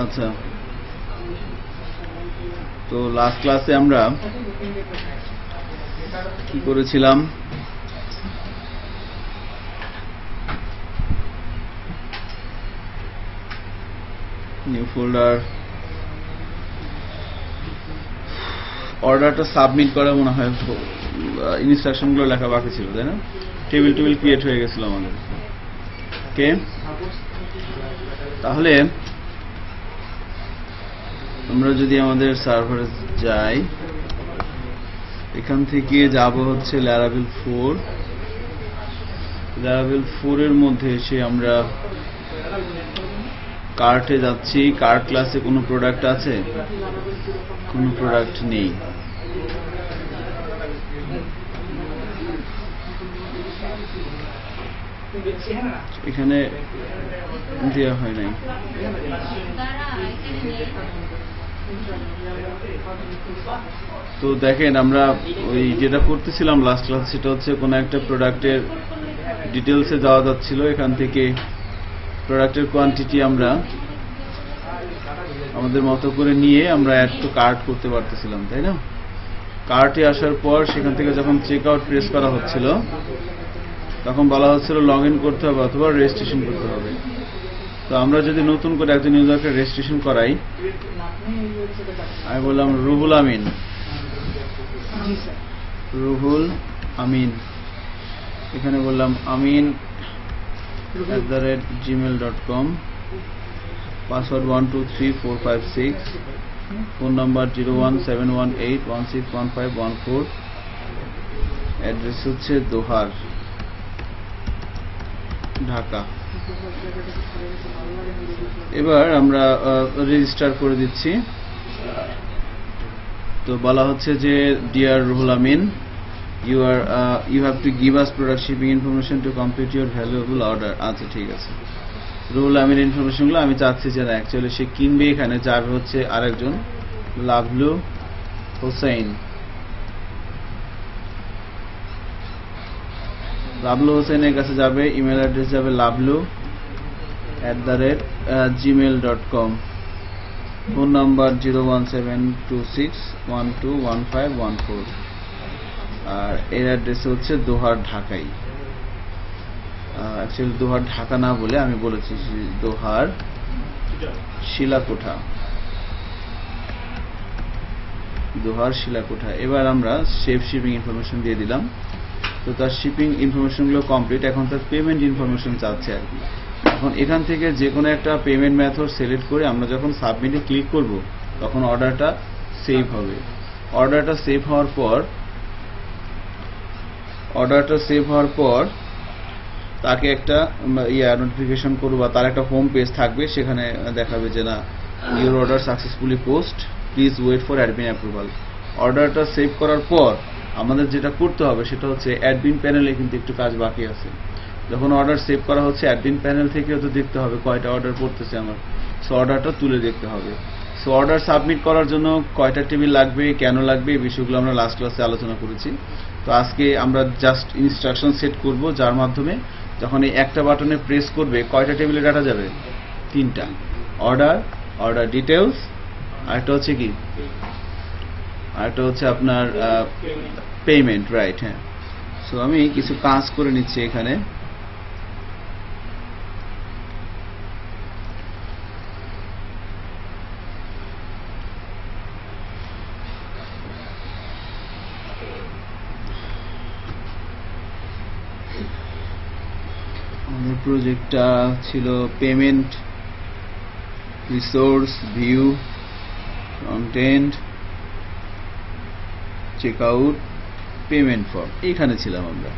আচ্ছা, তো লাস্ট ক্লাসে আমরা কি করেছিলাম? নিউ ফোল্ডার, অর্ডারটা সাবমিট করা মনে হয় ইনস্ট্রাকশনগুলো লেখা বাকি ছিল, তাই না? টেবিল ক্রিয়েট হয়ে গেছিল আমাদের। ওকে, তাহলে আমরা যদি আমাদের সার্ভারে যাই, এখান থেকে যাব হচ্ছে Laravel 4। Laravel 4 এর মধ্যে এসে আমরা কার্টে যাচ্ছি। কার্ট ক্লাসে কোনো প্রোডাক্ট আছে? কোনো প্রোডাক্ট নেই। এখানে দেওয়া হয় নাই। তো দেখেন, আমরা ওই যেটা করতেছিলাম লাস্ট ক্লাস, সেটা হচ্ছে কোনো একটা প্রোডাক্টের ডিটেলসে যাওয়া যাচ্ছিল। এখান থেকে প্রোডাক্টের কোয়ান্টিটি আমরা আমাদের মতো করে নিয়ে আমরা অ্যাড টু কার্ট করতে পারতেছিলাম, তাই না? কার্টে আসার পর সেখান থেকে যখন চেক আউট প্রেস করা হচ্ছিল, তখন বলা হচ্ছিল লগ ইন করতে হবে অথবা রেজিস্ট্রেশন করতে হবে। তো আমরা যদি নতুন করে একজন ইউজারকে রেজিস্ট্রেশন করাই, আমি বললাম রুহুল আমিন, এখানে বললাম amin@gmail.com, password 123456, phone number 01718161514, address হচ্ছে দোহার, ঢাকা। এবার আমরা রেজিস্টার করে দিচ্ছি। তো বলা হচ্ছে যে dear Ruhul Amin, you have to give us product shipping information to complete your valuable order। আচ্ছা, ঠিক আছে। রুহুল আমিন ইনফরমেশনগুলো আমি চাচ্ছি যে না, অ্যাকচুয়ালি সে কিনবে, এখানে যাবে হচ্ছে আরেকজন লাভলু হোসেন। লাভলু হোসেনের কাছে যাবে, ইমেল অ্যাড্রেস যাবে lablu@gmail.com, ফোন নাম্বার 01726121514, আর এর অ্যাড্রেস হচ্ছে দোহার, ঢাকাই। অ্যাকচুয়ালি দোহার ঢাকা না বলে আমি বলেছি দোহার শিলাকোঠা, এবার আমরা সেভ শিপিং ইনফরমেশন দিয়ে দিলাম। তো তার শিপিং ইনফরমেশনগুলো কমপ্লিট। এখন তার পেমেন্ট ইনফরমেশন চাচ্ছে আর কি। এখন এখান থেকে যে কোনো একটা পেমেন্ট মেথড সিলেক্ট করে আমরা যখন সাবমিটে ক্লিক করব, তখন অর্ডারটা সেভ হবে। অর্ডারটা সেভ হওয়ার পর তাকে একটা নোটিফিকেশন করব, বা তার একটা হোম পেজ থাকবে, সেখানে দেখাবে যে না, your order successfully post, please wait for admin approval. অর্ডারটা সেভ করার পর আমাদের যেটা করতে হবে সেটা হচ্ছে অ্যাডমিন প্যানেলে কিন্তু একটু কাজ বাকি আছে। যখন অর্ডার সেভ করা হচ্ছে, অ্যাডমিন প্যানেল থেকেও তো দেখতে হবে কয়টা অর্ডার করতেছে আমার। সো অর্ডারটা তুলে দেখতে হবে। সো অর্ডার সাবমিট করার জন্য কয়টা টেবিল লাগবে, কেন লাগবে, এই বিষয়গুলো আমরা লাস্ট ক্লাসে আলোচনা করেছি। তো আজকে আমরা জাস্ট ইনস্ট্রাকশন সেট করব, যার মাধ্যমে যখন এই একটা বাটনে প্রেস করবে, কয়টা টেবিলে ডাটা যাবে? 3টা। অর্ডার ডিটেলস, আরেকটা হচ্ছে কি, আরেকটা হচ্ছে আপনার পেমেন্ট, রাইট? হ্যাঁ। সো আমি কিছু কাজ করে নিচ্ছি এখানে। আমাদের প্রজেক্টটা ছিল payment, resource, view, content, checkout, payment form, এখানে ছিলাম আমরা।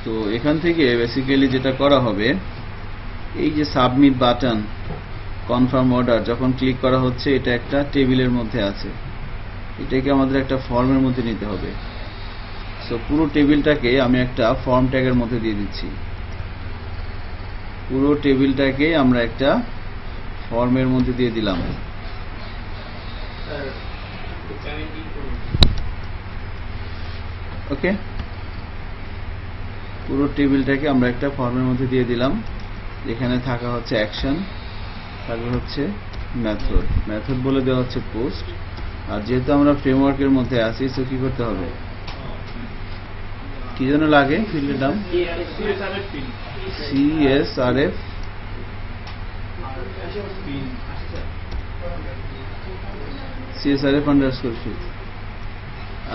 তো এখান থেকে বেসিক্যালি যেটা করা হবে, এই যে সাবমিট বাটন, কনফার্ম অর্ডার যখন ক্লিক করা হচ্ছে, এটা একটা টেবিলের মধ্যে আছে, এটাকে আমাদের একটা ফর্মের মধ্যে নিতে হবে। সো পুরো টেবিলটাকে আমি একটা ফর্ম ট্যাগের মধ্যে দিয়ে দিচ্ছি। পুরো টেবিলটাকে আমরা একটা ফর্মের মধ্যে দিয়ে দিলাম। ওকে, পুরো টেবিলটাকে আমরা একটা ফর্মের মধ্যে দিয়ে দিলাম। এখানে থাকা হচ্ছে অ্যাকশন, থাকবে হচ্ছে মেথড। মেথড বলে দেওয়া হচ্ছে পোস্ট। আর যেহেতু আমরা ফ্রেমওয়ার্কের মধ্যে আছি, সো কি করতে হবে, কি জন্য লাগে ফিল্ডের নাম CSRF আন্ডারস্কোর ফিল্ড।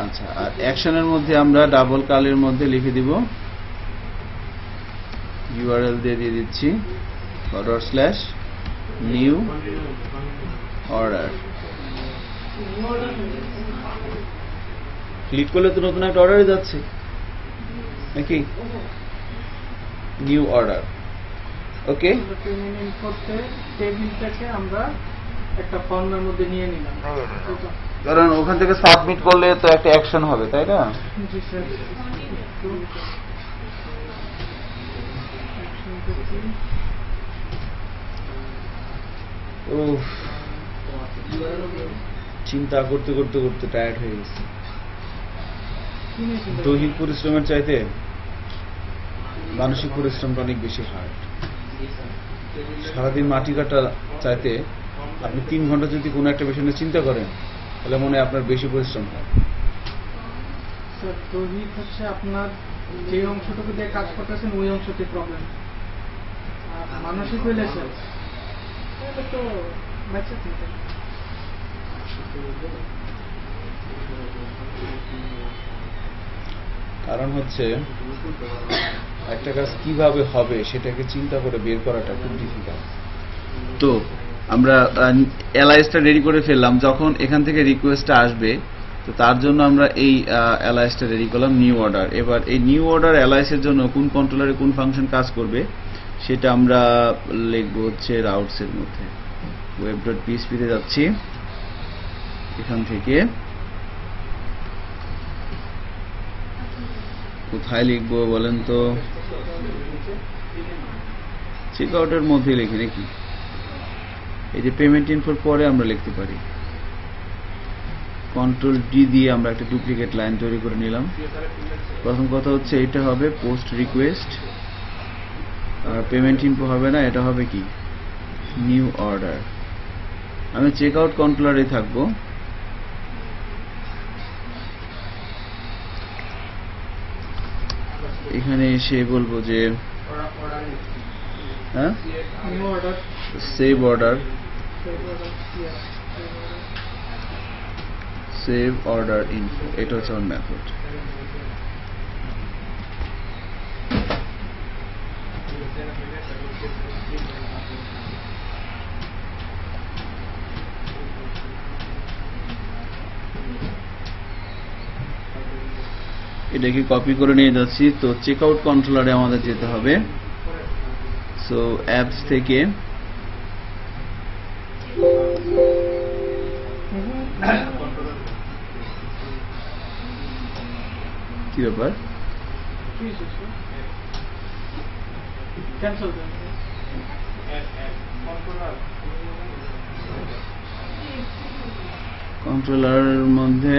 আচ্ছা, আর অ্যাকশনের মধ্যে আমরা ডাবল কালের মধ্যে লিখে দিব, URL দিয়ে দিচ্ছি /new order। ক্লিক করলে তো নতুন একটা অর্ডারে যাচ্ছে নাকি, নিউ অর্ডার। ওকে, আমরা একটা ফর্মের মধ্যে নিয়ে নিলাম, কারণ ওখান থেকে সাবমিট করলে তো একটা অ্যাকশন হবে, তাই না? জি স্যার। উফ, চিন্তা করতে করতে করতে টায়ার্ড হয়ে গেছে। দৈহিক পরিশ্রমের চাইতে মানসিক পরিশ্রমটা অনেক বেশি হার্ড। সারাদিন মাটি কাটা চাইতে আপনি 3 ঘন্টা যদি কোনো একটা বিষয় নিয়ে চিন্তা করেন, তাহলে মনে হয় আপনার বেশি পরিশ্রম হয়। স্যার দৈহিক হচ্ছে আপনার যে অংশটুকু দিয়ে কাজ করতেছেন ওই অংশতে প্রবলেম, আর মানসিক হইলে স্যার এটা তো বাচ্চা চিন্তা। কারণ হচ্ছে একটা কাজ কিভাবে হবে সেটাকে চিন্তা করে বের করাটা খুব ডিফিকাল্ট। তো আমরা এলআইএসটা রেডি করে ফেললাম। যখন এখান থেকে রিকোয়েস্টটা আসবে, তো তার জন্য আমরা এই এলআইএসটা রেডি করলাম, নিউ অর্ডার। এবার এই নিউ অর্ডার এলআইএস এর জন্য কোন কন্ট্রোলারে কোন ফাংশন কাজ করবে সেটা আমরা লিখব হচ্ছে রাউটস এর মধ্যে। web.php তে যাচ্ছি, এখান থেকে কোথায় লিখবো বলেন তো, চেক আউটের মধ্যে লিখি নাকি, এই যে পেমেন্ট ইনফোর পরে আমরা লিখতে পারি। Ctrl+D দিয়ে আমরা একটা ডুপ্লিকেট লাইন তৈরি করে নিলাম। প্রথম কথা হচ্ছে এটা হবে পোস্ট রিকোয়েস্ট, আর পেমেন্ট ইনফো হবে না, এটা হবে কি নিউ অর্ডার। আমি চেক আউট কন্ট্রোলারে থাকবো। এখানে এসে বলবো যে হ্যাঁ save order, save order info, এটা হচ্ছে আমার মেথড। এটাকে কপি করে নিয়ে যাচ্ছি। তো চেক আউট কন্ট্রোলারে আমাদের যেতে হবে। সো অ্যাপস থেকে কি ব্যাপার, কন্ট্রোলারের মধ্যে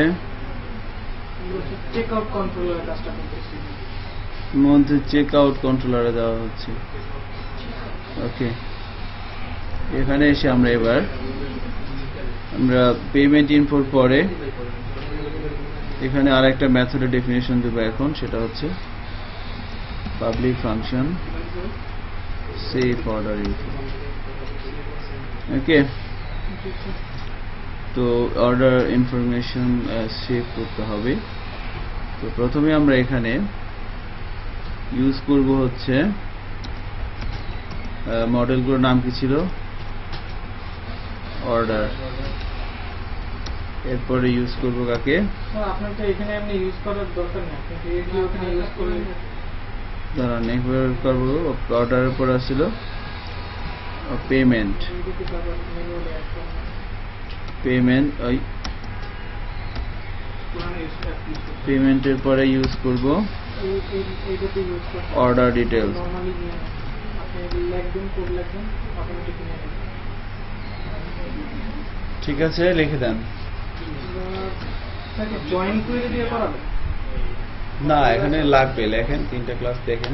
চেক আউট কন্ট্রোলারের কাজটা করতেছি, মধ্যে চেক আউট কন্ট্রোলারে দেওয়া হচ্ছে। ওকে, এখানে এসে আমরা এবার পেমেন্ট ইনফোর পরে এখানে আর একটা মেথডের ডেফিনেশন দেব এখন, সেটা হচ্ছে public function save order info. Okay, তো অর্ডার ইনফরমেশন সেভ করতে হবে। তো প্রথমে আমরা এখানে ইউজ করব হচ্ছে মডেলগুলোর নাম কি ছিল, অর্ডার। এরপরে ইউজ করব কাকে, আপনার তো এখানে আপনি ইউজ করার দরকার নেই, আপনি ডিরেক্টলি ওখানে ইউজ করলেন। দাঁড়ান, এবার করব অর্ডারের পর আসছিল পেমেন্ট, পেমেন্ট ওই পেমেন্টের পরে ইউজ করব অর্ডার ডিটেলস। ঠিক আছে, লিখে দেন। না, এখানে লাগবে, লেখেন, 3টা ক্লাস দেখেন।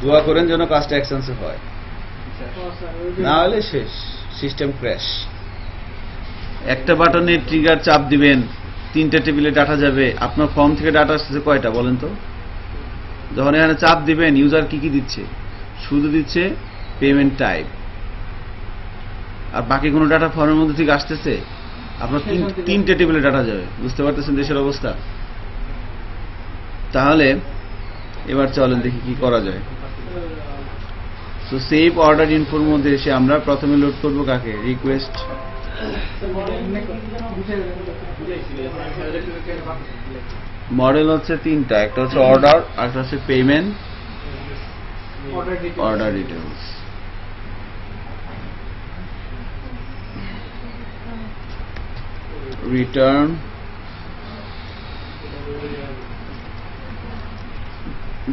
দোয়া করেন যেন কাজটা এক্সটেন্সিভ হয়, ও স্যার, ওই যে না হলে শেষ, সিস্টেম ক্র্যাশ। একটা বাটনে ট্রিগার চাপ দিবেন, 3টে টেবিলে ডাটা যাবে। আপনার ফর্ম থেকে ডাটা আসছে কয়টা বলেন তো? যখন এখানে চাপ দিবেন, ইউজার কি কি দিচ্ছে? শুধু দিচ্ছে পেমেন্ট টাইপ, আর বাকি কোনো ডাটা ফর্মের মধ্যে ঠিক আসতেছে? আপনার 3টে টেবিলে ডাটা যাবে। বুঝতে পারতেছেন দেশের অবস্থা? তাহলে এবার চলেন দেখি কি করা যায়। তো সেভ অর্ডার ইনফোর মধ্যে এসে আমরা প্রথমে লোড করব কাকে? রিকোয়েস্ট। মডেল হচ্ছে 3টা, একটা হচ্ছে অর্ডার, একটা হচ্ছে payment, order details. Return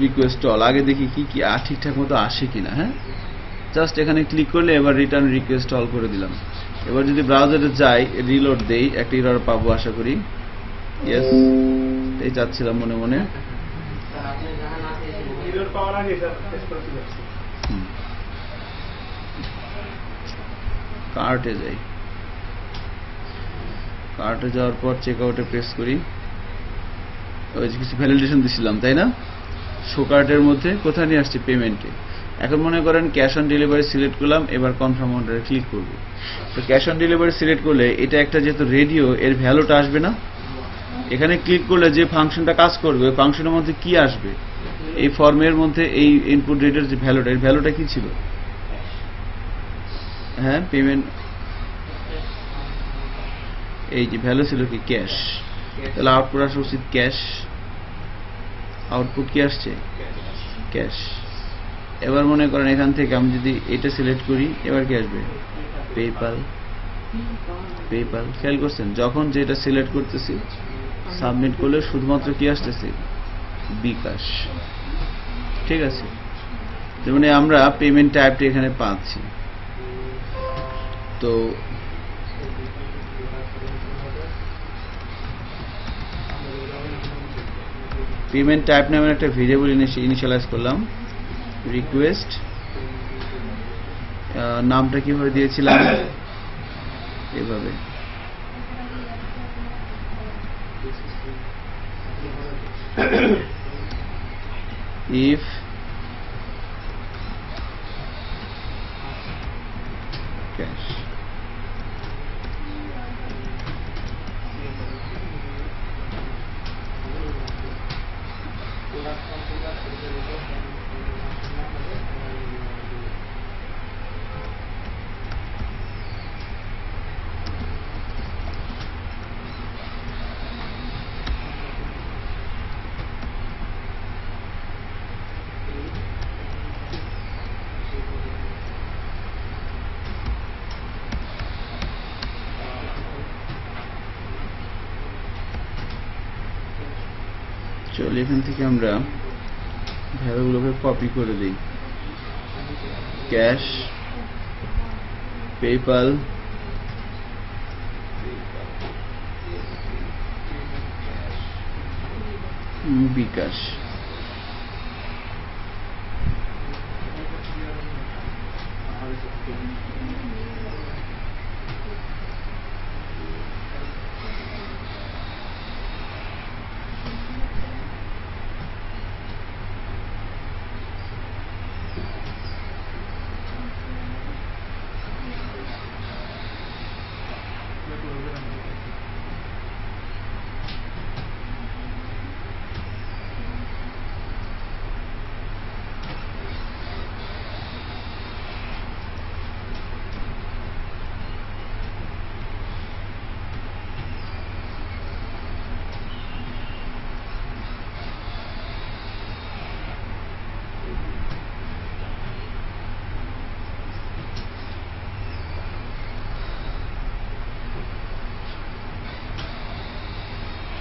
request all. আগে দেখি কি কি ঠিকঠাক মতো আসে কিনা। হ্যাঁ, জাস্ট এখানে ক্লিক করলে এবার রিটার্ন রিকোয়েস্ট অল করে দিলাম। এবার যদি ব্রাউজারে যাই, রিলোড দেই, একটা এরর পাবো আশা করি। ইয়েস, এই চাচ্ছিলাম মনে মনে। কার্টে যাই, কার্টে যাওয়ার পর চেক আউটে প্রেস করি। ওই যে কিছু ভ্যালিডেশন দিছিলাম তাই না? শো কার্টের মধ্যে কোথায় নিয়ে আসছে? পেমেন্টে। এখন মনে করেন ক্যাশ অন ডেলিভারি সিলেক্ট করলাম, এবার কনফার্ম অর্ডারে ক্লিক করব। তো ক্যাশ অন ডেলিভারি সিলেক্ট করলে এটা একটা যেহেতু রেডিও, এর ভ্যালুটা আসবে না? এখানে ক্লিক করলে যে ফাংশনটা কাজ করবে, ওই ফাংশনের মধ্যে কি আসবে? এই ফর্মের মধ্যে এই ইনপুট রেটের যে ভ্যালুটা, এর ভ্যালুটা কি ছিল? হ্যাঁ, পেমেন্ট, এই যে ভ্যালু ছিল কি? ক্যাশ। তাহলে আউটপুট আসা উচিত ক্যাশ। আউটপুট কি আসছে? ক্যাশ। এবার মনে করেন এখান থেকে আমি যদি এটা সিলেক্ট করি, এবার কি আসবে? পেপাল। পেপাল, খেয়াল করছেন? যখন যেটা সিলেক্ট করতেছি, সাবমিট করলে শুধুমাত্র কি আসতেছে? বিকাশ। ঠিক আছে, যেমন আমরা পেমেন্ট টাইপটা এখানে পাচ্ছি। তো পেমেন্ট টাইপ নামে একটা ভেরিয়েবল ইনিশিয়ালাইজ করলাম। রিকোয়েস্ট, নামটা কিভাবে দিয়েছিলাম? এভাবে। If cash. চল এখান থেকে আমরা ভ্যালুগুলোকে কপি করে দিই। ক্যাশ, পেপাল, বিকাশ।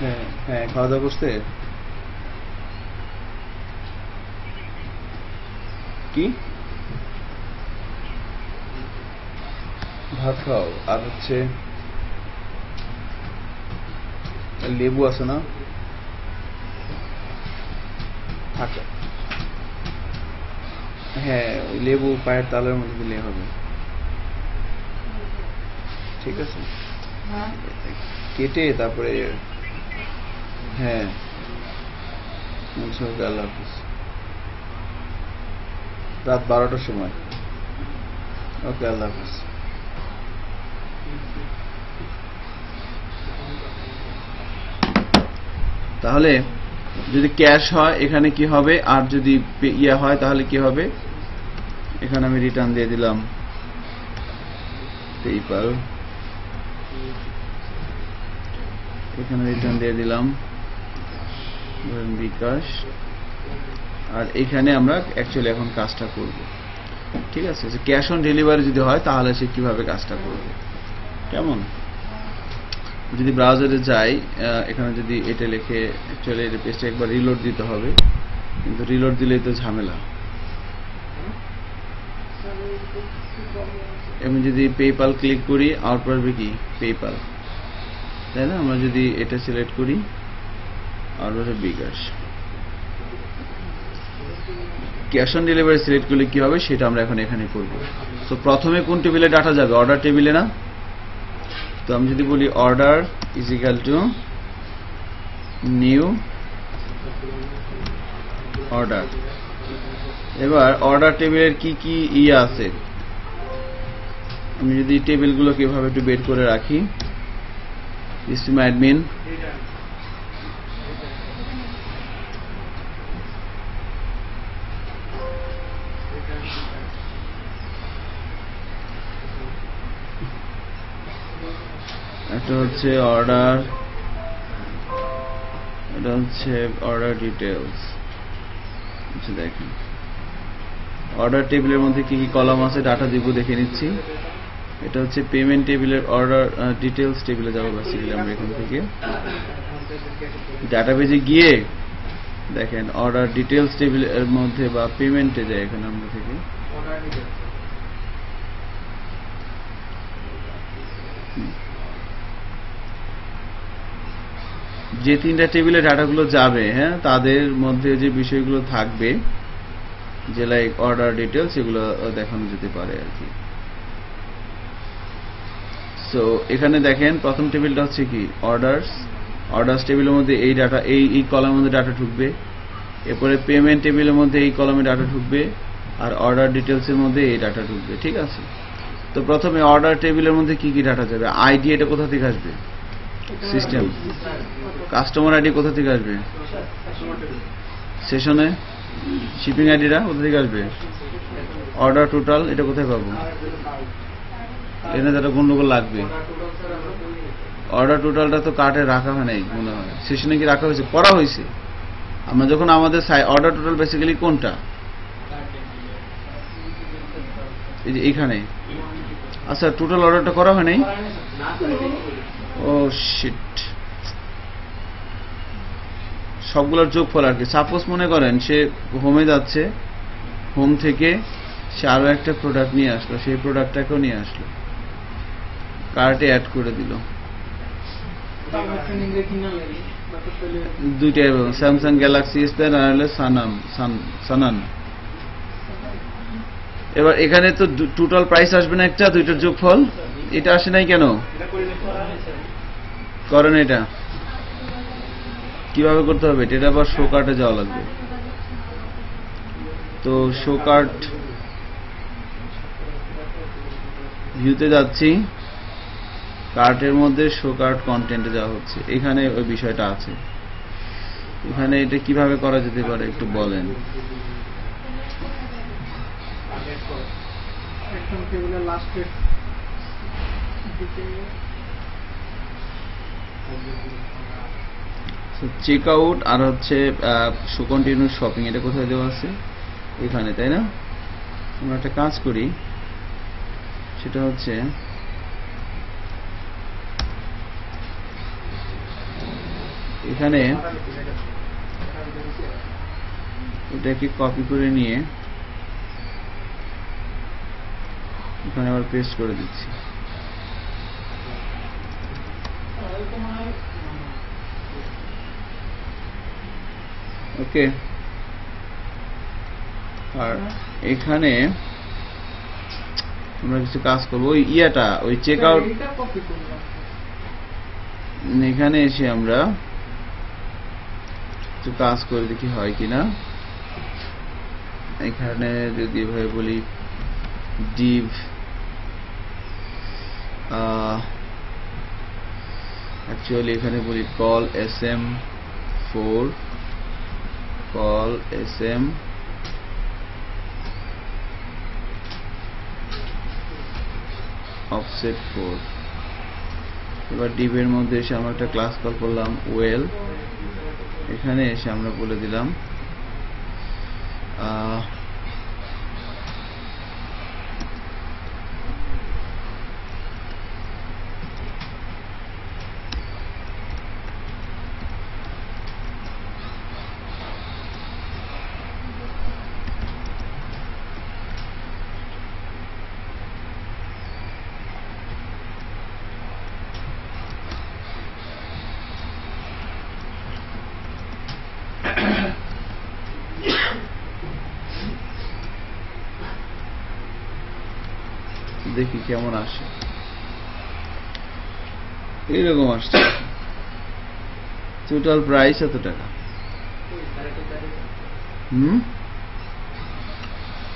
হ্যাঁ হ্যাঁ, খাওয়া দাওয়া করছে? কি ভাত খাও, আর হচ্ছে লেবু আছে না? থাক, হ্যাঁ ওই লেবু পায়ের তালের মধ্যে দিলে হবে, ঠিক আছে, কেটে তারপরে হ্যাঁ ওকে, আল্লাহ হাফিজ, রাত 12টার সময়, ওকে আল্লাহ হাফিজ। তাহলে যদি ক্যাশ হয় এখানে কি হবে, আর যদি ইয়া হয় তাহলে কি হবে, এখানে আমি রিটার্ন দিয়ে দিলাম পেপ্যাল, এখানে রিটার্ন দিয়ে দিলাম বিকাশ, আর এখানে আমরা অ্যাকচুয়ালি এখন কাজটা করব, ঠিক আছে। ক্যাশ অন ডেলিভারি যদি হয় তাহলে সে কিভাবে কাজটা করবে, কেমন, যদি ব্রাউজারে যাই এখানে যদি এটা লিখে, অ্যাকচুয়ালি এই পেজটা একবার রিলোড দিতে হবে, কিন্তু রিলোড দিলেই তো ঝামেলা। আমি যদি পেপ্যাল ক্লিক করি আউটপুট আসবে কি পেপ্যাল, তাই না, আমরা যদি এটা সিলেক্ট করি আউটপুট আসবে বিকাশ। ক্যাশ অন ডেলিভারি সিলেক্ট করলে কি হবে সেটা আমরা এখন এখানে করব। তো প্রথমে কোন টেবিলে ডাটা যাবে, অর্ডার টেবিলে না, তো আমি যদি বলি order is equal to new order, এবার অর্ডার টেবিলের কি কি ইয়ে আছে, আমি যদি টেবিলগুলো কিভাবে একটু বের করে রাখি, সিস্টেম অ্যাডমিন, এটা হচ্ছে অর্ডার, এটা হচ্ছে অর্ডার ডিটেলস, আচ্ছা দেখেন অর্ডার টেবিলের মধ্যে কি কি কলাম আছে ডাটা দিব দেখে নিচ্ছি। এটা হচ্ছে পেমেন্ট টেবিলের অর্ডার ডিটেলস টেবিলে যাবো বেসিক্যালি আমরা এখান থেকে, ডাটাবেজে গিয়ে দেখেন অর্ডার ডিটেলস টেবিলের মধ্যে বা পেমেন্টে যাই এখানে আমরা থেকে, যে তিনটা টেবিলে ডাটাগুলো যাবে, হ্যাঁ তাদের মধ্যে যে বিষয়গুলো থাকবে যে লাইক অর্ডার ডিটেলস, এগুলো দেখানো যেতে পারে আর কি। সো এখানে দেখেন প্রথম টেবিলটা হচ্ছে কি অর্ডারস, অর্ডারস টেবিলের মধ্যে এই ডাটা এই কলামের মধ্যে ডাটা ঢুকবে, এরপরে পেমেন্ট টেবিলের মধ্যে এই কলামে ডাটা ঢুকবে, আর অর্ডার ডিটেলসের মধ্যে এই ডাটা ঢুকবে, ঠিক আছে। তো প্রথমে অর্ডার টেবিলের মধ্যে কি কি ডাটা যাবে, আইডি এটা কোথা থেকে আসবে, সিস্টেম, কাস্টমার আইডি কোথা থেকে আসবে, সেশনে, শিপিং আইডিটা কোথা থেকে আসবে, অর্ডার টোটাল এটা কোথায় পাবো, এখানে যেটা গন্ডগোল লাগবে, অর্ডার টোটালটা তো কার্টে রাখা হয় নাই মনে হয়, সেশনে কি রাখা হয়েছে, করা হয়েছে, আমরা যখন আমাদের অর্ডার টোটাল বেসিক্যালি কোনটা, এই যে এইখানে, আচ্ছা টোটাল অর্ডারটা করা হয় নাই, ও শিট, সবগুলোর যোগফল আর কি। সাপোজ মনে করেন সে হোমে যাচ্ছে, হোম থেকে সে আরো একটা প্রোডাক্ট নিয়ে আসলো, সেই প্রোডাক্টটাকেও নিয়ে আসলো, কার্টে অ্যাড করে দিল, দুইটা স্যামসাং গ্যালাক্সি S10 আর হলো সানান। এবার এখানে তো টোটাল প্রাইস আসবে না একটা, দুইটার যোগফল, এটা আসে নাই কেন, করেন এটা কিভাবে করতে হবে, এটা আবার শো কার্টে যাওয়া লাগবে, তো শো কার্ট ভিউতে যাচ্ছি, কার্টের মধ্যে শো কার্ট কন্টেন্টে যাওয়া হচ্ছে, এখানে ওই বিষয়টা আছে, এখানে এটা কিভাবে করা যেতে পারে একটু বলেন। চেক আউট আর হচ্ছে শো কন্টিনিউ শপিং, এটা কোথায় দেওয়া আছে, এখানে, তাই না। আমরা একটা কাজ করি, সেটা হচ্ছে এখানে এটাকে কপি করে নিয়ে এখানে আবার পেস্ট করে দিচ্ছি, ওকে। আর এখানে আমরা কিছু কাজ করবো, ওই ইয়াটা ওই চেক আউট, এটা কপি করলাম। এখানে এসে আমরা একটু কাজ করে দেখি হয় কিনা। এখানে যদি ভাই বলি div অ্যাকচুয়ালি এখানে বলি call sm4 call sm offset 4। এবার div এর মধ্যে এসে আমরা একটা ক্লাস কল করলাম well। এখানে এসে আমরা বলে দিলাম দেখি কেমন আসে। এইরকম আসছে, টোটাল প্রাইস এত টাকা।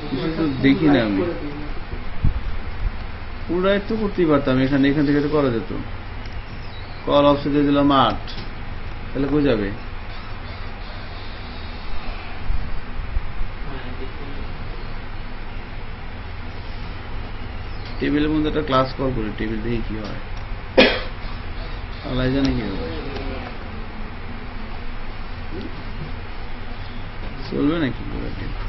কিছু তো দেখি না আমি, পুরাই তো করতেই পারতাম। এখান থেকে তো করা যেত। কল অফসেট দিয়ে দিলাম 8, তাহলে কই যাবে? টেবিলের মধ্যে একটা ক্লাস কল করি, টেবিল দেখি কি হয়। আল্লাহ জানে কি হবে, চলবে নাকি পুরো টেবিল।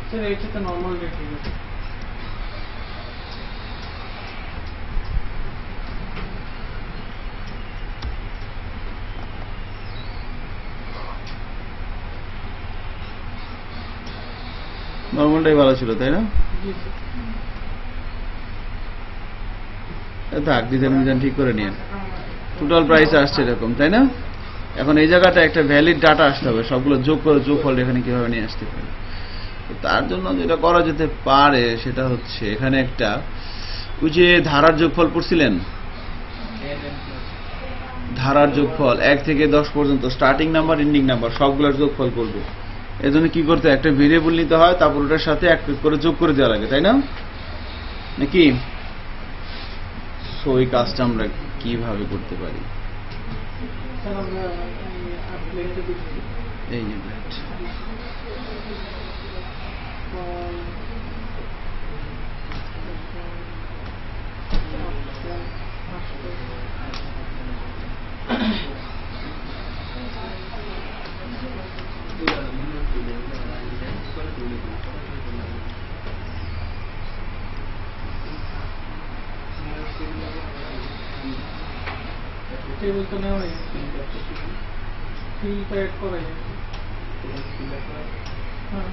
স্যার এটা তো নরমাল রেট হয়ে গেছে। নরমালটাই ভালো ছিল, তাই না? জি স্যার। থাক, ডিজাইন ঠিক করে নিয়ে টোটাল প্রাইস আসছে এরকম, তাই না? এখন এই জায়গাটা একটা ভ্যালিড ডাটা আসতে হবে, সবগুলো যোগ করে যোগফল এখানে কিভাবে নিয়ে আসতে পারে। তার জন্য যেটা করা যেতে পারে সেটা হচ্ছে এখানে একটা ওই যে ধারার যোগফল পড়ছিলেন, ধারার যোগফল 1 থেকে 10 পর্যন্ত, স্টার্টিং নাম্বার এন্ডিং নাম্বার সবগুলোর যোগফল করবে। এর জন্য কি করতে হয়, একটা ভেরিয়েবল নিতে হয়, তারপর ওটার সাথে এক করে যোগ করে দেওয়া লাগে, তাই না নাকি? ওই কাজটা আমরা কিভাবে করতে পারি? স্যার আমরা আপডেট দিচ্ছি। এই যে ব্যাট টেবিল তো নেওয়া হয়েছে, ফিল্ডটা অ্যাড করা যায়। হ্যাঁ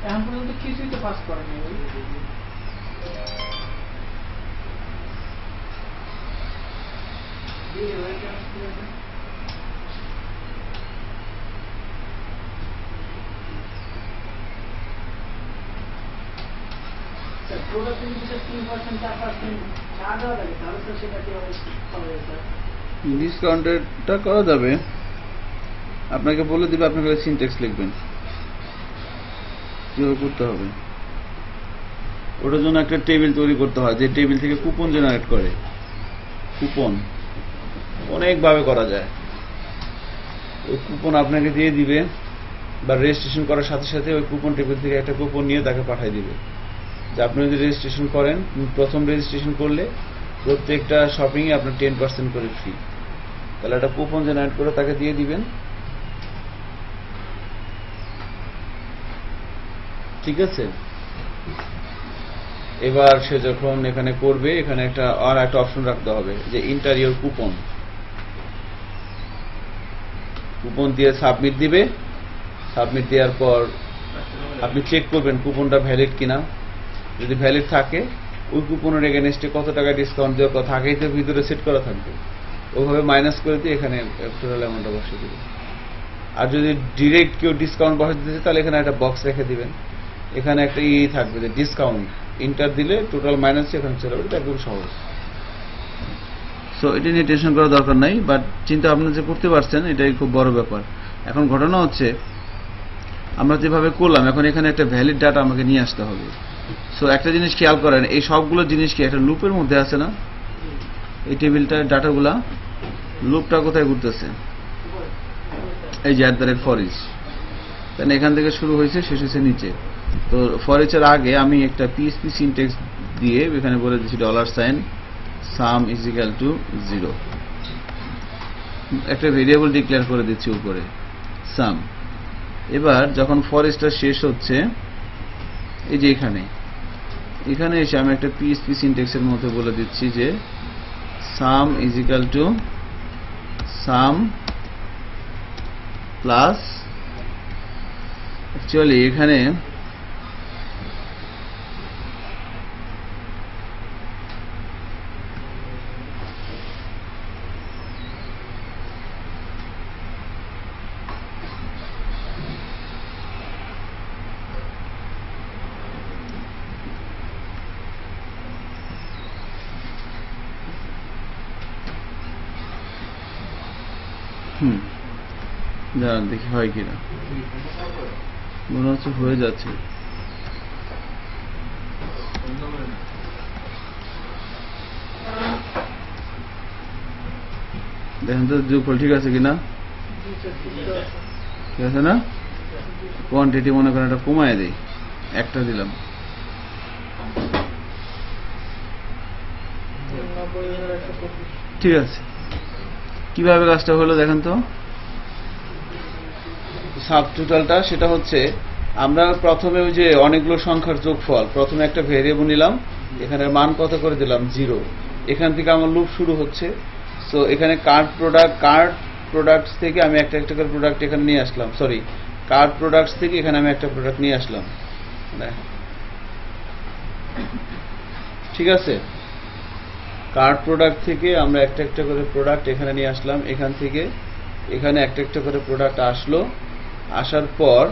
এখন পর্যন্ত কিছুই তো পাস করেনি ভাই। ডিসকাউন্টেডটা করা যাবে, আপনাকে বলে দিবে, আপনাকে সিনট্যাক্স লিখবেন কিভাবে করতে হবে। ওটার জন্য একটা টেবিল তৈরি করতে হয়, যে টেবিল থেকে কুপন জেনারেট করে। কুপন অনেকভাবে করা যায়। ওই কুপন আপনাকে দিয়ে দিবে, বা রেজিস্ট্রেশন করার সাথে সাথে ওই কুপন টেবিল থেকে একটা কুপন নিয়ে তাকে পাঠিয়ে দিবে যে আপনি যদি রেজিস্ট্রেশন করেন, প্রথম রেজিস্ট্রেশন করলে প্রত্যেকটা শপিংয়ে আপনার 10% করে ফ্রি। তাহলে একটা কুপন জেনারেট করে তাকে দিয়ে দিবেন, ঠিক আছে? এবার সে যখন এখানে করবে, এখানে একটা অপশন রাখতে হবে যে ইন্টারিয়র কুপন। কুপন দিয়ে সাবমিট দিবে। সাবমিট দেওয়ার পর আপনি চেক করবেন কুপনটা ভ্যালিড কিনা। যদি ভ্যালিড থাকে, ওই কুপনের এগেনস্টে কত টাকা ডিসকাউন্ট দেওয়ার কথা আগেই তো ভিতরে সেট করা থাকবে। ওভাবে মাইনাস করে দিয়ে এখানে টোটাল অ্যামাউন্টটা বসিয়ে দিবেন। আর যদি ডিরেক্ট কেউ ডিসকাউন্ট বসাতে দিতে তাহলে এখানে একটা বক্স রেখে দিবেন, এখানে একটা থাকবে যে ডিসকাউন্ট, ইন্টার দিলে টোটাল মাইনাস এখানে চলে যাবে। এটা একদম সহজ। সো এটা নিয়ে টেনশন করার দরকার নাই, বাট চিন্তা ভাবনা যে করতে পারছেন এটাই খুব বড় ব্যাপার। এখন ঘটনা হচ্ছে আমরা যেভাবে করলাম, এখন এখানে একটা ভ্যালিড ডাটা আমাকে নিয়ে আসতে হবে। সো একটা জিনিস খেয়াল করেন, এই সবগুলো জিনিস কি একটা লুপের মধ্যে আছে না? এই টেবিলটার ডাটাগুলা লুপটা কোথায় ঘুরতেছে? এই যে @for each, তাহলে এখান থেকে শুরু হয়েছে শেষ হয়েছে নিচে। তো ফর ইচের আগে আমি একটা PHP সিনট্যাক্স দিয়ে এখানে বলে দিচ্ছি $sum is equal to 0, একটা ভেরিয়েবল ডিক্লেয়ার করে দিচ্ছি উপরে সাম। এবার যখন ফর ইচটা শেষ হচ্ছে এই যে এখানে এসে আমি একটা PHP সিনট্যাক্সের মধ্যে বলে দিচ্ছি যে sum is equal to sum plus, actually এখানে দাঁড়ান দেখি হয় কিনা, মনে হচ্ছে হয়ে যাচ্ছে। দেখেন তো যোগফল ঠিক আছে কিনা, ঠিক আছে না? কোয়ান্টিটি মনে করেন এটা কমায় দেই, একটা দিলাম, ঠিক আছে। কিভাবে কাজটা হলো দেখেন তো, সাব টোটালটা সেটা হচ্ছে আমরা প্রথমে ওই যে অনেকগুলো সংখ্যার যোগফল, প্রথমে একটা ভেরিয়েবল নিলাম, এখানে মান কত করে দিলাম 0, এখান থেকে আমার লুপ শুরু হচ্ছে। সো এখানে কার্ড প্রোডাক্টস থেকে আমি একটা একটা করে প্রোডাক্ট এখানে নিয়ে আসলাম, সরি কার্ড প্রোডাক্টস থেকে এখানে আমি একটা প্রোডাক্ট নিয়ে আসলাম, ঠিক আছে? কার্ড প্রোডাক্ট থেকে আমরা একটা একটা করে প্রোডাক্ট এখানে নিয়ে আসলাম, এখান থেকে এখানে একটা একটা করে প্রোডাক্ট আসলো, আসার পর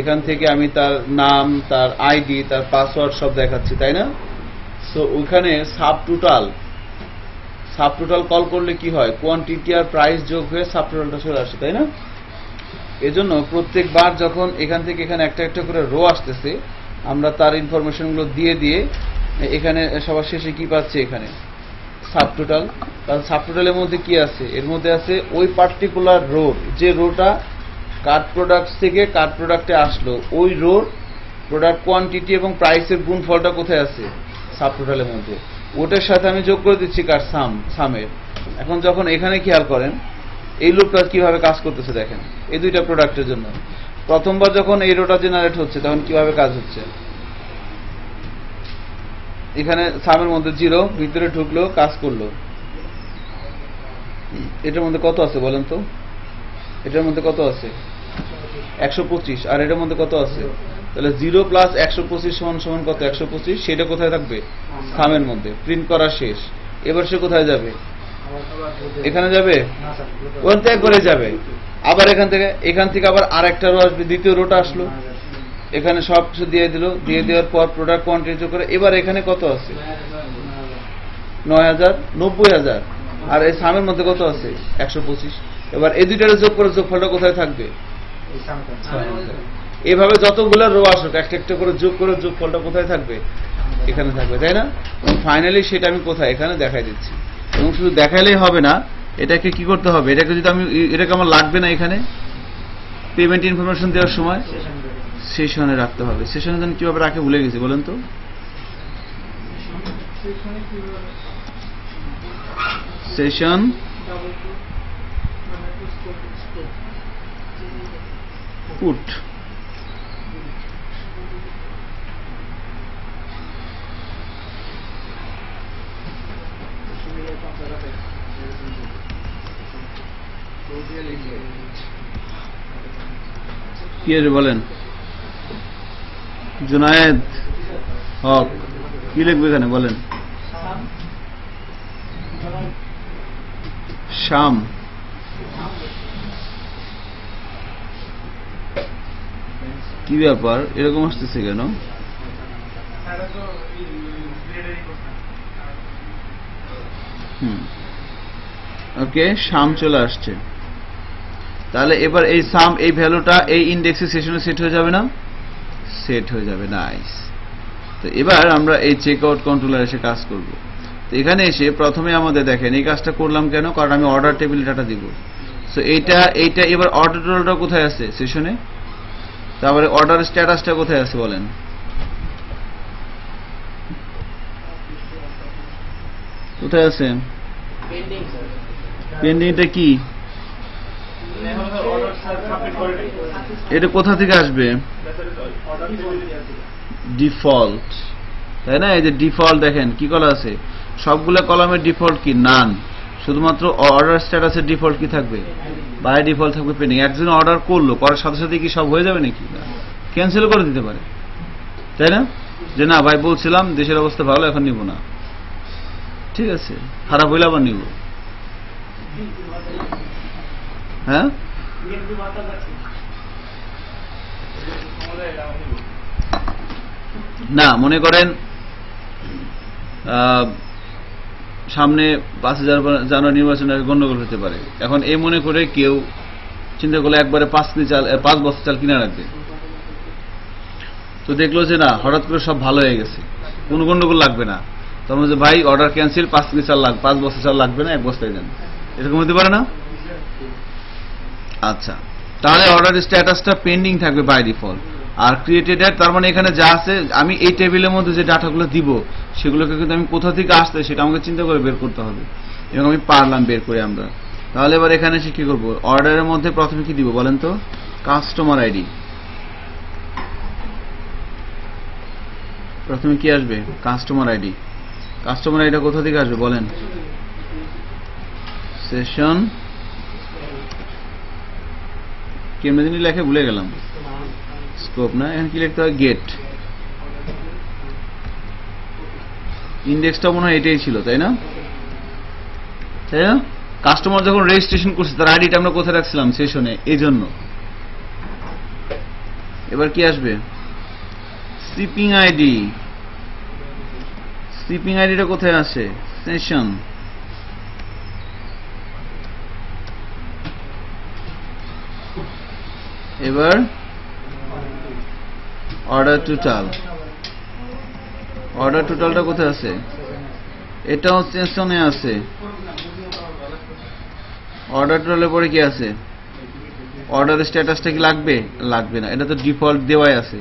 এখান থেকে আমি তার নাম, তার আইডি, তার পাসওয়ার্ড সব দেখাচ্ছি, তাই না? সো ওইখানে সাব টোটাল কল করলে কি হয়, কোয়ান্টিটি আর প্রাইস যোগ হয়ে সাব টোটালটা চলে আসে, তাই না? এজন্য প্রত্যেকবার যখন এখান থেকে এখানে একটা একটা করে রো আসতেছে, আমরা তার ইনফরমেশনগুলো দিয়ে দিয়ে এখানে সবার শেষে কি পাচ্ছে, এখানে সাব টোটাল। কারণ সাব টোটালের মধ্যে কি আছে, এর মধ্যে আছে ওই পার্টিকুলার রো, যে রোটা কার্ড প্রোডাক্টস থেকে কার্ড প্রোডাক্টে আসলো, ওই রোর প্রোডাক্ট কোয়ান্টিটি এবং প্রাইসের গুণফলটা কোথায় আছে, সাব টোটালের মধ্যে। ওটার সাথে আমি যোগ করে দিচ্ছি কার সামের। এখন যখন এখানে খেয়াল করেন এই লুপটা কিভাবে কাজ করতেছে দেখেন, এই দুইটা প্রোডাক্টের জন্য প্রথমবার যখন এই রোটা জেনারেট হচ্ছে তখন কিভাবে কাজ হচ্ছে, এখানে সামের মধ্যে 0 ভিতরে ঢুকলো, কাজ করলো। এটার মধ্যে কত আছে বলেন তো, এটার মধ্যে কত আছে 125, আর এটার মধ্যে কত আছে, তাহলে 0 প্লাস 125 সমান সমান কত 125, সেটা কোথায় থাকবে, সামের মধ্যে। প্রিন্ট করা শেষ, এবার সে কোথায় যাবে, এখানে যাবে, ওখান থেকে করে যাবে, আবার এখান থেকে আবার আরেকটা রো আসবে, দ্বিতীয় রোটা আসলো, এখানে সব কিছু দিয়ে দিল, দিয়ে দেওয়ার পর প্রোডাক্ট কোয়ান্টিটি করে এবার এখানে কত আছে 9000, 90000, আর এই সামের মধ্যে কত আছে 125। এবার এই দুইটার যোগ করে যোগফলটা কোথায় থাকবে, এভাবে যতগুলো রো আসুক একটা একটা করে যোগ করে যোগফলটা কোথায় থাকবে, এখানে থাকবে, তাই না? এবং ফাইনালি সেটা আমি কোথায়, এখানে দেখাই দিচ্ছি। এবং শুধু দেখাইলেই হবে না, এটাকে কি করতে হবে, এটাকে যদি আমি, এটাকে আমার লাগবে না এখানে পেমেন্ট ইনফরমেশন দেওয়ার সময় সেশনে রাখতে হবে। সেশনে যেন কিভাবে রাখে ভুলে গেছি, বলেন তো? সেশন পুট, কি আছে বলেন? জুনায়েদ হক কি লিখবে এখানে বলেন? শাম, কি ব্যাপার এরকম আসতেছে কেন? ওকে, শাম চলে আসছে। তাহলে এবার এই সাম, এই ভ্যালুটা এই ইন্ডেক্সের সেশনে সেট হয়ে যাবে না? সেট হয়ে যাবে। নাইস। তো এবার আমরা এই চেক আউট কন্ট্রোলার এসে কাজ করব। তো এখানে এসে প্রথমে আমাদের দেখেন এই কাজটা করলাম কেন, কারণ আমি অর্ডার টেবিল ডাটা দিব। সো এইটা এবার অর্ডার টেবিলটা কোথায় আছে সেশনে, তারপরে অর্ডার স্ট্যাটাসটা কোথায় আছে বলেন? কোথায় আছে? পেন্ডিংটা কি? এটা কোথা থেকে আসবে? ডিফল্ট, তাই না? এই যে ডিফল্ট দেখেন কি কলা আছে, সবগুলো কলামের ডিফল্ট কি? নান। শুধুমাত্র অর্ডার স্ট্যাটাসের ডিফল্ট কি থাকবে? বাই ডিফল্ট থাকবে পেন্ডিং। একজন অর্ডার করলো, করার সাথে সাথে কি সব হয়ে যাবে নাকি? ক্যান্সেল করে দিতে পারে, তাই না? যে না ভাই বলছিলাম দেশের অবস্থা ভালো, এখন নিব না, ঠিক আছে, খারাপ হইলে আবার নিব। হ্যাঁ, না মনে করেন সামনে 5 জানুয়ারি নির্বাচনে গন্ডগোল হতে পারে, এখন এই মনে করে কেউ চিন্তা করলে একবারে 5 বস্তা চাল কিনা রাখবে। তো দেখলো যে না, হঠাৎ করে সব ভালো হয়ে গেছে, কোনো গন্ডগোল লাগবে না, তখন যে ভাই অর্ডার ক্যান্সেল, 5 বস্তা চাল লাগবে না, 1 বস্তায় দেন, এরকম হতে পারে না? আচ্ছা, তাহলে অর্ডার স্ট্যাটাসটা পেন্ডিং থাকবে বাই ডিফল্ট। আর ক্রিয়েটেড এর তার মানে এখানে যা আছে, আমি এই টেবিলের মধ্যে যে ডাটাগুলো দিব সেগুলোকে কিন্তু আমি কোথা থেকে আসছে সেটা আমাকে চিন্তা করে বের করতে হবে, এবং আমি পারলাম বের করে আমরা। তাহলে এবার এখানে এসে কি করবো? অর্ডারের মধ্যে প্রথমে কি দিব বলেন তো? Customer ID. প্রথমে কি আসবে? Customer ID. কাস্টমার আইডিটা কোথা থেকে আসবে বলেন? সেশন কেমনে দিনই লেখে ভুলে গেলাম, স্কোপ না, এখন কি লিখতে হয়? গেট। ইন্ডেক্সটা মনে হয় এটাই ছিল, তাই না? তাই না? কাস্টমার যখন রেজিস্ট্রেশন করছে তার আইডিটা আমরা কোথায় রাখছিলাম? সেশনে, এই জন্য। এবার কি আসবে? Shipping ID. শিপিং আইডিটা কোথায় আসে? সেশন। এবার অর্ডার টোটাল। অর্ডার টোটালটা কোথায় আছে? এটাও সেশনে আছে। অর্ডার টোটালের পরে কি আছে? অর্ডার স্ট্যাটাসটা কি লাগবে? লাগবে না, এটা তো ডিফল্ট দেওয়াই আছে।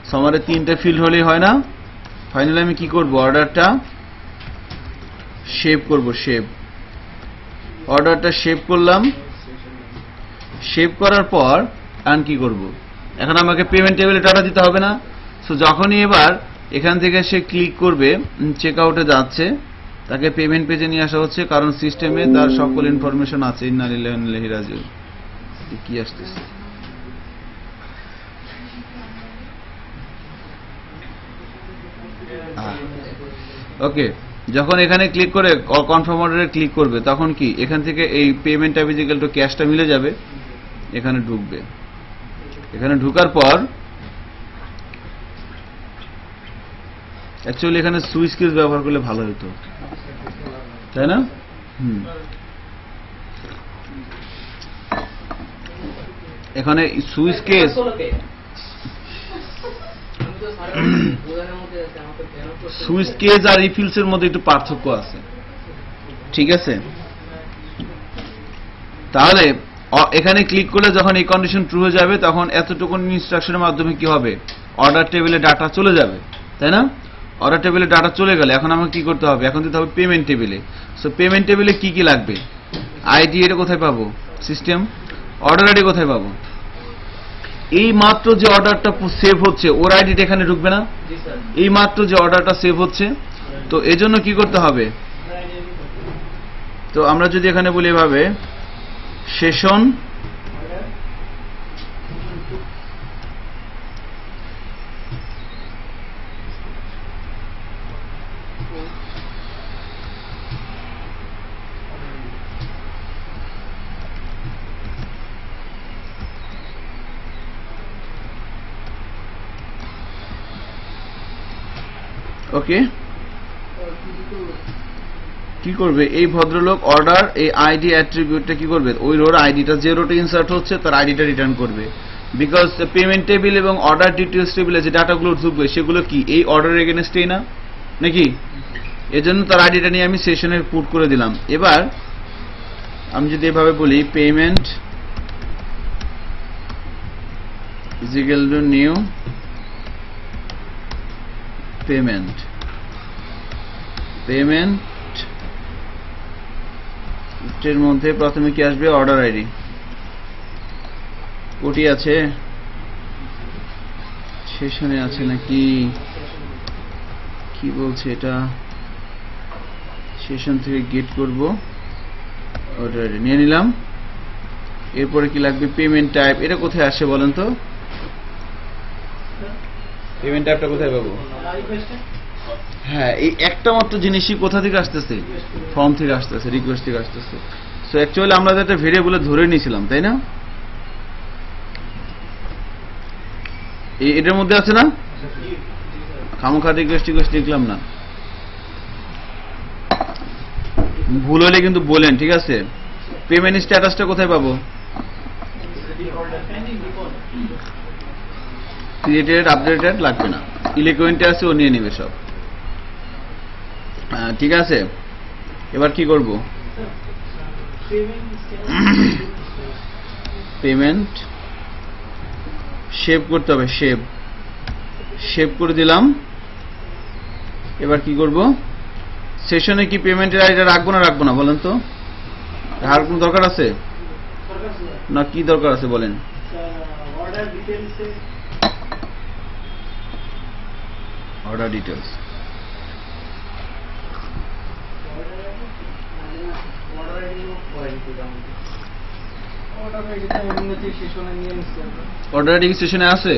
সমারে 3টে ফিল্ড হলেই হয় না? ফাইনালি আমি কি করব? অর্ডারটা শেপ করব, শেপ। অর্ডারটা শেপ করলাম। শেপ করার পর আর কি করব? এখন আমাকে পেমেন্ট টেবিলে ডাটা দিতে হবে না? সো যখনই এবার এখান থেকে সে ক্লিক করবে, চেক আউটে যাচ্ছে, তাকে পেমেন্ট পেজে নিয়ে আসা হচ্ছে, কারণ সিস্টেমে তার সকল ইনফরমেশন আছে। ইন্না লিল্লাহি ওয়া ইন্না ইলাইহি রাজিউন। কি আসতেছে? ওকে, যখন এখানে ক্লিক করে কনফার্ম অর্ডারে ক্লিক করবে, তখন কি এখান থেকে এই পেমেন্ট অ্যাভিজিক্যাল টু ক্যাশটা মিলে যাবে, এখানে ঢুকবে। এখানে ঢুকার পর অ্যাকচুয়ালি এখানে সুইচ কেস ব্যবহার করলে ভালো হতো, তাই না? এখানে সুইচ কেস, সুইচ কেস আর রিফিলস এর মধ্যে একটু পার্থক্য আছে, ঠিক আছে? তাহলে এখানে ক্লিক করলে যখন এই কন্ডিশন ট্রু হয়ে যাবে, তখন এতটুকু ইনস্ট্রাকশনের মাধ্যমে কি হবে? অর্ডার টেবিলে ডাটা চলে যাবে, তাই না? অর্ডার টেবিলে ডাটা চলে গেলে এখন আমাকে কি করতে হবে? এখন দিতে হবে পেমেন্ট টেবিলে। সো পেমেন্ট টেবিলে কি কি লাগবে? আইডি, এটা কোথায় পাবো? সিস্টেম। অর্ডার আইডি কোথায় পাবো? এই মাত্র যে অর্ডারটা সেভ হচ্ছে ওর আইডিটা এখানে ঢুকবে না? এই মাত্র যে অর্ডারটা সেভ হচ্ছে, তো এই জন্য কি করতে হবে? তো আমরা যদি এখানে বলি এভাবে, সেশন ওকে, কি করবে এই ভদ্রলোক? অর্ডার এই আইডি অ্যাট্রিবিউটটা কি করবে? ওই রোর আইডিটা যে রোতে ইনসার্ট হচ্ছে তার আইডিটা রিটার্ন করবে। বিকজ পেমেন্ট টেবিল এবং অর্ডার ডিটেলস টেবিলে যে ডাটাগুলো ঢুকবে সেগুলো কি এই অর্ডার এগেনস্টেই না নাকি? এজন্য তার আইডিটা নিয়ে আমি সেশনে পুট করে দিলাম। এবার আমি যদি এভাবে বলি payment is equal to new payment, এর মধ্যে প্রথমে কি আসবে? Order ID. কোটি আছে, সেশনে আছে নাকি? কি বলছে এটা? সেশন থেকে গেট করব, অর্ডার আইডি নিয়ে নিলাম। এরপরে কি লাগবে? Payment type. এটা কোথায় আসে বলেন তো? পেমেন্ট টাইপটা কোথায় পাবো? হ্যাঁ, এই একটা মাত্র জিনিসই কোথা থেকে আসতেছে? ফর্ম থেকে আসতেছে, রিকোয়েস্ট থেকে আসতেছে। সো অ্যাকচুয়ালি আমরা একটা ভেরিয়েবলে ধরে নিয়েছিলাম, তাই না? এটার মধ্যে আছে না? খামোখা রিকোয়েস্ট লিখলাম না, ভুল হলে কিন্তু বলেন, ঠিক আছে? পেমেন্ট স্ট্যাটাসটা কোথায় পাবো? ক্রিয়েটেড আপডেটেড লাগবে না, ইলেকোয়েন্টে আছে, ও নিয়ে নেবে সব। ঠিক আছে, এবার কি করব? পেমেন্ট সেভ করতে হবে, সেভ করে দিলাম। এবার কি করব? সেশনে কি পেমেন্টের আইডিটা রাখবো না বলেন তো? আর কোন দরকার আছে না? কি দরকার আছে বলেন? Order details. অর্ডার আইডি সেশনে আছে?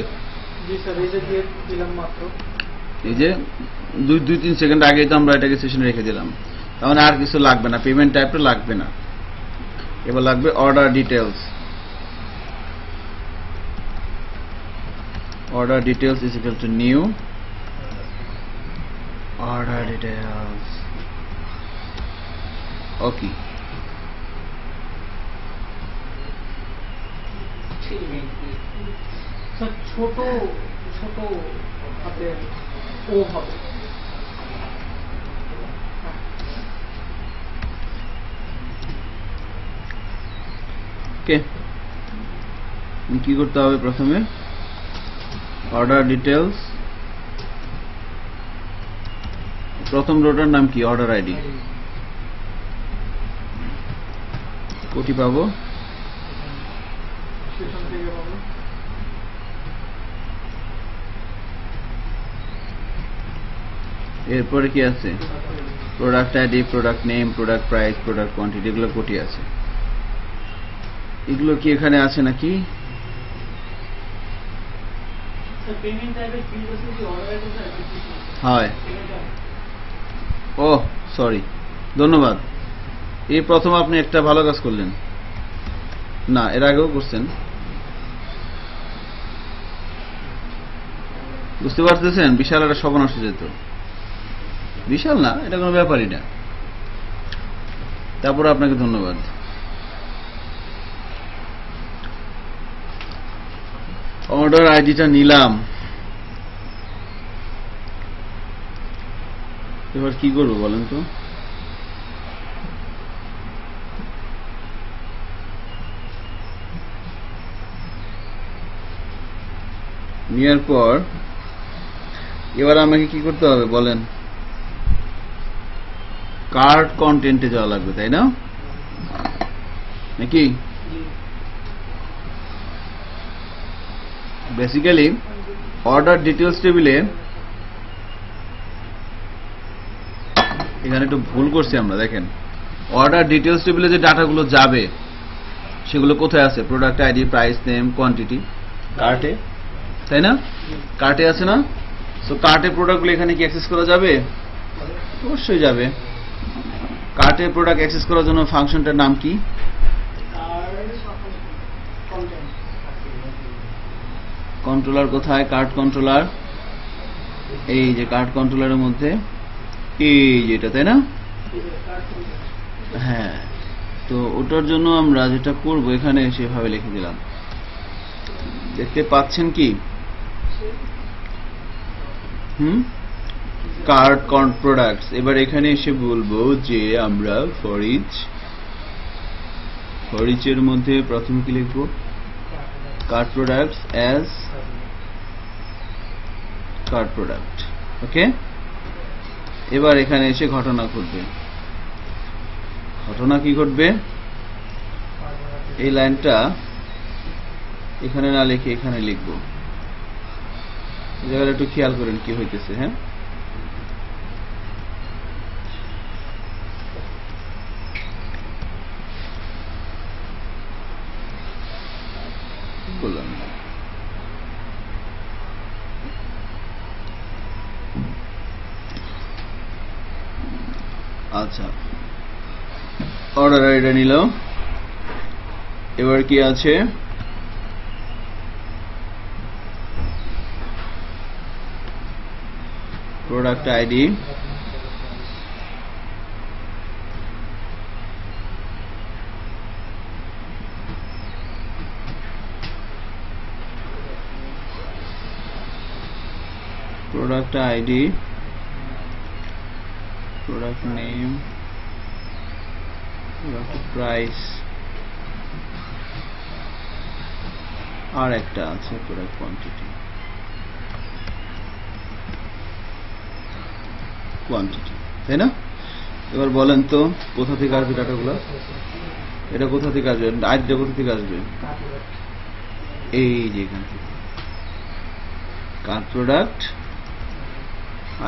এই যে 2-3 সেকেন্ড আগে তো আমরা এটাকে সেশনে রেখে দিলাম, তার মানে আর কিছু লাগবে না, পেমেন্ট টাইপটা লাগবে না। এবার লাগবে order details. Order details is equal to new order details. Okay, ছোট ছোট হাতের ও হবে। ওকে, কি করতে হবে? প্রথমে অর্ডার ডিটেলস, প্রথম রোটার নাম কি? Order ID. কোটি পাবো? এরপরে কি আছে? Product ID, product name, product price, product quantity, এগুলো কোটি আছে। এগুলো কি এখানে আছে নাকি? হয়। ও সরি, ধন্যবাদ। এই প্রথম আপনি একটা ভালো কাজ করলেন। না, এর আগেও করছেন, বুঝতে পারতেছেন? বিশাল একটা সর্বনাশ হয়ে যেত। বিশাল না, এটা কোনো ব্যাপারই না। তারপরে আপনাকে ধন্যবাদ। অর্ডার আইডিটা নিলাম, এবার কি করবো বলেন তো? নেওয়ার পর এবার আমাকে কি করতে হবে বলেন? কার্ট কন্টেন্টে যাওয়া লাগবে, তাই না? নাকি? বেসিক্যালি অর্ডার ডিটেলস টেবিলে এখানে একটু ভুল করছি আমরা। দেখেন, অর্ডার ডিটেলস টেবিলে যে ডাটাগুলো যাবে সেগুলো কোথায় আছে? Product ID, price, name, quantity, কার্টে, তাই না? কার্টে আছে না? সো কার্টে প্রোডাক্টগুলো এখানে কি অ্যাক্সেস করা যাবে? অবশ্যই যাবে। কার্টে প্রোডাক্ট অ্যাক্সেস করার জন্য ফাংশনটার নাম কি? কন্ট্রোলার কোথায়? Cart controller. এই যে কার্ড কন্ট্রোলারের মধ্যে এই যেটা, তাই না? হ্যাঁ, তো ওটার জন্য আমরা যেটা করব এখানে সেভাবে লিখে দিলাম। দেখতে পাচ্ছেন কি? Card products. এবার এখানে এসে বলবো যে আমরা ফর ইচ এর মধ্যে প্রথমে কি লিখব? Cart products as cart product. Okay, এবার এখানে এসে ঘটনা ঘটবে। ঘটনা কি ঘটবে? এই লাইনটা এখানে না লিখে এখানে লিখব। এই জায়গাটা একটু খেয়াল করেন কি হইতেছে। হ্যাঁ, বললাম না। আচ্ছা, অর্ডার এটা নিল। এবার কি আছে? Product ID, product ID, product name, product price, আর একটা আছে product quantity, তাই না? এবার বলেন তো কোথা থেকে আসবে ডাটাগুলো? এটা কোথা থেকে আসবে? আইডিটা কোথা থেকে আসবে? এই যে এখান থেকে। কার্ড প্রোডাক্ট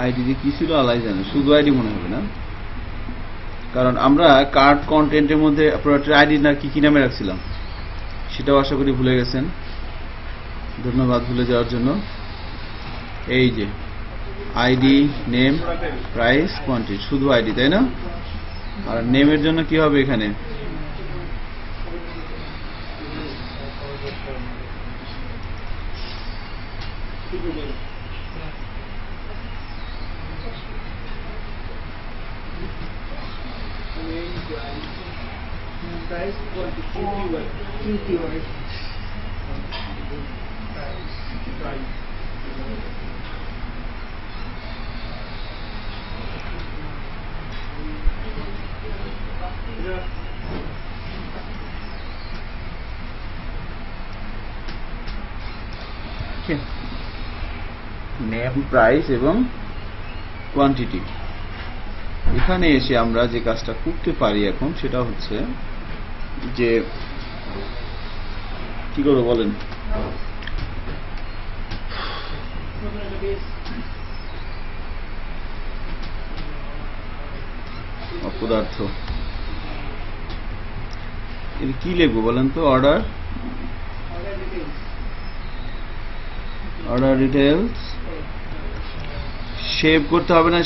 আইডি দিয়ে কি ছিল আলাই জানে, শুধু আইডি মনে হবে না, কারণ আমরা কার্ড কন্টেন্টের মধ্যে প্রোডাক্টের আইডি না কি কি নামে রাখছিলাম সেটাও আশা করি ভুলে গেছেন। ধন্যবাদ ভুলে যাওয়ার জন্য। এই যে আইডি, নেম, প্রাইস, কোয়ান্টিটি, শুধু আইডি, তাই না? আর নেমের জন্য কি হবে এখানে? নেম, প্রাইস এবং কোয়ান্টিটি। এখানে এসে আমরা যে কাজটা করতে পারি এখন সেটা হচ্ছে যে কি করবো বলেন? অপদার্থ এর কি লিখবো বলেন তো? Order details. সেভ করতে হবে না?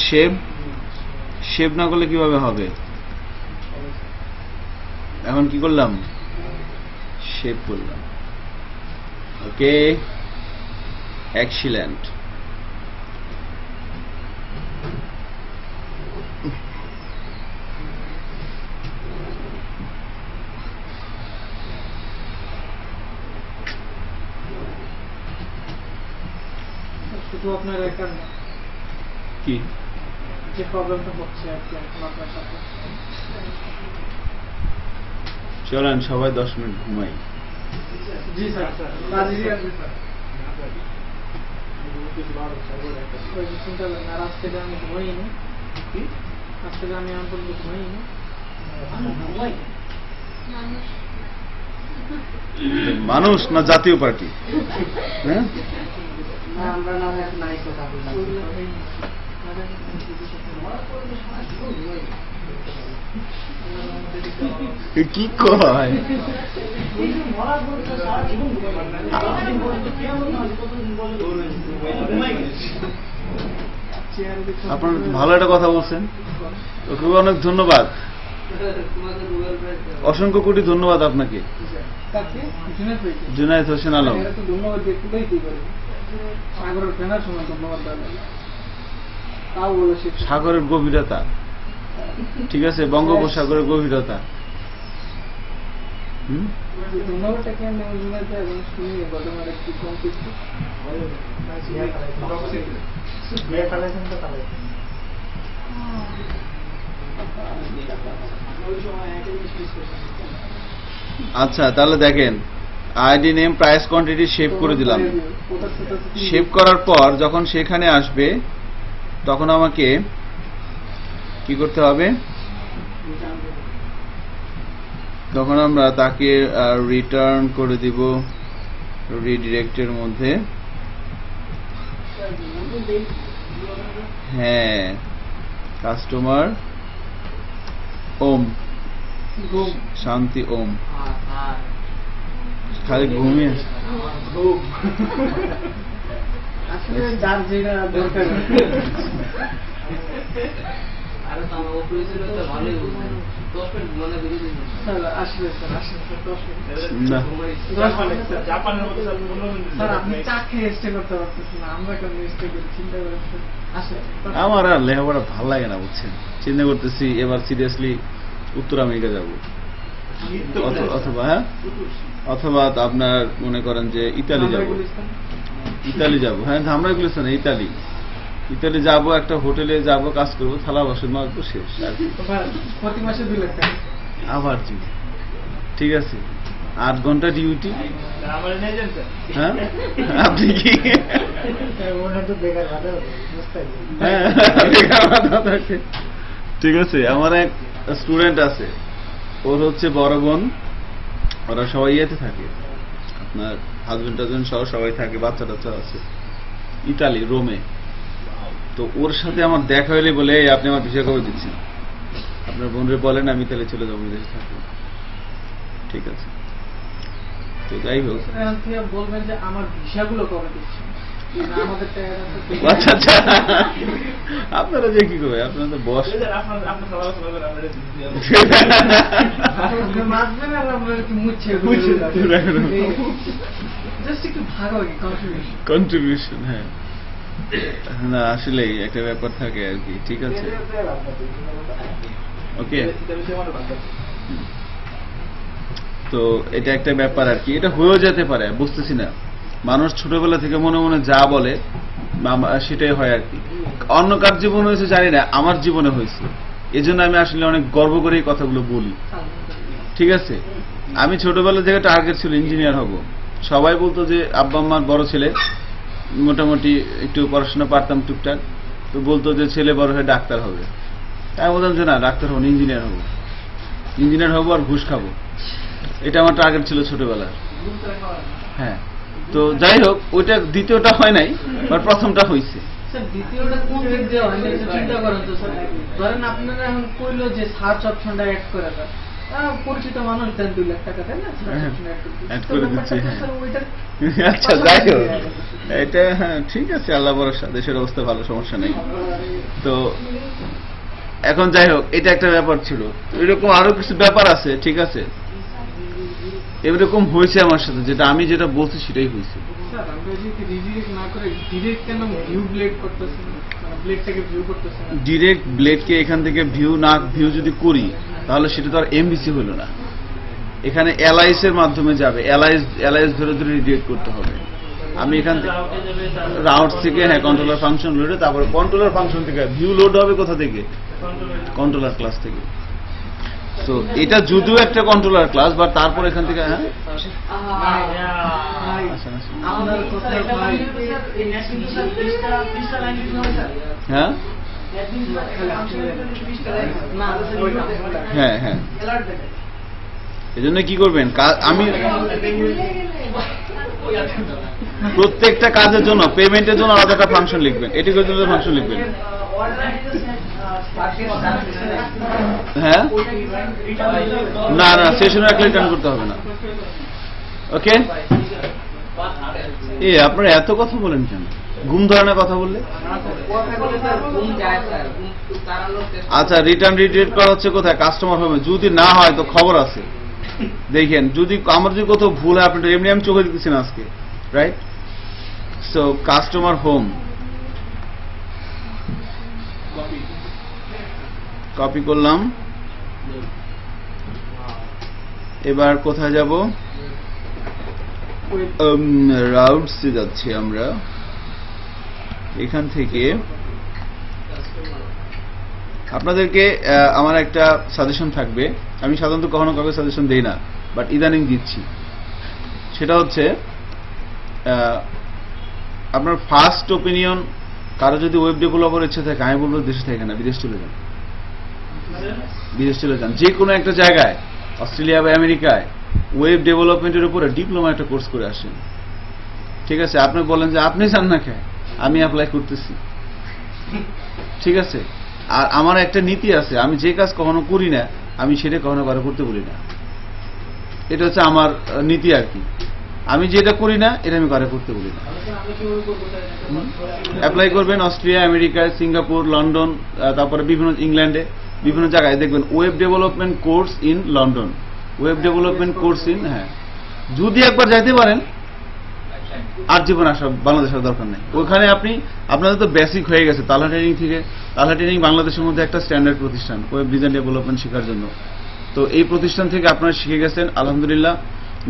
সেভ না করলে কিভাবে হবে? এখন কি করলাম? সেভ করলাম। ওকে, এক্সিলেন্ট। শুধু আপনার একটা কি যে প্রবলেমটা হচ্ছে আর কি এখন আপনার সাথে। চলেন সবাই 10 মিনিট ঘুমাই। জি স্যার, চিন্তা করেন। আর আজ থেকে আমি ঘুমাইনি, আজ থেকে আমি এখন পর্যন্ত ঘুমাইনি। মানুষ না জাতীয় পার্টি? হ্যাঁ, আমরা না নাই কথা কি কয়? আপনার ভালো একটা কথা বলছেন, ওকে অনেক ধন্যবাদ, অসংখ্য কোটি ধন্যবাদ আপনাকে জুনায়েদ হোসেন আলম। ধন্যবাদ সাগরের ফেনার সময় ধন্যবাদ। তাও বলে শেষ সাগরের গভীরতা, ঠিক আছে, বঙ্গোপসাগরের গভীরতা। ধন্যবাদটা কেন বুঝাতে এবং শুনি ঘটনাটা কি কমপ্লিট আচ্ছা তাহলে দেখেন, ID name price quantity save করে দিলাম। সেভ করার পর যখন সেখানে আসবে তখন আমাকে কি করতে হবে, তখন আমরা তাকে রিটার্ন করে দিব রিডিরেক্টের মধ্যে। হ্যাঁ, কাস্টমার ওম শান্তি ওম, খালি ঘুমিয়ে আসলে যার যেটা দরকার। আমার আর লেখাপড়া ভাল লাগে না বুঝছেন, চিন্তা করতেছি এবার সিরিয়াসলি উত্তর আমেরিকা যাব, অথবা হ্যাঁ, অথবা আপনার মনে করেন যে ইতালি যাব। ইতালি যাব, হ্যাঁ ধামরাই গুলিস্তান, ইতালি ইতালি যাব, একটা হোটেলে যাব, কাজ করবো, থালা বাসন মাজবো, শেষ। প্রতি মাসে 2 লাখ টাকা আবার ঠিক আছে, 8 ঘন্টা ডিউটি। হ্যাঁ আপনি কি ঠিক আছে। আমার এক স্টুডেন্ট আছে, ওর হচ্ছে বড় বোন, ওরা সবাই ইয়েতে থাকে, আপনার হাজবেন্ড টাজবেন্ড সহ সবাই থাকে, বাচ্চা টাচ্চা আছে, ইতালি রোমে। তো ওর সাথে আমার দেখা হইলে বলে আপনি আমার ভিসা কবে দিচ্ছেন, আপনার বোনরে বলেন আমি তাহলে চলে যাবো বিদেশে থাকবো। ঠিক আছে, তো যাই হোক, বলবেন যে আমার ভিসাগুলো কবে দিচ্ছেন, আচ্ছা আচ্ছা, আপনারা যে কি করবে, আপনারা তো বস, কন্ট্রিবিউশন। হ্যাঁ না আসলেই একটা ব্যাপার থাকে আর কি। ঠিক আছে, ওকে। তো এটা একটা ব্যাপার আর কি, এটা হয়েও যেতে পারে, বুঝতেছি না, মানুষ ছোটবেলা থেকে মনে মনে যা বলে সেটাই হয় আর কি। অন্য কার জীবন হয়েছে জানি না, আমার জীবনে হয়েছে, এজন্য আমি আসলে অনেক গর্ব করে এই কথাগুলো বলি। ঠিক আছে, আমি ছোটবেলা থেকে টার্গেট ছিল ইঞ্জিনিয়ার হব। সবাই বলতো যে আব্বা আম্মার বড় ছেলে, মোটামুটি একটু পড়াশোনা পারতাম টুকটাক, তো বলতো যে ছেলে বড় হয়ে ডাক্তার হবে। তাই বলতাম যে না, ডাক্তার হবো, ইঞ্জিনিয়ার হবো, ইঞ্জিনিয়ার হবো আর ঘুষ খাবো, এটা আমার টার্গেট ছিল ছোটবেলার। হ্যাঁ, তো যাই হোক, ওইটা দ্বিতীয়টা হয় নাই, আর প্রথমটা হয়েছে। দ্বিতীয়টা কোন দিক দিয়ে হয় চিন্তা করেন তো স্যার। ধরেন আপনারা এখন কইলো যে সার্চ অপশনটা অ্যাড করে দেন, পরিচিত মানুষ দেন 2 লাখ টাকা, তাই না? অ্যাড করে দিচ্ছি। আচ্ছা যাই হোক, এটা হ্যাঁ ঠিক আছে, আল্লাহ ভরসা, দেশের অবস্থা ভালো, সমস্যা নেই। তো এখন যাই হোক, এটা একটা ব্যাপার ছিল, এরকম আরো কিছু ব্যাপার আছে। ঠিক আছে, এরকম হয়েছে আমার সাথে, যেটা আমি যেটা বলছি সেটাই হয়েছে। ডিরেক্ট ব্লেডকে এখান থেকে ভিউ যদি করি, তাহলে সেটা তো আর এমবিসি হলো না, এখানে এলআইএস এর মাধ্যমে যাবে, এলআইএস ধরে ধরে রিডিরেক্ট করতে হবে। আমি এখান থেকে রাউট থেকে, হ্যাঁ কন্ট্রোলার ফাংশন লোডে, তারপরে কন্ট্রোলার ফাংশন থেকে ভিউ লোড হবে কোথা থেকে, কন্ট্রোলার ক্লাস থেকে। তো এটা যদিও একটা কন্ট্রোলার ক্লাস, বা তারপর এখান থেকে হ্যাঁ হ্যাঁ হ্যাঁ হ্যাঁ, এই জন্য কি করবেন, আমি প্রত্যেকটা কাজের জন্য, পেমেন্টের জন্য আলাদা একটা ফাংশন লিখবেন, এটির জন্য ফাংশন লিখবেন। হ্যাঁ না না, সেশন রাখলে রিটার্ন করতে হবে না। ওকে, আপনারা এত কথা বলেন কেন, ঘুম ধরনের কথা বললে? আচ্ছা, রিটার্ন রিডিরেক্ট করা হচ্ছে কোথায়, কাস্টমার হোমে। যদি না হয় তো খবর আছে, দেখেন যদি আমার যদি কোথাও ভুল হয়, আপনি এমনি আমি চোখে দিতেছি না আজকে, right? So customer home, copy করলাম। এবার কোথায় যাব? রাউটসে যাচ্ছি আমরা। এখান থেকে আপনাদেরকে আমার একটা সাজেশন থাকবে। আমি সাধারণত কখনো কাউকে সাজেশন দেই না, বাট ইদানিং দিচ্ছি। সেটা হচ্ছে আপনার ফার্স্ট ওপিনিয়ন, কারো যদি ওয়েব ডেভেলপার ইচ্ছে থাকে, আমি বলবো দেশে থাকে না, বিদেশ চলে যান। বিদেশ চলে যান, যে কোনো একটা জায়গায়, অস্ট্রেলিয়া বা আমেরিকায় ওয়েব ডেভেলপমেন্টের উপরে ডিপ্লোমা একটা কোর্স করে আসেন। ঠিক আছে? আপনি বলেন যে আপনি চান না কে, আমি অ্যাপ্লাই করতেছি। ঠিক আছে? আর আমার একটা নীতি আছে, আমি যে কাজ কখনো করি না আমি সেটা কখনো কারো করতে বলি না। এটা হচ্ছে আমার নীতি আর কি। আমি যেটা করি না এটা আমি কারো করতে বলি না। অ্যাপ্লাই করবেন অস্ট্রেলিয়া, আমেরিকায়, সিঙ্গাপুর, লন্ডন, তারপরে বিভিন্ন ইংল্যান্ডে বিভিন্ন জায়গায় দেখবেন web development course in London, web development course in, হ্যাঁ, যদি একবার যাইতে পারেন আর জীবন আসা বাংলাদেশের দরকার নেই। ওখানে আপনি, আপনাদের তো বেসিক হয়ে গেছে তালহা ট্রেনিং থেকে। তালহা ট্রেনিং বাংলাদেশের মধ্যে একটা স্ট্যান্ডার্ড প্রতিষ্ঠান ওয়েব ডিজাইন ডেভেলপমেন্ট শেখার জন্য। তো এই প্রতিষ্ঠান থেকে আপনারা শিখে গেছেন আলহামদুলিল্লাহ,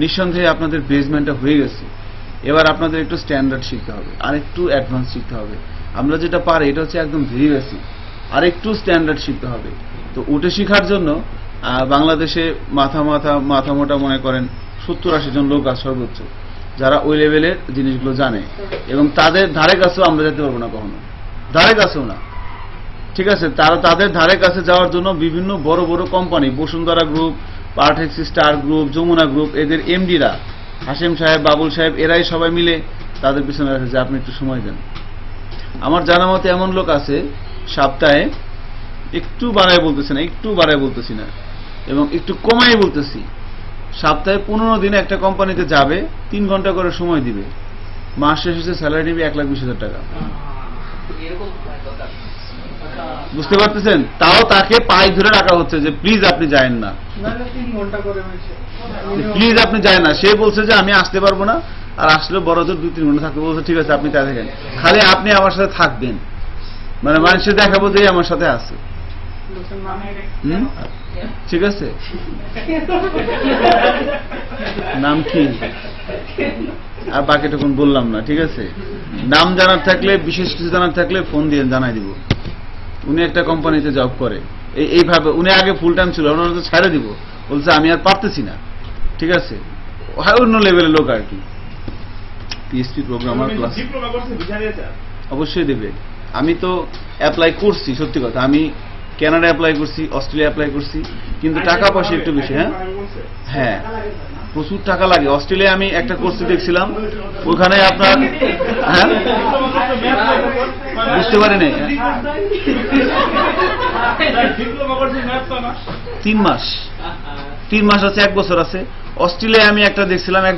নিঃসন্দেহে আপনাদের বেসমেন্টটা হয়ে গেছে। এবার আপনাদের একটু স্ট্যান্ডার্ড শিখতে হবে, আর একটু অ্যাডভান্স শিখতে হবে। আমরা যেটা পারি এটা হচ্ছে একদম ভেরি বেসিক, আর একটু স্ট্যান্ডার্ড শিখতে হবে। তো ওটা শেখার জন্য বাংলাদেশে মাথা মোটা মনে করেন 70-80 জন লোক আছে সর্বোচ্চ, যারা ওই লেভেলের জিনিসগুলো জানে, এবং তাদের ধারে কাছেও আমরা যেতে পারবো না কখনো, ধারে কাছেও না। ঠিক আছে? তাদের ধারে কাছে যাওয়ার জন্য বিভিন্ন বড় বড় company, Bashundhara group, Partex, Star group, Jamuna group, এদের এমডিরা, হাশেম সাহেব, বাবুল সাহেব, এরাই সবাই মিলে তাদের পিছনে রাখে যে আপনি একটু সময় দেন। আমার জানা মতে এমন লোক আছে সপ্তাহে, একটু বাড়ায় বলতেছি না, একটু বাড়ায় বলতেছি না, এবং একটু কমাই বলতেছি, সপ্তাহে 15 দিনে একটা কোম্পানিতে যাবে, 3 ঘন্টা করে সময় দিবে, মাস শেষে স্যালারি দিবে 1,20,000 টাকা। বুঝতে পারতেছেন? তাও তাকে পায়ে ধরে রাখা হচ্ছে যে প্লিজ আপনি যায়েন না, প্লিজ আপনি যায় না। সে বলছে যে আমি আসতে পারবো না, আর আসলে বড় জোর 2-3 ঘন্টা থাকতে বলছে। ঠিক আছে, আপনি তাই দেখেন, খালি আপনি আমার সাথে থাকবেন, মানে মানুষের দেখাবো যে আমার সাথে আছে। ঠিক আছে? নাম কি আর বাকিটুকুন বললাম না। ঠিক আছে? নাম জানার থাকলে, বিশেষ কিছু জানার থাকলে ফোন দিয়ে জানাই দিব। উনি একটা কোম্পানিতে জব করে, এইভাবে উনি আগে ফুল টাইম ছিল, ওনার তো ছেড়ে দিব, বলছে আমি আর পারতেছি না। ঠিক আছে? অন্য লেভেলের লোক আর কি। পিএইচপি প্রোগ্রামার ক্লাস অবশ্যই দেবে। আমি তো অ্যাপ্লাই করছি, সত্যি কথা, আমি কানাডা অ্যাপ্লাই করছি, অস্ট্রেলিয়া অ্যাপ্লাই করছি, কিন্তু টাকা পয়সা একটু বেশি। হ্যাঁ, প্রচুর টাকা লাগে। অস্ট্রেলিয়া আমি একটা কোর্সে দেখছিলাম, ওখানে আপনার, হ্যাঁ বুঝতে পারিনি, 3 মাস আছে, 1 বছর আছে। অস্ট্রেলিয়া আমি একটা দেখছিলাম 1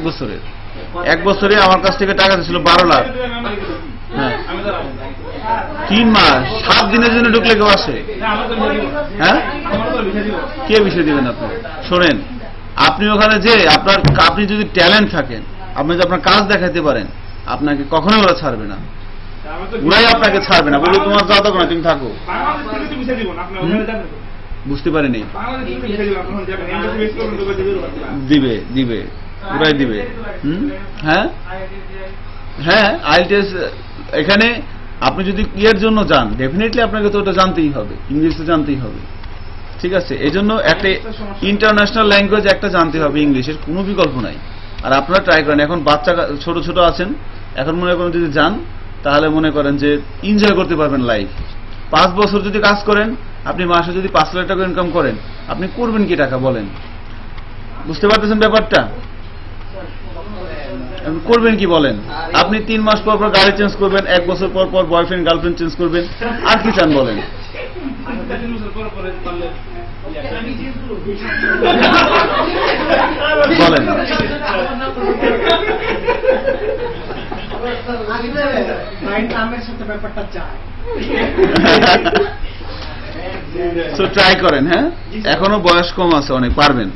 বছরে আমার কাছ থেকে টাকা দিয়েছিল 12 লাখ। হ্যাঁ, 3 মাস, 7 দিনের জন্য ঢুকলে কেউ আসে? হ্যাঁ, কে বিষয় দিবেন আপনি? শোনেন, আপনি ওখানে যে আপনি যদি ট্যালেন্ট থাকেন, আপনি যদি আপনার কাজ দেখাতে পারেন, আপনাকে কখনোই ওরা ছাড়বে না, ওরাই আপনাকে ছাড়বে না, বলবে তোমার যাওয়া দরকার না, তুমি থাকো। বুঝতে পারিনি, দিবে ওরাই দিবে। হ্যাঁ হ্যাঁ, আইএলটিএস এখানে আপনি যদি ইয়ের জন্য যান, ডেফিনেটলি আপনাকে তো ওটা জানতেই হবে, ইংলিশ তো জানতেই হবে। ঠিক আছে? এই জন্য একটা ইন্টারন্যাশনাল ল্যাঙ্গুয়েজ একটা জানতে হবে, ইংলিশের কোনো বিকল্প নাই। আর আপনারা ট্রাই করেন, এখন বাচ্চা ছোট ছোট আছেন, এখন মনে করেন যদি যান তাহলে মনে করেন যে এনজয় করতে পারবেন লাইফ। 5 বছর যদি কাজ করেন, আপনি মাসে যদি 5 লাখ টাকা ইনকাম করেন, আপনি করবেন কি টাকা বলেন? বুঝতে পারতেছেন ব্যাপারটা? করবেন কি বলেন? আপনি 3 মাস পর পর গাড়ি চেঞ্জ করবেন, 1 বছর পর পর বয়ফ্রেন্ড গার্লফ্রেন্ড চেঞ্জ করবেন, আর কি চান বলেন? বলেন। সো ট্রাই করেন। হ্যাঁ, এখনো বয়স কম আছে, অনেক পারবেন।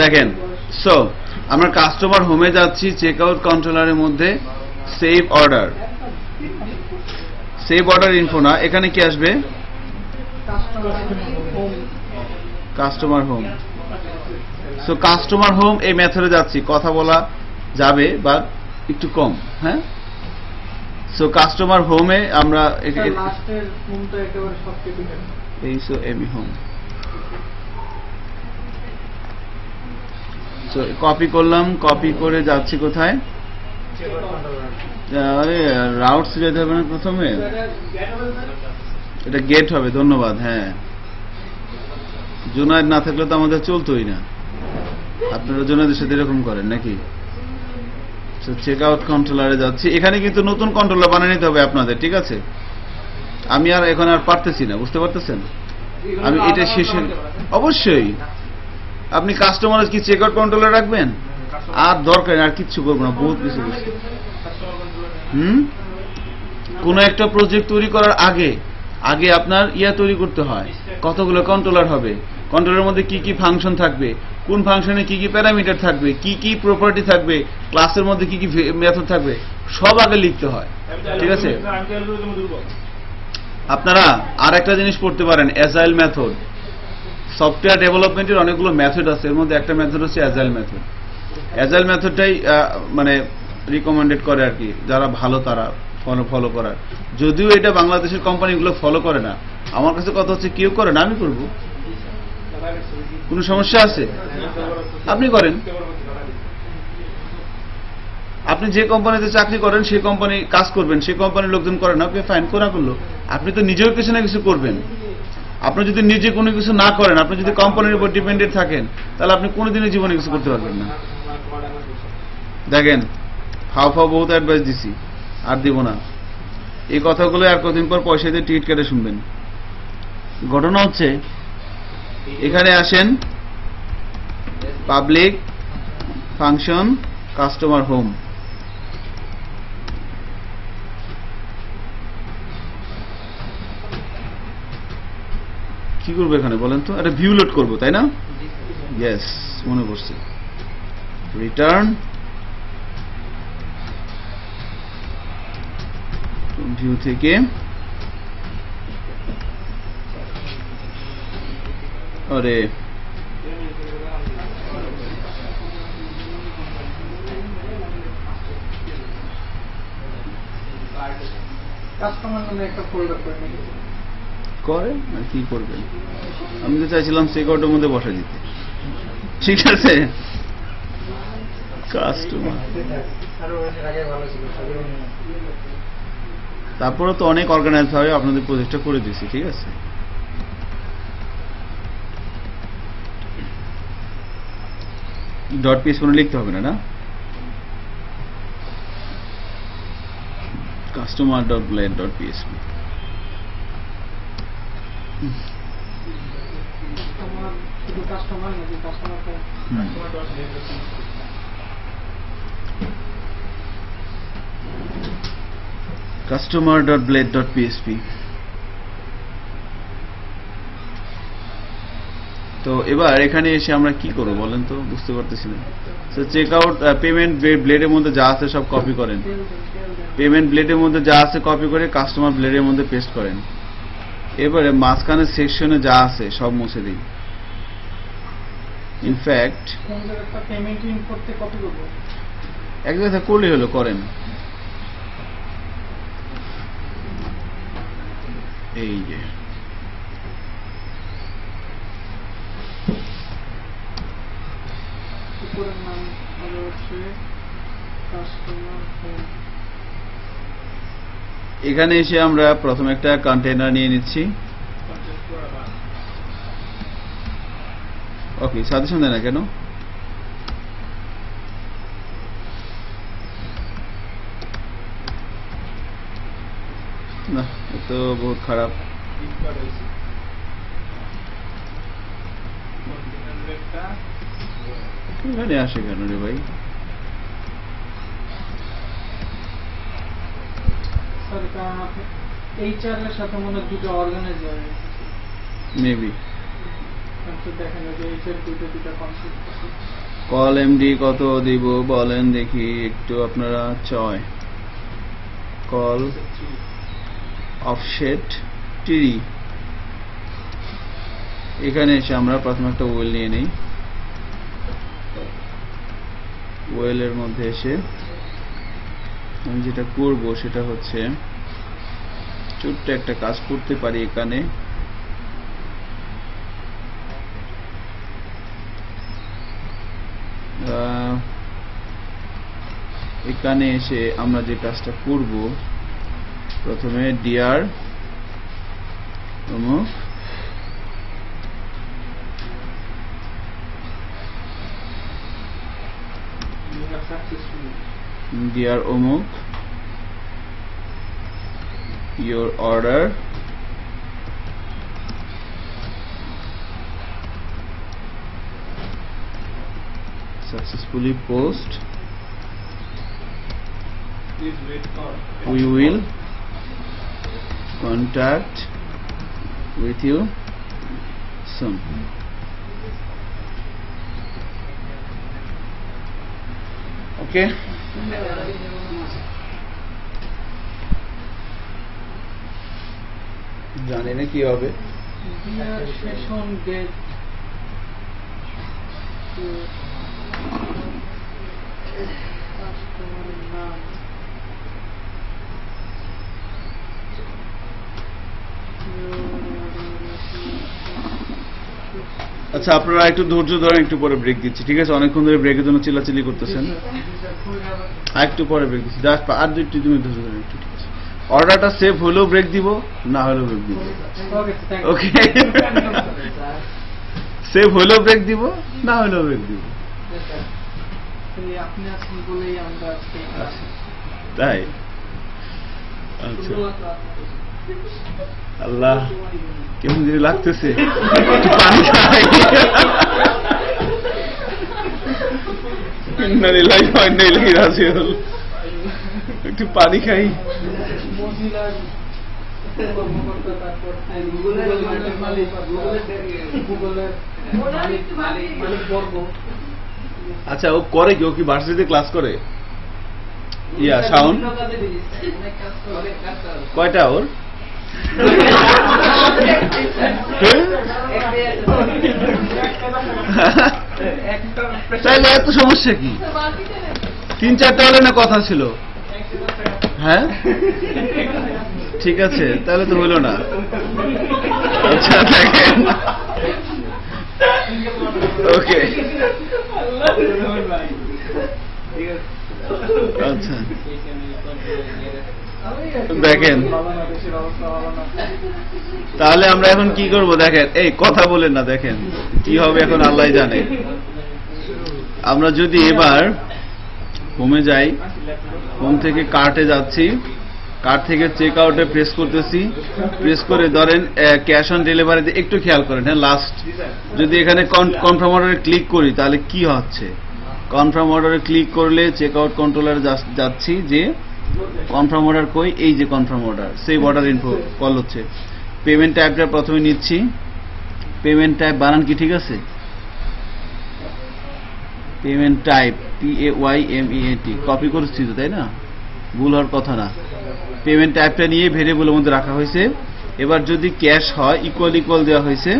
দেখেন, সো আমরা কাস্টমার হোমে যাচ্ছি, চেক আউট কন্ট্রোলারের মধ্যে save order, save order info না, এখানে কি আসবে? Customer home. So customer home এই মেথডে যাচ্ছি, কথা বলা যাবে বা একটু কম। হ্যাঁ, সো কাস্টমার হোমে আমরা এই সো এমি হোম, সো কপি করলাম, কপি করে যাচ্ছি কোথায়? আরে রাউটস যেতে হবে না প্রথমে, এটা গেট হবে। ধন্যবাদ। হ্যাঁ, জুনায়েদ না থাকলে তো আমাদের চলতোই না। আপনারা জুনায়েদের সাথে এরকম করেন নাকি? চেক আউট কন্ট্রোলারে যাচ্ছি। এখানে কিন্তু নতুন কন্ট্রোলার বানিয়ে নিতে হবে আপনাদের, ঠিক আছে? আমি আর এখন আর পারতেছি না, বুঝতে পারতেছেন? আমি এটা শেষে অবশ্যই আপনি কাস্টমার কি চেক আউট কন্ট্রোলার রাখবেন? আর দরকার আর কিচ্ছু করবো না, বহুত কিছু বুঝছি। কোন একটা প্রজেক্ট তৈরি করার আগে আগে আপনার তৈরি করতে হয়, কতগুলো কন্ট্রোলার হবে, কন্ট্রোলারের মধ্যে কি কি ফাংশন থাকবে, কোন ফাংশনে কি কি প্যারামিটার থাকবে, কি কি প্রপার্টি থাকবে, ক্লাসের মধ্যে কি কি মেথড থাকবে, সব আগে লিখতে হয়, ঠিক আছে? আপনারা আর একটা জিনিস পড়তে পারেন, অ্যাজাইল মেথড। সফটওয়্যার ডেভেলপমেন্টের অনেকগুলো মেথড আছে, এর মধ্যে একটা মেথড হচ্ছে অ্যাজাইল মেথড। অ্যাজাইল মেথডটাই মানে রিকমেন্ডেড করে আর কি, যারা ভালো তারা ফলো করার। যদিও এটা বাংলাদেশের কোম্পানিগুলো ফলো করে না। আমার কাছে কথা হচ্ছে কেউ করে না, আমি করব, কোনো সমস্যা আছে? আপনি করেন। আপনি যে কোম্পানিতে চাকরি করেন সেই কোম্পানি কাজ করবেন, সেই কোম্পানির লোকজন করে না, ওকে ফাইন করা করলো। আপনি তো নিজেও কিছু না কিছু করবেন। আপনি যদি নিজে কোনো কিছু না করেন, আপনি যদি কোম্পানির উপর ডিপেন্ডেন্ট থাকেন, তাহলে আপনি কোনোদিনই জীবনে কিছু করতে পারবেন না। দেখেন, হাও বহুত অ্যাডভাইস দিছি, আর দিব না। এই কথাগুলো আর কদিন পর পয়সা দিয়ে টিকিট কেটে শুনবেন। ঘটনা হচ্ছে, এখানে আসেন, পাবলিক ফাংশন কাস্টমার হোম। কি করবো এখানে বলেন তো? একটা ভিউ লোড করবো, তাই না? ইয়েস, মনে করছি। রিটার্ন ভিউ থেকে আরে কাস্টমার নামে একটা ফোল্ডার করে নিয়েছি। করে আর কি করবেন? আমি তো চাইছিলাম চেকআউটের মধ্যে বসা দিতে, ঠিক আছে? কাস্টমার তারপরে তো অনেক অর্গানাইজ ভাবে আপনাদের প্রজেক্টটা করে দিচ্ছি, ঠিক আছে? ডট পিএস কোনো লিখতে হবে না, না? Customer dot blade dot PSP. customer.blade.php। তো এবার এখানে এসে আমরা কি করব বলেন তো, বুঝতে পারতেছি না। তো চেক আউট পেমেন্ট ব্লেডের মধ্যে যা আছে সব কপি করেন, পেমেন্ট ব্লেডের মধ্যে যা আছে কপি করে কাস্টমার ব্লেডের মধ্যে পেস্ট করেন। এবারে মাঝখানে সেকশনে যা আছে সব মুছে দিই। ইনফ্যাক্ট এক জায়গায় করলেই হলো, করেন। এই যে এখানে এসে আমরা প্রথমে একটা কন্টেইনার নিয়ে নিচ্ছি। ওকে, সাজেশন দেয় না কেন? না, তো বহুত খারাপ। এখানে আসে কেন রে ভাই? এইচআর এর সাথে মনে হয় দুটো অর্গানাইজ হয়ে গেছে মেবি। দেখেন যে এইচআর দুটো কনসেপ্ট। কল এমডি কত দিব বলেন দেখি একটু আপনারা। চয় কল অফসেট ট্রি। এখানে এসে আমরা প্রথমে একটা ওয়েল নিয়ে নেই। ওয়েলের মধ্যে এসে আমি যেটা করব সেটা হচ্ছে ছোট্ট একটা কাজ করতে পারি। এখানে এসে আমরা যে কাজটা করব, প্রথমে ডিআর অমুক dear Omuk, your order successfully post. We will contact with you soon. Okay. জানি না কি হবে। সেশন গেট কাস্টমারের নাম আচ্ছা, আপনারা একটু ধৈর্য ধরেন, একটু পরে ব্রেক দিচ্ছি, ঠিক আছে? অনেকক্ষণ ধরে ব্রেকের জন্য চিল্লাচিল্লি করতেছেন। একটু পরে ব্রেক দিচ্ছি, জাস্ট আর 2 মিনিট ধৈর্য ধরেন একটু, ঠিক আছে? অর্ডারটা সেভ হলেও ব্রেক দিব, না হলেও ব্রেক দিব। ওকে, সেভ হলেও ব্রেক দিব, না হলেও ব্রেক দিব। আপনি আছেন বলেই আমরা তাই? আচ্ছা, আল্লাহ কেমন যদি লাগতেছে, একটু পানি খাই। একটু পানি খাই। আচ্ছা, ও করে কি? ও কি ভার্সিটিতে ক্লাস করে? ইয়া সাউন্ড কয়টা ওর? তাইলে এত সমস্যা কি? 3-4টা হলে না কথা ছিল। হ্যাঁ, ঠিক আছে, তাহলে তো হলো না। আচ্ছা, দেখেন, ওকে, আচ্ছা দেখেন, তাহলে আমরা এখন কি করব দেখেন। এই কথা বলেন না, দেখেন কি হবে এখন আল্লাহ জানে। আমরা যদি এবার হোমে যাই, হোম থেকে কার্টে যাচ্ছি, কার্ট থেকে চেক আউটে প্রেস করতেছি, প্রেস করে ধরেন ক্যাশ অন ডেলিভারিতে একটু খেয়াল করেন। হ্যাঁ, লাস্ট যদি এখানে কনফার্ম অর্ডারে ক্লিক করি তাহলে কি হচ্ছে? কনফার্ম অর্ডারে ক্লিক করলে চেক আউট কন্ট্রোলারে যাচ্ছি, যে কনফার্ম অর্ডার কই, এই যে কনফার্ম অর্ডার, সেই অর্ডার ইনফো কল হচ্ছে। পেমেন্ট টাইপটা প্রথমে নিচ্ছি। পেমেন্ট টাইপ বানান কি ঠিক আছে? পেমেন্ট টাইপ PAYMENT কপি করছি তো, তাই না? ভুল হওয়ার কথা না। পেমেন্ট টাইপটা নিয়ে ভেরিয়েবলের মধ্যে রাখা হয়েছে। এবার যদি ক্যাশ হয়, ইকুয়াল দেওয়া হয়েছে।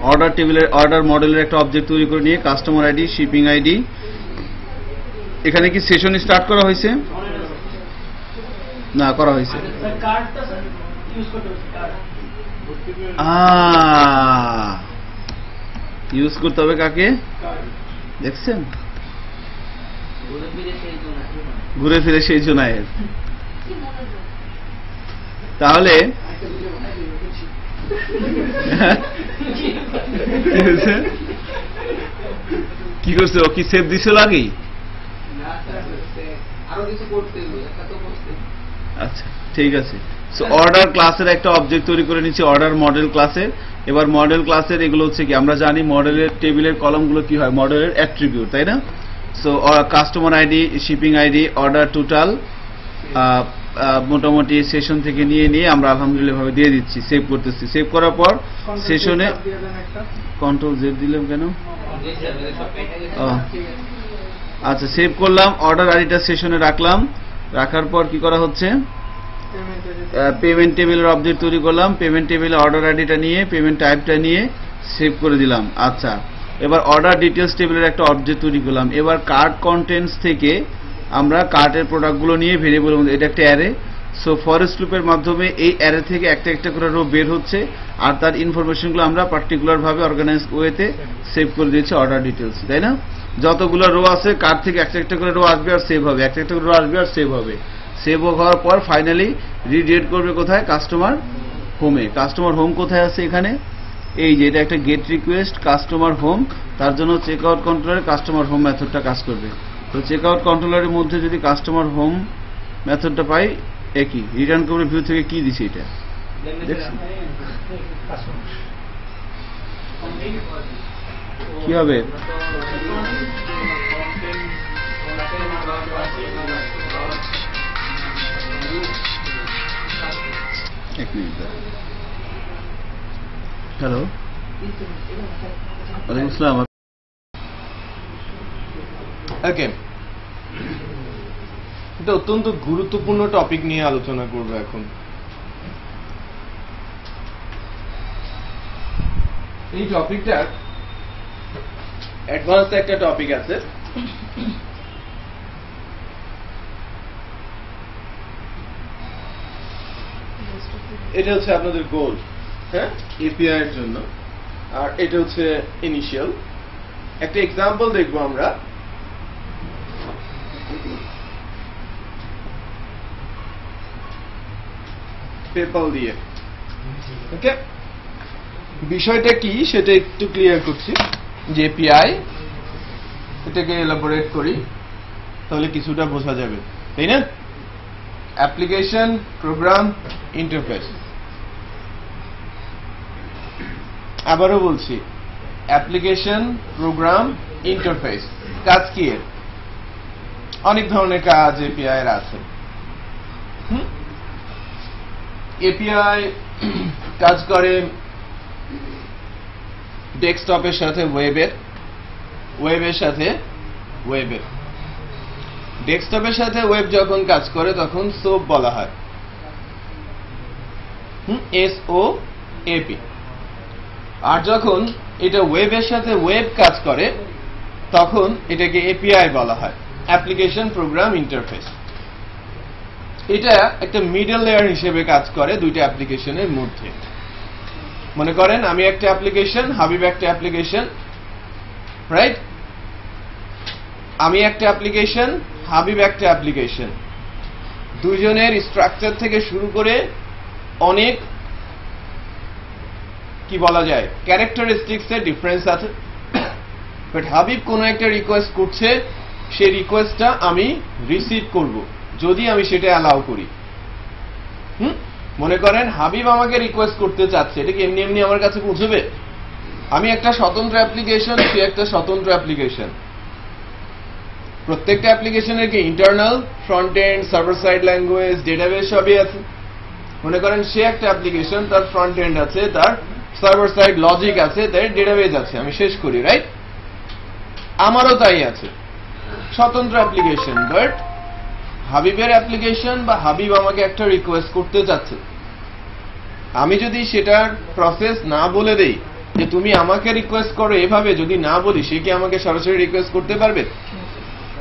অর্ডার টেবিলের অর্ডার মডেলের একটা অবজেক্ট তৈরি করে নিয়ে কাস্টমার আইডি, শিপিং আইডি। এখানে কি সেশন স্টার্ট করা হয়েছে? না, করা হয়েছে। ইউজ করতে হবে কাকে? দেখছেন, ঘুরে ফিরে সেই জুনায়েদ। তাহলে কি করছে? ও কি সেভ দিছিল আগেই? আচ্ছা, ঠিক আছে। সো অর্ডার ক্লাসের একটা অবজেক্ট তৈরি করে নিচ্ছি, অর্ডার মডেল ক্লাসের। এবার মডেল ক্লাসের এগুলো হচ্ছে কি, আমরা জানি মডেলের টেবিলের কলামগুলো কি হয়, মডেলের অ্যাট্রিবিউট, তাই না? So customer ID, shipping ID, order total, মোটামুটি সেশন থেকে নিয়ে আমরা আলহামদুলিল্লাহ ভাবে দিয়ে দিচ্ছি। সেভ করতেছি। সেভ করার পর সেশনে কন্ট্রোল জেড দিলাম কেন? আচ্ছা, সেভ করলাম। অর্ডার আইডিটা সেশনে রাখলাম। রাখার পর কি করা হচ্ছে? পেমেন্ট টেবিলের অবজেক্ট তৈরি করলাম, পেমেন্ট টেবিলে অর্ডার আইডিটা নিয়ে পেমেন্ট টাইপটা নিয়ে সেভ করে দিলাম। আচ্ছা, এবার অর্ডার ডিটেলস টেবিলের একটা অবজেক্ট তৈরি করলাম। এবার কার্ট কন্টেন্টস থেকে আমরা কার্টের প্রোডাক্টগুলো নিয়ে ভেরিয়েবল, এটা একটা অ্যারে। সো ফরেস্ট লুপের মাধ্যমে এই অ্যারে থেকে একটা একটা করে রো বের হচ্ছে, আর তার ইনফরমেশনগুলো আমরা পার্টিকুলার ভাবে অর্গানাইজ ওয়েতে সেভ করে দিয়েছি অর্ডার ডিটেলস, তাই না? যতগুলো রো আছে কার্ট থেকে একটা একটা করে রো আসবে আর সেভ হবে, একটা একটা করে রো আসবে আর সেভ হবে। সেভ হওয়ার পর ফাইনালি রিডাইরেক্ট করবে কোথায়? কাস্টমার হোমে। কাস্টমার হোম কোথায় আছে? এখানে এই যে এটা একটা গেট রিকোয়েস্ট কাস্টমার হোম, তার জন্য চেক আউট কন্ট্রোলারে কাস্টমার হোম মেথডটা কাজ করবে। তো চেক আউট কন্ট্রোলারের মধ্যে যদি কাস্টমার হোম মেথডটা পাই, একই রিটার্ন করবে ভিউ থেকে কি দিছে এটা দেখছি কি হবে। এক মিনিট, হ্যালো, ওয়ালাইকুম আসসালাম। ওকে, এটা অত্যন্ত গুরুত্বপূর্ণ টপিক নিয়ে আলোচনা করবো এখন। এই টপিকটার অ্যাডভান্স একটা টপিক আছে, এটা হচ্ছে আপনাদের গোল, হ্যাঁ, এপিআই এর জন্য, আর এটা হচ্ছে ইনিশিয়াল। একটা এক্সাম্পল দেখবো আমরা। পেপাল দিয়ে, ওকে, বিষয়টা কি সেটা একটু ক্লিয়ার করছি। যে এপিআই, এটাকে এলাবোরেট করি তাহলে কিছুটা বোঝা যাবে, তাই না? Application program interface. আবারও বলছি, অ্যাপ্লিকেশন প্রোগ্রাম ইন্টারফেস। কাজ কি এর? অনেক ধরনের কাজ এপিআই এর আছে। এপিআই কাজ করে ডেস্কটপের সাথে ওয়েবের, ওয়েবের সাথে ওয়েবের। ডেস্কটপের সাথে ওয়েব যখন কাজ করে তখন সোপ বলা হয়, SOAP। আর যখন এটা ওয়েবের সাথে ওয়েব কাজ করে তখন এটাকে এপিআই বলা হয়, অ্যাপ্লিকেশন প্রোগ্রাম ইন্টারফেস। এটা একটা মিডল লেয়ার হিসেবে কাজ করে দুইটা অ্যাপ্লিকেশনের মধ্যে। মনে করেন আমি একটা অ্যাপ্লিকেশন, হাবিব একটা অ্যাপ্লিকেশন, রাইট? আমি একটা অ্যাপ্লিকেশন, হাবিব একটা অ্যাপ্লিকেশন। দুইজনের স্ট্রাকচার থেকে শুরু করে অনেক কি বলা যায় ক্যারেক্টারিস্টিক্স এর ডিফারেন্স আছে। বাট হাবিব কোনো একটা রিকোয়েস্ট করছে, সেই রিকোয়েস্টটা আমি রিসিভ করব যদি আমি সেটা অ্যালাউ করি। মনে করেন হাবিব আমাকে রিকোয়েস্ট করতে চাচ্ছে, এটা কি এমনি এমনি আমার কাছে পৌঁছবে? আমি একটা স্বতন্ত্র অ্যাপ্লিকেশন, সে একটা স্বতন্ত্র অ্যাপ্লিকেশন। প্রত্যেকটা অ্যাপ্লিকেশনের কি internal, front end, server side language, database সবই আছে। মনে করেন সে একটা অ্যাপ্লিকেশন, তার ফ্রন্ট এন্ড আছে, তার সার্ভার সাইড লজিক আছে, তার ডেটাবেস আছে। আমি শেষ করি, রাইট? আমারও তাই আছে, স্বতন্ত্র অ্যাপ্লিকেশন। বাট হাবিবের অ্যাপ্লিকেশন বা হাবিব আমাকে একটা রিকোয়েস্ট করতে চাচ্ছে, আমি যদি সেটার প্রসেস না বলে দেই যে তুমি আমাকে রিকোয়েস্ট করো এভাবে, যদি না বলি, সে কি আমাকে সরাসরি রিকোয়েস্ট করতে পারবে?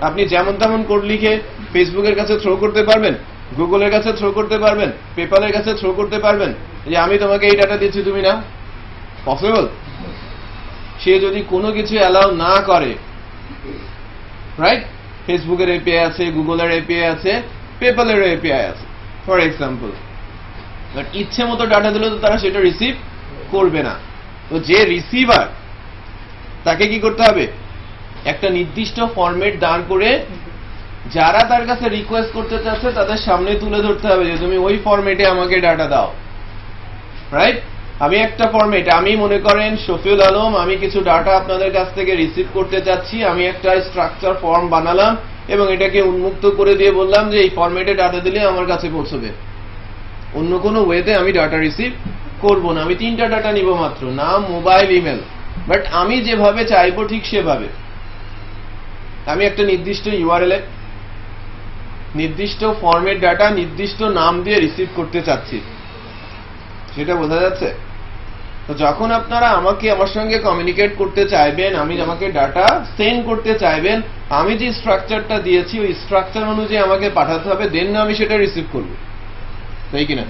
আপনি যেমন তেমন কোড লিখে ফেসবুকের কাছে থ্রো করতে পারবেন, গুগলের কাছে থ্রো করতে পারবেন, পেপালের কাছে থ্রো করতে পারবেন যে আমি তোমাকে এই ডাটা দিচ্ছি, তুমি নাও? পসিবল? সে যদি কোনো কিছু অ্যালাউ না করে, রাইট? ফেসবুকের এপিআই আছে, গুগলের এপিআই আছে, পেপালের এপিআই আছে, ফর এক্সাম্পল। বাট ইচ্ছে মতো ডাটা দিলে তো তারা সেটা রিসিভ করবে না। তো যে রিসিভার, তাকে কি করতে হবে? একটা নির্দিষ্ট ফরম্যাট দাঁড় করে যারা তার কাছে রিকোয়েস্ট করতে চাচ্ছে তাদের সামনে তুলে ধরতে হবে যে তুমি ওই ফরম্যাটে আমাকে ডাটা দাও, রাইট? আমি একটা ফরম্যাট, আমি মনে করেন শফিউল আলম, আমি কিছু ডাটা আপনাদের কাছ থেকে রিসিভ করতে চাচ্ছি, আমি একটা স্ট্রাকচার ফর্ম বানালাম এবং এটাকে উন্মুক্ত করে দিয়ে বললাম যে এই ফরম্যাটে ডাটা দিলে আমার কাছে পৌঁছবে। অন্য কোনো ওয়েতে আমি ডাটা রিসিভ করব না। আমি তিনটা ডাটা নিব মাত্র, নাম, মোবাইল, ইমেল। বাট আমি যেভাবে চাইবো ঠিক সেভাবে। আমি একটা নির্দিষ্ট ইউআরএল এ নির্দিষ্ট ফরম্যাট ডাটা নির্দিষ্ট নাম দিয়ে রিসিভ করতে চাচ্ছি, সেটা বোঝা যাচ্ছে? তো যখন আপনারা আমাকে আমার সঙ্গে কমিউনিকেট করতে চাইবেন, আমাকে ডাটা সেন্ড করতে চাইবেন, আমি যে স্ট্রাকচারটা দিয়েছি ওই স্ট্রাকচার অনুযায়ী আমাকে পাঠাতে হবে, দেন না আমি সেটা রিসিভ করব, তাই কিনা?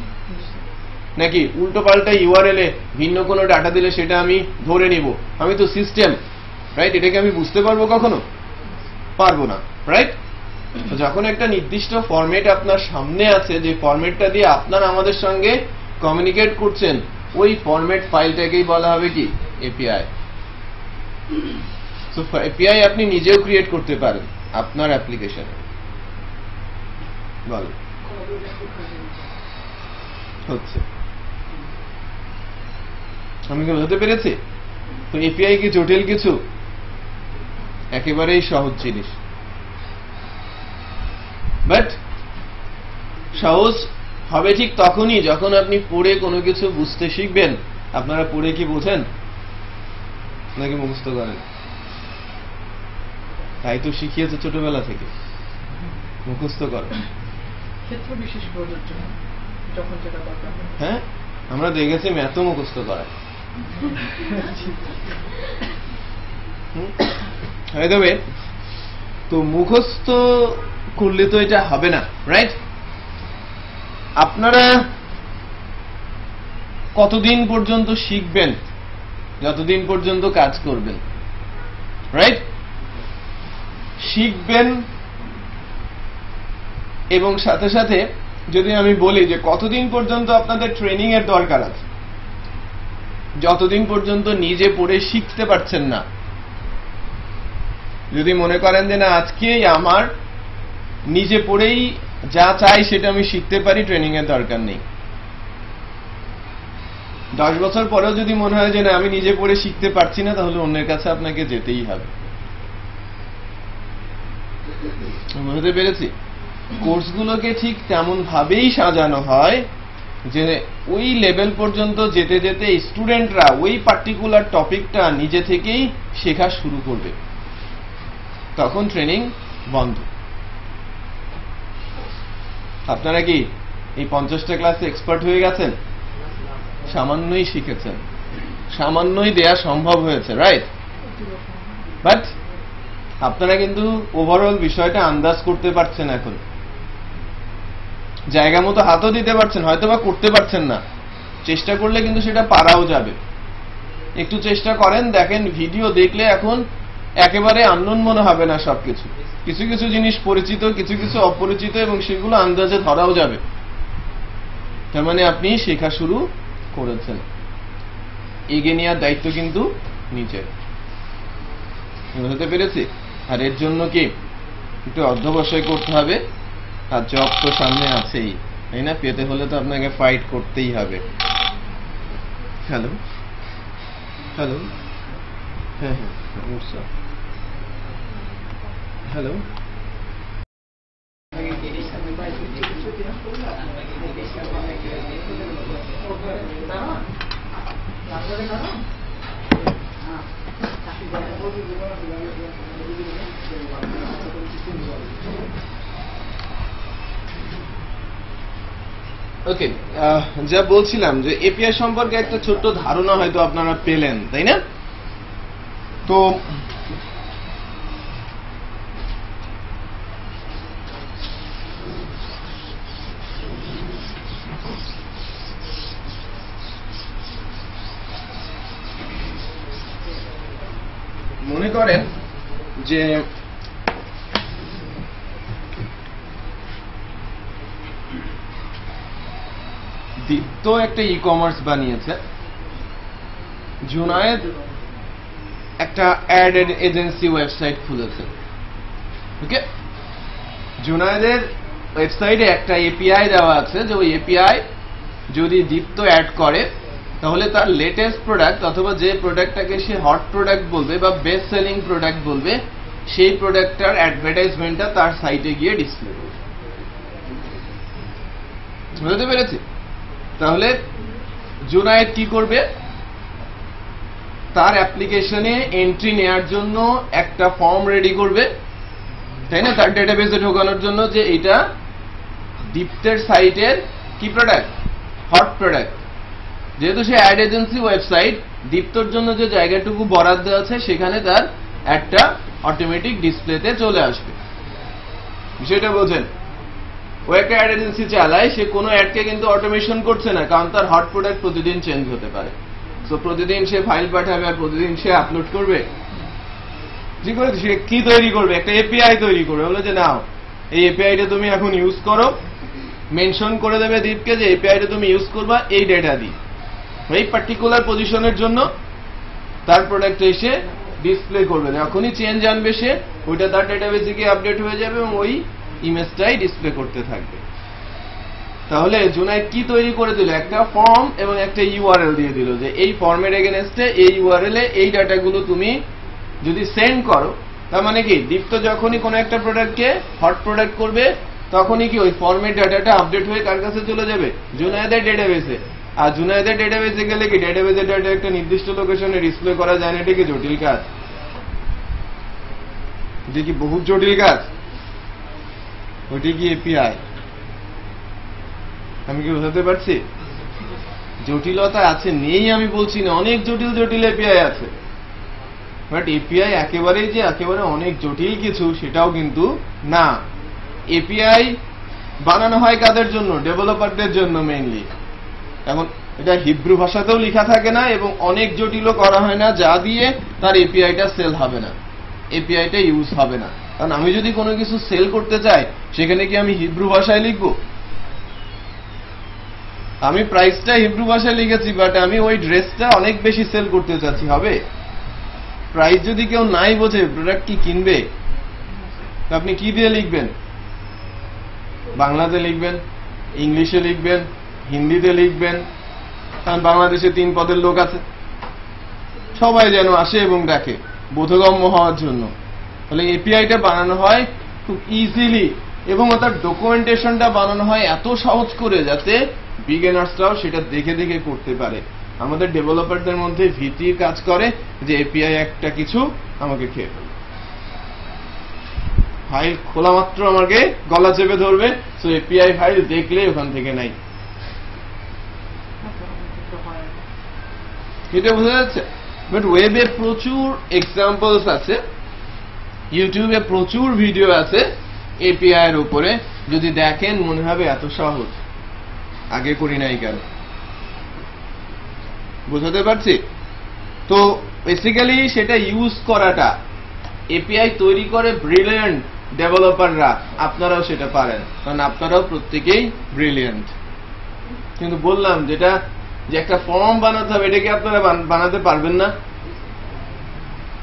নাকি উল্টো পাল্টা ইউআরএল এ ভিন্ন কোনো ডাটা দিলে সেটা আমি ধরে নিব? আমি তো সিস্টেম, রাইট? এটাকে আমি বুঝতে পারবো কখনো? পারবো না, রাইট? যখন একটা নির্দিষ্ট ফরম্যাট আপনার সামনে আছে, যে ফরম্যাটটা দিয়ে আপনারা আমাদের সঙ্গে কমিউনিকেট করছেন, ওই ফরম্যাট ফাইলটাকেই বলা হবে কি? এপিআই। সো এপিআই আপনি নিজেও ক্রিয়েট করতে পারেন আপনার অ্যাপ্লিকেশনে। বলো হচ্ছে, আমি কি বলতে পেরেছি? তো এপিআই কি জটিল কিছু? একেবারেই সহজ জিনিস, বাট সহজ হবে ঠিক তখনই যখন আপনি পড়ে কোনো কিছু বুঝতে শিখবেন। আপনারা পড়ে কি বোঝেন নাকি মুখস্থ করেন? তাই তো শিখিয়েছে ছোটবেলা থেকে, মুখস্থ করেন। ক্ষেত্র বিশেষ প্রযোজ্য, যখন যেটা দরকার। হ্যাঁ, আমরা দেখেছি ম্যাথও মুখস্থ করায়। তো মুখস্থ করলে তো এটা হবে না, রাইট? আপনারা কতদিন পর্যন্ত শিখবেন? যতদিন পর্যন্ত কাজ করবেন, রাইট? শিখবেন, এবং সাথে সাথে যদি আমি বলি যে কতদিন পর্যন্ত আপনাদের ট্রেনিং এর দরকার আছে, যতদিন পর্যন্ত নিজে পড়ে শিখতে পারছেন না। যদি মনে করেন যে না, আজকেই আমার নিজে পড়েই যা চাই সেটা আমি শিখতে পারি, ট্রেনিং এর দরকার নেই। 10 বছর পরেও যদি মনে হয় যে না, আমি নিজে পড়ে শিখতে পারছি না, তাহলে অন্যের কাছে আপনাকে যেতেই হবে। বুঝতে পেরেছি? কোর্সগুলোকে ঠিক তেমন ভাবেই সাজানো হয় যে ওই লেভেল পর্যন্ত যেতে যেতে স্টুডেন্টরা ওই পার্টিকুলার টপিকটা নিজে থেকেই শেখা শুরু করবে, তখন ট্রেনিং বন্ধ। আপনারা কি এই 50টা ক্লাসে এক্সপার্ট হয়ে গেছেন? সামান্যই শিখেছেন, সামান্যই দেয়া সম্ভব হয়েছে, রাইট? বাট আপনারা কিন্তু ওভারঅল বিষয়টা আন্দাজ করতে পারছেন, এখন জায়গা মতো হাতও দিতে পারছেন, হয়তো বা করতে পারছেন না, চেষ্টা করলে কিন্তু সেটা পারাও যাবে। একটু চেষ্টা করেন, দেখেন ভিডিও দেখলে এখন একেবারে আননোন মনে হবে না সবকিছু, কিছু কিছু জিনিস পরিচিত, কিছু কিছু অপরিচিত, এবং সেগুলো আন্দাজে ধরাও যাবে। তার মানে আপনি শেখা শুরু করেছেন, এগিয়ে নেওয়ার দায়িত্ব কিন্তু নিজের। বুঝতে পেরেছি? আর এর জন্য কি একটু অধ্যবসায় করতে হবে, আর জব তো সামনে আছেই, তাই না? পেতে হলে তো আপনাকে ফাইট করতেই হবে। হ্যালো হ্যালো, হ্যাঁ হ্যাঁ, হ্যালো। ওকে, যা বলছিলাম যে এপিআই সম্পর্কে একটা ছোট্ট ধারণা হয়তো আপনারা পেলেন, তাই না? তো মনে করেন যে দীপ্ত একটা ই কমার্স বানিয়েছে, জুনায়েদ একটা অ্যাড এজেন্সি ওয়েবসাইট খুলেছে। ওকে, জুনায়েদের ওয়েবসাইটে একটা এপিআই দেওয়া আছে, যে ওই এপিআই যদি দীপ্ত অ্যাড করে, তাহলে তার লেটেস্ট প্রোডাক্ট অথবা যে প্রোডাক্টটাকে সে হট প্রোডাক্ট বলবে বা বেস্ট সেলিং প্রোডাক্ট বলবে, সেই প্রোডাক্টটার অ্যাডভার্টাইজমেন্টটা তার সাইটে গিয়ে ডিসপ্লে করবে। বুঝতে পেরেছি? তাহলে জুনায়েদ কি করবে? তার অ্যাপ্লিকেশনে এন্ট্রি নেয়ার জন্য একটা ফর্ম রেডি করবে, তাই না, তার ডেটাবেসে ঢোকানোর জন্য যে এটা দীপ্তের সাইটের কি প্রোডাক্ট, হট প্রোডাক্ট। যেহেতু সে অ্যাড এজেন্সি ওয়েবসাইট, দীপ্তর জন্য যে জায়গাটুকু বরাদ্দ আছে সেখানে তার একটা অটোমেটিক ডিসপ্লেতে চলে আসবে। বিষয়টা বোঝেন, ও একটা অ্যাড এজেন্সি চালায়, সে কোনো অ্যাডকে কিন্তু অটোমেশন করছে না, কারণ তার হট প্রোডাক্ট প্রতিদিন চেঞ্জ হতে পারে। সো প্রতিদিন সে ফাইল পাঠাবে আর প্রতিদিন সে আপলোড করবে। কি করে সে কি তৈরি করবে, একটা এপিআই তৈরি করবে, বলে যে নাও এই এপিআইটা তুমি এখন ইউজ করো, মেনশন করে দেবে দীপকে যে এপিআইটা তুমি ইউজ করবা এই ডেটা দিয়ে, এই পার্টিকুলার পজিশনের জন্য তার প্রোডাক্ট এসে ডিসপ্লে করবে। যখনই চেঞ্জ আনবে সে, ওইটা তার ডেটাবেসে গিয়ে আপডেট হয়ে যাবে এবং ওই ইমেজটাই ডিসপ্লে করতে থাকবে। তাহলে জুনাইদ কি তৈরি করে দিল, একটা ফর্ম এবং একটা ইউআরএল দিয়ে দিল যে এই ফর্মের এগেনস্টে এই ইউআরএল এ এই ডাটাগুলো তুমি যদি সেন্ড করো, তার মানে কি দীপ্ত যখনই কোনো একটা প্রোডাক্টকে হট প্রোডাক্ট করবে তখনই কি ওই ফর্মের ডাটাটা আপডেট হয়ে কার কাছে চলে যাবে, জুনাইদের ডেটাবেসে। আর জুনাইদের ডেটাবেসে গেলে কি ডেটাবেসের ডাটা একটা নির্দিষ্ট লোকেশনে ডিসপ্লে করা যায় না, এটা কি জটিল কাজ, এটা কি বহুত জটিল কাজ, ওইটি কি এপিআই। আমি কি বোঝাতে পারছি, জটিলতা আছে, নেই আমি বলছি না, অনেক জটিল জটিল এপিআই আছে, বাট এপিআই একেবারেই যে একেবারে অনেক জটিল কিছু সেটাও কিন্তু না। এপিআই বানানো হয় কাদের জন্য, ডেভেলপারদের জন্য মেইনলি। এখন এটা হিব্রু ভাষাতেও লেখা থাকে না এবং অনেক জটিলও করা হয় না, যা দিয়ে তার এপিআইটা সেল হবে না, এপিআইটা ইউজ হবে না। কারণ আমি যদি কোনো কিছু সেল করতে চাই সেখানে কি আমি হিব্রু ভাষায় লিখব, আমি প্রাইসটা হিব্রু ভাষায় লিখেছি বাট আমি ওই ড্রেসটা অনেক বেশি সেল করতে চাচ্ছি, হবে? প্রাইস যদি কেউ নাই বোঝে প্রোডাক্ট কি কিনবে, আপনি কি দিয়ে লিখবেন, বাংলাতে লিখবেন, ইংলিশে লিখবেন, হিন্দিতে লিখবেন, কারণ বাংলাদেশে 3 পদের লোক আছে, সবাই যেন আসে এবং দেখে, বোধগম্য হওয়ার জন্য। তাহলে এপিআইটা বানানো হয় খুব ইজিলি এবং তার ডকুমেন্টেশনটা বানানো হয় এত সহজ করে যাতে বিগিনার্সরাও সেটা দেখে দেখে করতে পারে। আমাদের ডেভেলপারদের মধ্যে ভীতি কাজ করে যে এপিআই একটা কিছু আমাকে খেয়ে ফেলবে, ফাইল খোলা মাত্র আমাকে গলা চেপে ধরবে, সো এপিআই ফাইল দেখলে ওখান থেকে নাই, এটা বোঝা যাচ্ছে। বাট ওয়েবে প্রচুর এক্সাম্পলস আছে, ইউটিউবে প্রচুর ভিডিও আছে এপিআই এর উপরে, যদি দেখেন মনে হবে এত সহজ, আগে করি নাই কেন, বুঝাতে পারছি? তো বেসিক্যালি সেটা ইউজ করাটা, এপিআই তৈরি করে ব্রিলিয়ান্ট ডেভেলপাররা, আপনারাও সেটা পারেন, কারণ আপনারাও প্রত্যেকেই ব্রিলিয়ান্ট। কিন্তু বললাম যেটা যে একটা ফর্ম বানাতে হবে, এটা কি আপনারা বানাতে পারবেন না?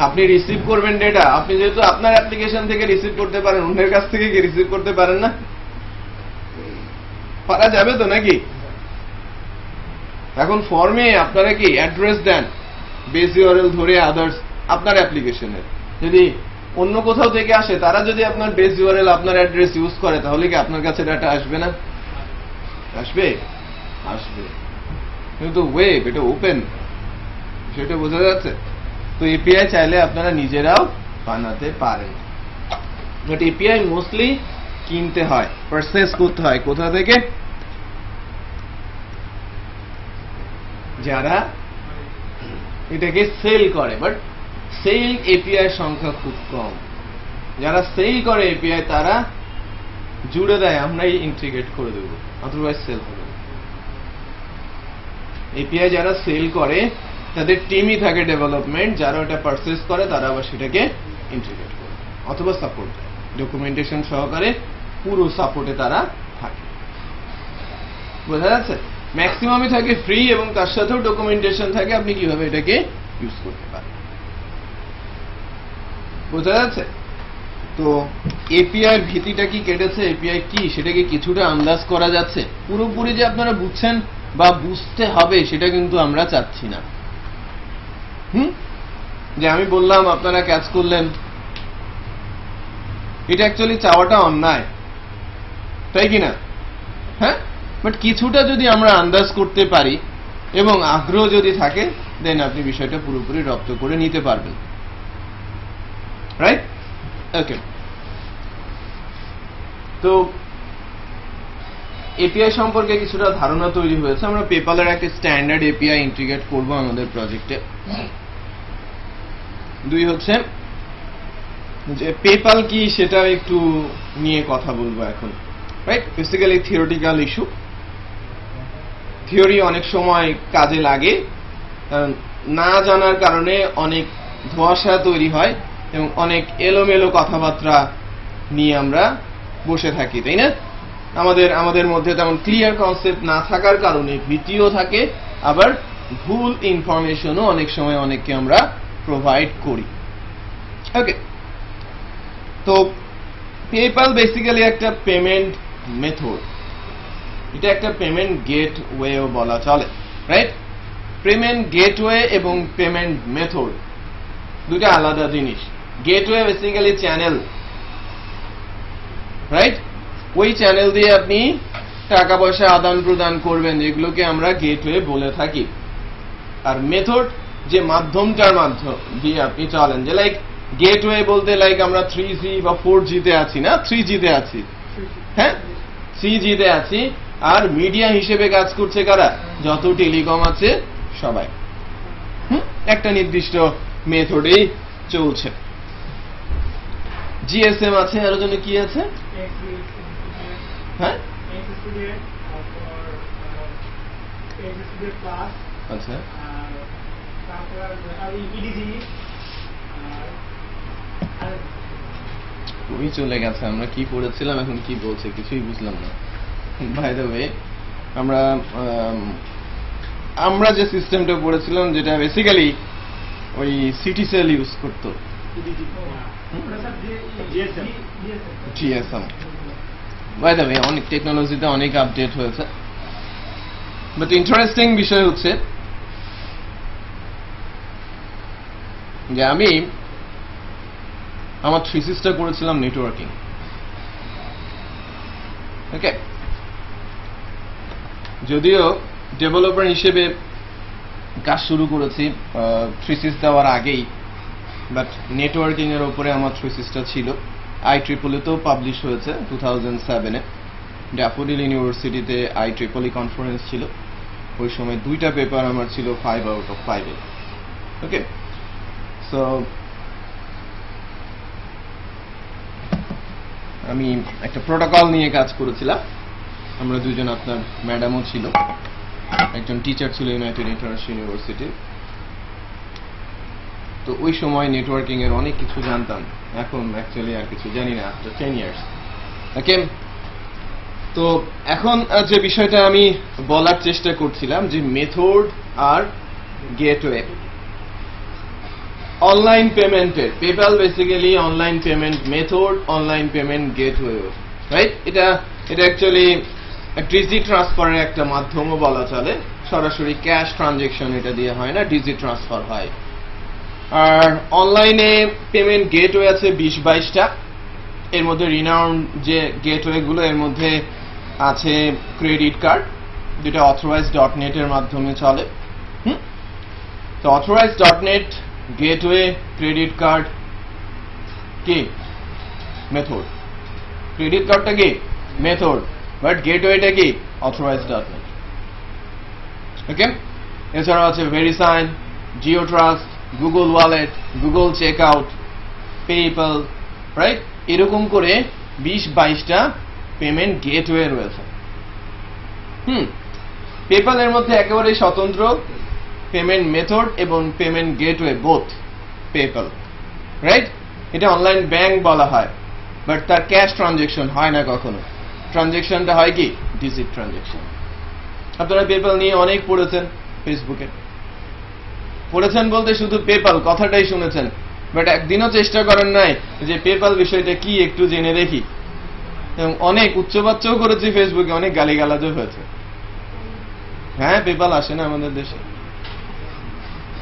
আপনি রিসিভ করবেন ডেটা, আপনি যেহেতু আপনার অ্যাপ্লিকেশন থেকে রিসিভ করতে পারেন, অন্যের কাছ থেকে কি রিসিভ করতে পারেন না? পারা যাবে তো নাকি? এখন ফর্মে আপনারা কি অ্যাড্রেস দেন, বেস ইউআরএল ধরে আদার্স আপনার অ্যাপ্লিকেশনের, যদি অন্য কোথাও থেকে আসে তারা যদি আপনার বেস ইউআরএল আপনার অ্যাড্রেস ইউজ করে তাহলে কি আপনার কাছে ডাটা আসবে না? আসবে, আসবে। কিন্তু ওয়েব এটা ওপেন, সেটা বোঝা যাচ্ছে। তো এপিআই চাইলে আপনারা নিজেরাও বানাতে পারেন, বাট এপিআই মোস্টলি কিনতে হয়, পারচেজ করতে হয়। কোথা থেকে? যারা এটাকে সেল করে, বাট সেল এপিআই সংখ্যা খুব কম। যারা সেল করে এপিআই তারা জুড়ে দেয় আমরাই ইন্টিগ্রেট করে দেবো, আদারওয়াইজ সেল হবে না। এপিআই যারা সেল করে তাদের টিমই থাকে ডেভেলপমেন্ট, যারা ওটা পারচেজ করে তারা আবার সেটাকে ইন্টিগ্রেট করে অথবা সাপোর্ট দেয়, ডকুমেন্টেশন সহকারে পুরো সাপোর্টে তারা থাকে। বোঝা যাচ্ছে? ম্যাক্সিমামই থাকে ফ্রি এবং তার সাথেও ডকুমেন্টেশন থাকে আপনি কিভাবে এটাকে ইউজ করতে পারেন। বোঝা যাচ্ছে? তো এপিআই ভীতিটা কি কেটেছে, এপিআই কি সেটাকে কিছুটা আন্দাজ করা যাচ্ছে। পুরোপুরি যে আপনারা বুঝছেন বা বুঝতে হবে সেটা কিন্তু আমরা চাচ্ছি না। যে আমি বললাম আপনারা ক্যাচ করলেন, এটা অ্যাকচুয়ালি চাওয়াটা অন্যায়, তাই কিনা? হ্যাঁ, বাট কিছুটা যদি আমরা আন্দাজ করতে পারি এবং আগ্রহ যদি থাকে দেন আপনি বিষয়টা পুরোপুরি রপ্ত করে নিতে পারবেন, রাইট? ওকে, তো এপিআই সম্পর্কে কিছুটা ধারণা তৈরি হয়েছে। আমরা পেপ্যালের একটা স্ট্যান্ডার্ড এপিআই ইন্টিগ্রেট করব আমাদের প্রজেক্টে। 2 হচ্ছে যে পেপ্যাল কি সেটা একটু নিয়ে কথা বলবো এখন, right? Basically theoretical issue. Theory অনেক সময় কাজে লাগে, না জানার কারণে অনেক ধোঁয়াশা তৈরি হয় এবং অনেক এলোমেলো কথাবার্তা নিয়ে আমরা বসে থাকি, তাই না? আমাদের মধ্যে তেমন ক্লিয়ার কনসেপ্ট না থাকার কারণে ভীতিও থাকে, আবার ভুল ইনফরমেশনও অনেক সময় অনেককে আমরা প্রোভাইড করি। ওকে, তো পেপ্যাল বেসিক্যালি একটা পেমেন্ট মেথড, এটা একটা পেমেন্ট গেটওয়েও বলা চলে, রাইট? পেমেন্ট গেটওয়ে এবং পেমেন্ট মেথড দুটো আলাদা জিনিস। Gateway basically channel, right? ওই চ্যানেল দিয়ে আপনি টাকা পয়সা আদান প্রদান করবেন, যেগুলোকে আমরা গেটওয়ে বলে থাকি। আর মেথড যে মাধ্যমটার মাধ্যম দিয়ে আপনি চলেন, যে লাইক গেটওয়ে বলতে লাইক আমরা 3G বা 4G তে আছি না, 3G তে আছি, হ্যাঁ 3G তে আছি। আর মিডিয়া হিসেবে কাজ করছে কারা? যত টেলিকম আছে সবাই একটা নির্দিষ্ট মেথডেই চলছে। জিএসএম আছে, আরো জন্য কি আছে? হ্যাঁ আচ্ছা, ওই চলে গেছে। আমরা কি পড়েছিলাম এখন কি বলছে কিছুই বুঝলাম না। বাই দ্য ওয়ে, আমরা যে সিস্টেমটা পড়েছিলাম যেটা বেসিক্যালি ওই সিটি সেল ইউজ করতো, জিএসএম। বাই দ্য ওয়ে, অনেক টেকনোলজিতে অনেক আপডেট হয়েছে, বাট ইন্টারেস্টিং বিষয় হচ্ছে যে আমি আমার থিসিসটা করেছিলাম নেটওয়ার্কিং। ওকে, যদিও ডেভেলপার হিসেবে কাজ শুরু করেছি থিসিস দেওয়ার আগেই, বাট নেটওয়ার্কিং এর উপরে আমার থিসিসটা ছিল। IEEE তেও পাবলিশ হয়েছে 2007-এ। ড্যাফোডিল ইউনিভার্সিটিতে IEEE কনফারেন্স ছিল, ওই সময় 2টা পেপার আমার ছিল 5 out of 5-এ। ওকে, সো আমি একটা প্রোটোকল নিয়ে কাজ করেছিলাম। আমরা দুজন, আপনার ম্যাডামও ছিল, একজন টিচার ছিল ইউনাইটেড ইন্টারন্যাশনাল ইউনিভার্সিটি। তো ওই সময় নেটওয়ার্কিং এর অনেক কিছু জানতাম, এখন অ্যাকচুয়ালি আর কিছু জানি না আফটার 10 years। ওকে, তো এখন যে বিষয়টা আমি বলার চেষ্টা করছিলাম যে মেথড আর গেটওয়ে অনলাইন পেমেন্টের। PayPal basically online payment method, online payment gateway, right? এটা অ্যাকচুয়ালি ডিজি ট্রান্সফারের একটা মাধ্যমও বলা চলে। সরাসরি ক্যাশ ট্রানজেকশন এটা দিয়ে হয় না, ডিজি ট্রান্সফার হয়। আর অনলাইনে পেমেন্ট গেটওয়ে আছে 20-22টা। এর মধ্যে রিনাউন্ড যে গেটওয়ে গুলো, এর মধ্যে আছে ক্রেডিট কার্ড, যেটা authorized.net এর মাধ্যমে চলে। তো authorized.net গেটওয়ে, ক্রেডিট কার্ড কি মেথড, ক্রেডিট কার্ডটা কি মেথড, বাট গেটওয়েটা কি authorized.net। ওকে, এছাড়াও আছে VeriSign, GeoTrust, Google Wallet, Google Checkout, PayPal, right? এরকম করে 20-22টা পেমেন্ট গেটওয়ে রয়েছে। পেপ্যালের মধ্যে একেবারে স্বতন্ত্র পেমেন্ট মেথড এবং payment gateway, both PayPal, right? এটা অনলাইন ব্যাংক বলা হয়, বাট তার ক্যাশ ট্রানজেকশন হয় না কখনো। ট্রানজেকশনটা হয় কি ডিজিট ট্রানজেকশন। আপনারা পেপ্যাল নিয়ে অনেক পড়েছেন, ফেসবুকে পড়েছেন বলতে শুধু পেপ্যাল কথাটাই শুনেছেন, বাট একদিনও চেষ্টা করেন নাই যে পেপ্যাল বিষয়টা কি একটু জেনে দেখি। এবং অনেক উচ্চবাচ্যও করেছি ফেসবুকে, অনেক গালিগালাজও হয়েছে। হ্যাঁ, পেপ্যাল আসে না আমাদের দেশে,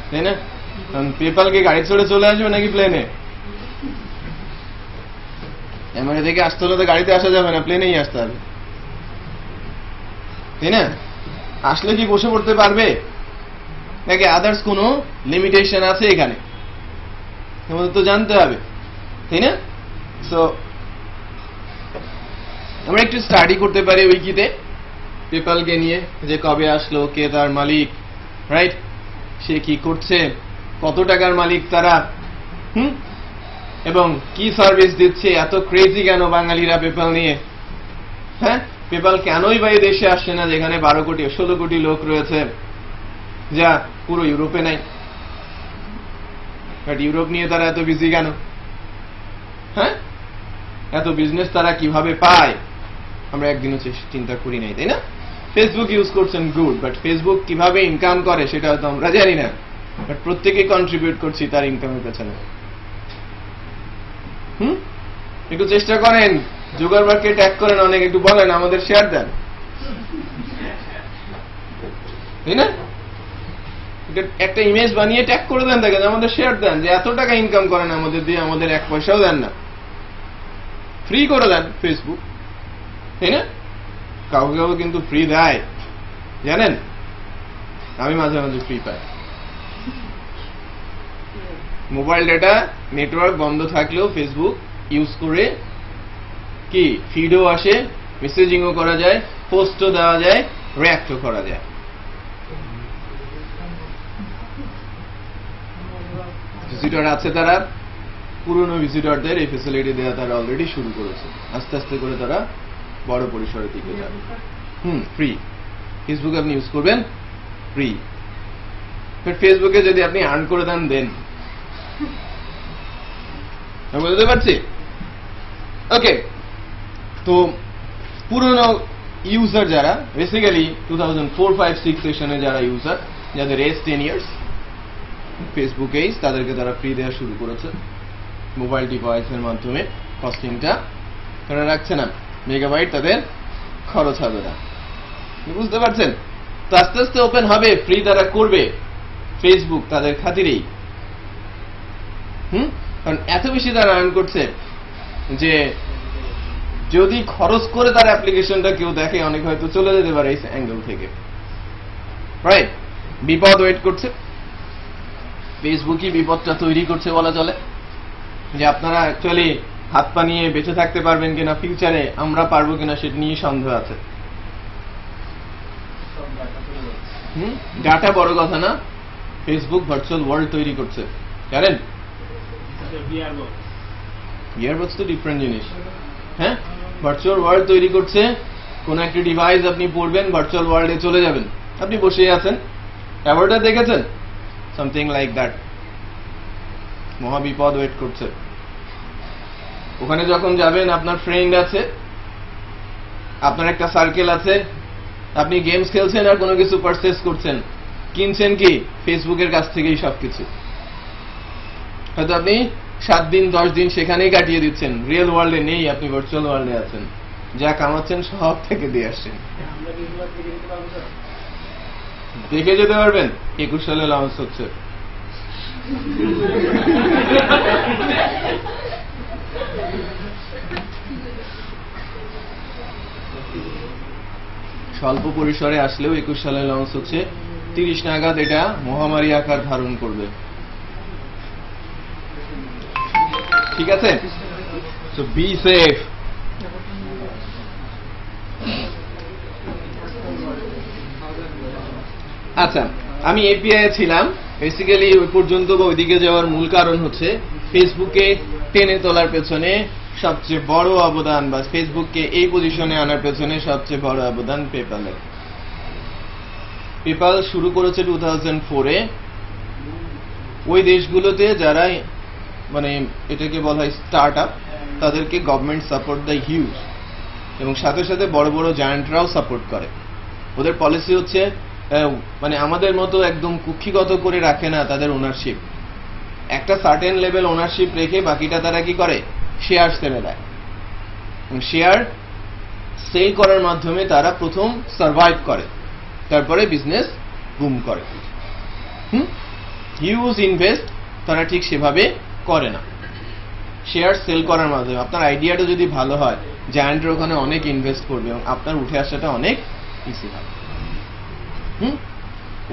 তাই না? পেপ্যালকে গাড়ি চড়ে চলে আসবে নাকি প্লেনে? আমেরিকা থেকে আসতে হলে তো গাড়িতে আসা যাবে না, প্লেনেই আসতে হবে, তাই না? আসলে কি বসে পড়তে পারবে নাকি আদার্স কোনো লিমিটেশন আছে এখানে? আমাদের তো জানতে হবে, তাই না? সো আমরা একটু স্টাডি করতে পারি উইকিতে পেপালকে নিয়ে, যে কবে আসলো, কে তার মালিক, রাইট, সে কি করছে, কত টাকার মালিক তারা, এবং কি সার্ভিস দিচ্ছে, এত ক্রেজি কেন বাঙালিরা পেপাল নিয়ে, হ্যাঁ, পেপাল কেনই বা এই দেশে আসছে না যেখানে 12 কোটি 16 কোটি লোক রয়েছে, যা পুরো ইউরোপে নাই, বাট ইউরোপ নিয়ে তারা এত বিজি কেন, হ্যাঁ, এত বিজনেস তারা কিভাবে পায়, আমরা একদিনও চিন্তা করি নাই, তাই না? ফেসবুক ইউজ করছেন, গুড, বাট ফেসবুক কিভাবে ইনকাম করে সেটা হয়তো আমরা জানি না, বাট প্রত্যেকে কন্ট্রিবিউট করছি তার ইনকামের পেছনে। একটু চেষ্টা করেন, জুগারবার্গকে ট্যাগ করেন, অনেক একটু বলেন আমাদের শেয়ার দেন, তাই না? একটা ইমেজ বানিয়ে ট্যাগ করে দেন, দেখেন আমাদের শেয়ার দেন, যে এত টাকা ইনকাম করেন আমাদের দিয়ে, আমাদের 1 পয়সাও দেন না, ফ্রি করে দেন ফেসবুক, তাই না? কাউকে কাউকে কিন্তু ফ্রি দেয়, জানেন, আমি মাঝে মাঝে ফ্রি পাই। মোবাইল ডেটা নেটওয়ার্ক বন্ধ থাকলেও ফেসবুক ইউজ করে কি ফিডও আসে, মেসেজিংও করা যায়, পোস্টও দেওয়া যায়, রিঅ্যাক্টও করা যায়। ভিজিটর আছে, তারা পুরনো ভিজিটরদের এই ফেসিলিটি দেওয়া তারা অলরেডি শুরু করেছে, আস্তে আস্তে করে তারা বড় পরিসরের দিকে যাবে। ফ্রি ফেসবুক আপনি ইউজ করবেন, ফ্রি। ফেসবুকে যদি আপনি আর্ন করে দেন বুঝতে পারছি। ওকে, তো পুরনো ইউজার যারা, বেসিক্যালি 2004-5-6 সেশনে যারা ইউজার, যাদের এজ 10 ইয়ার্স, ফেসবুক এজ, তাদেরকে তারা ফ্রি দেওয়া শুরু করেছে মোবাইল ডিভাইসের মাধ্যমে। কস্টিংটা তারা রাখছে না, মেগাবাইট তাদের খরচ হবে না, বুঝতে পারছেন? তো আস্তে আস্তে ওপেন হবে, ফ্রি তারা করবে ফেসবুক তাদের খাতিরেই। কারণ এত বেশি তারা আর্ন করছে যে যদি খরচ করে তার অ্যাপ্লিকেশনটা কেউ দেখে, অনেক হয়তো চলে যেতে পারে এই অ্যাঙ্গেল থেকে, রাইট? বিপদ ওয়েট করছে, ফেসবুকই বিপদটা তৈরি করছে বলা চলে, যে আপনারা অ্যাকচুয়ালি হাত পা নিয়ে বেঁচে থাকতে পারবেন কিনা ফিউচারে, আমরা পারবো কিনা সেটা নিয়ে সন্দেহ আছে। ডাটা বড় কথা না, ফেসবুক ভার্চুয়াল ওয়ার্ল্ড তৈরি করছে, জানেন? ইয়ারবডস তো ডিফারেন্ট জিনিস, হ্যাঁ, ভার্চুয়াল ওয়ার্ল্ড তৈরি করছে। কোন একটা ডিভাইস আপনি পড়বেন, ভার্চুয়াল ওয়ার্ল্ডে চলে যাবেন, আপনি বসে আছেন, অ্যাভাটার দেখেছেন, সামথিং লাইক দ্যাট। মহাবিপদ ওয়েট করছে। ওখানে যখন যাবেন, আপনার ফ্রেন্ড আছে, আপনার একটা সার্কেল আছে, আপনি গেমস খেলছেন আর কোনো কিছু পারচেস করছেন, কিনছেন কি ফেসবুকের কাছ থেকেই সবকিছু। হয়তো আপনি 7 দিন 10 দিন সেখানেই কাটিয়ে দিচ্ছেন, রিয়েল ওয়ার্ল্ডে নেই, আপনি ভার্চুয়াল ওয়ার্ল্ডে আছেন, যা কামাচ্ছেন সব থেকে দিয়ে আসছেন। দেখে যেতে পারবেন 21 সালে লঞ্চ হচ্ছে। স্বল্প পরিসরে আসলেও 21 সালে লঞ্চ হচ্ছে, 30 নাগাদ এটা মহামারী আকার ধারণ করবে, ঠিক আছে? So be safe. আচ্ছা, আমি এপিআই ছিলাম, বেসিক্যালি ওই পর্যন্ত বা ওইদিকে যাওয়ার মূল কারণ হচ্ছে ফেসবুকে টেনে তোলার পেছনে সবচেয়ে বড় অবদান, বা ফেসবুককে এই পজিশনে আনার পেছনে সবচেয়ে বড় অবদান পেপ্যালের। পেপ্যাল শুরু করেছে 2004-এ ওই দেশগুলোতে যারা মানে এটাকে বলা হয় স্টার্ট আপ, তাদেরকে গভর্নমেন্ট সাপোর্ট দেয় হিউজ, এবং সাথে সাথে বড় বড় জায়ান্টরাও সাপোর্ট করে। ওদের পলিসি হচ্ছে মানে আমাদের মতো একদম কুক্ষিগত করে রাখে না তাদের ওনারশিপ, একটা সার্টেন লেভেল ওনারশিপ রেখে বাকিটা তারা কি করে, শেয়ার ছেড়ে দেয়, এবং শেয়ার সেল করার মাধ্যমে তারা প্রথম সার্ভাইভ করে, তারপরে বিজনেস বুম করে। হিউজ ইনভেস্ট তারা ঠিক সেভাবে করে না, শেয়ার সেল করার মাধ্যমে। আপনার আইডিয়াটা যদি ভালো হয়, জায়ান্টের ওখানে অনেক ইনভেস্ট করবে এবং আপনার উঠে আসাটা অনেক ইজি হবে।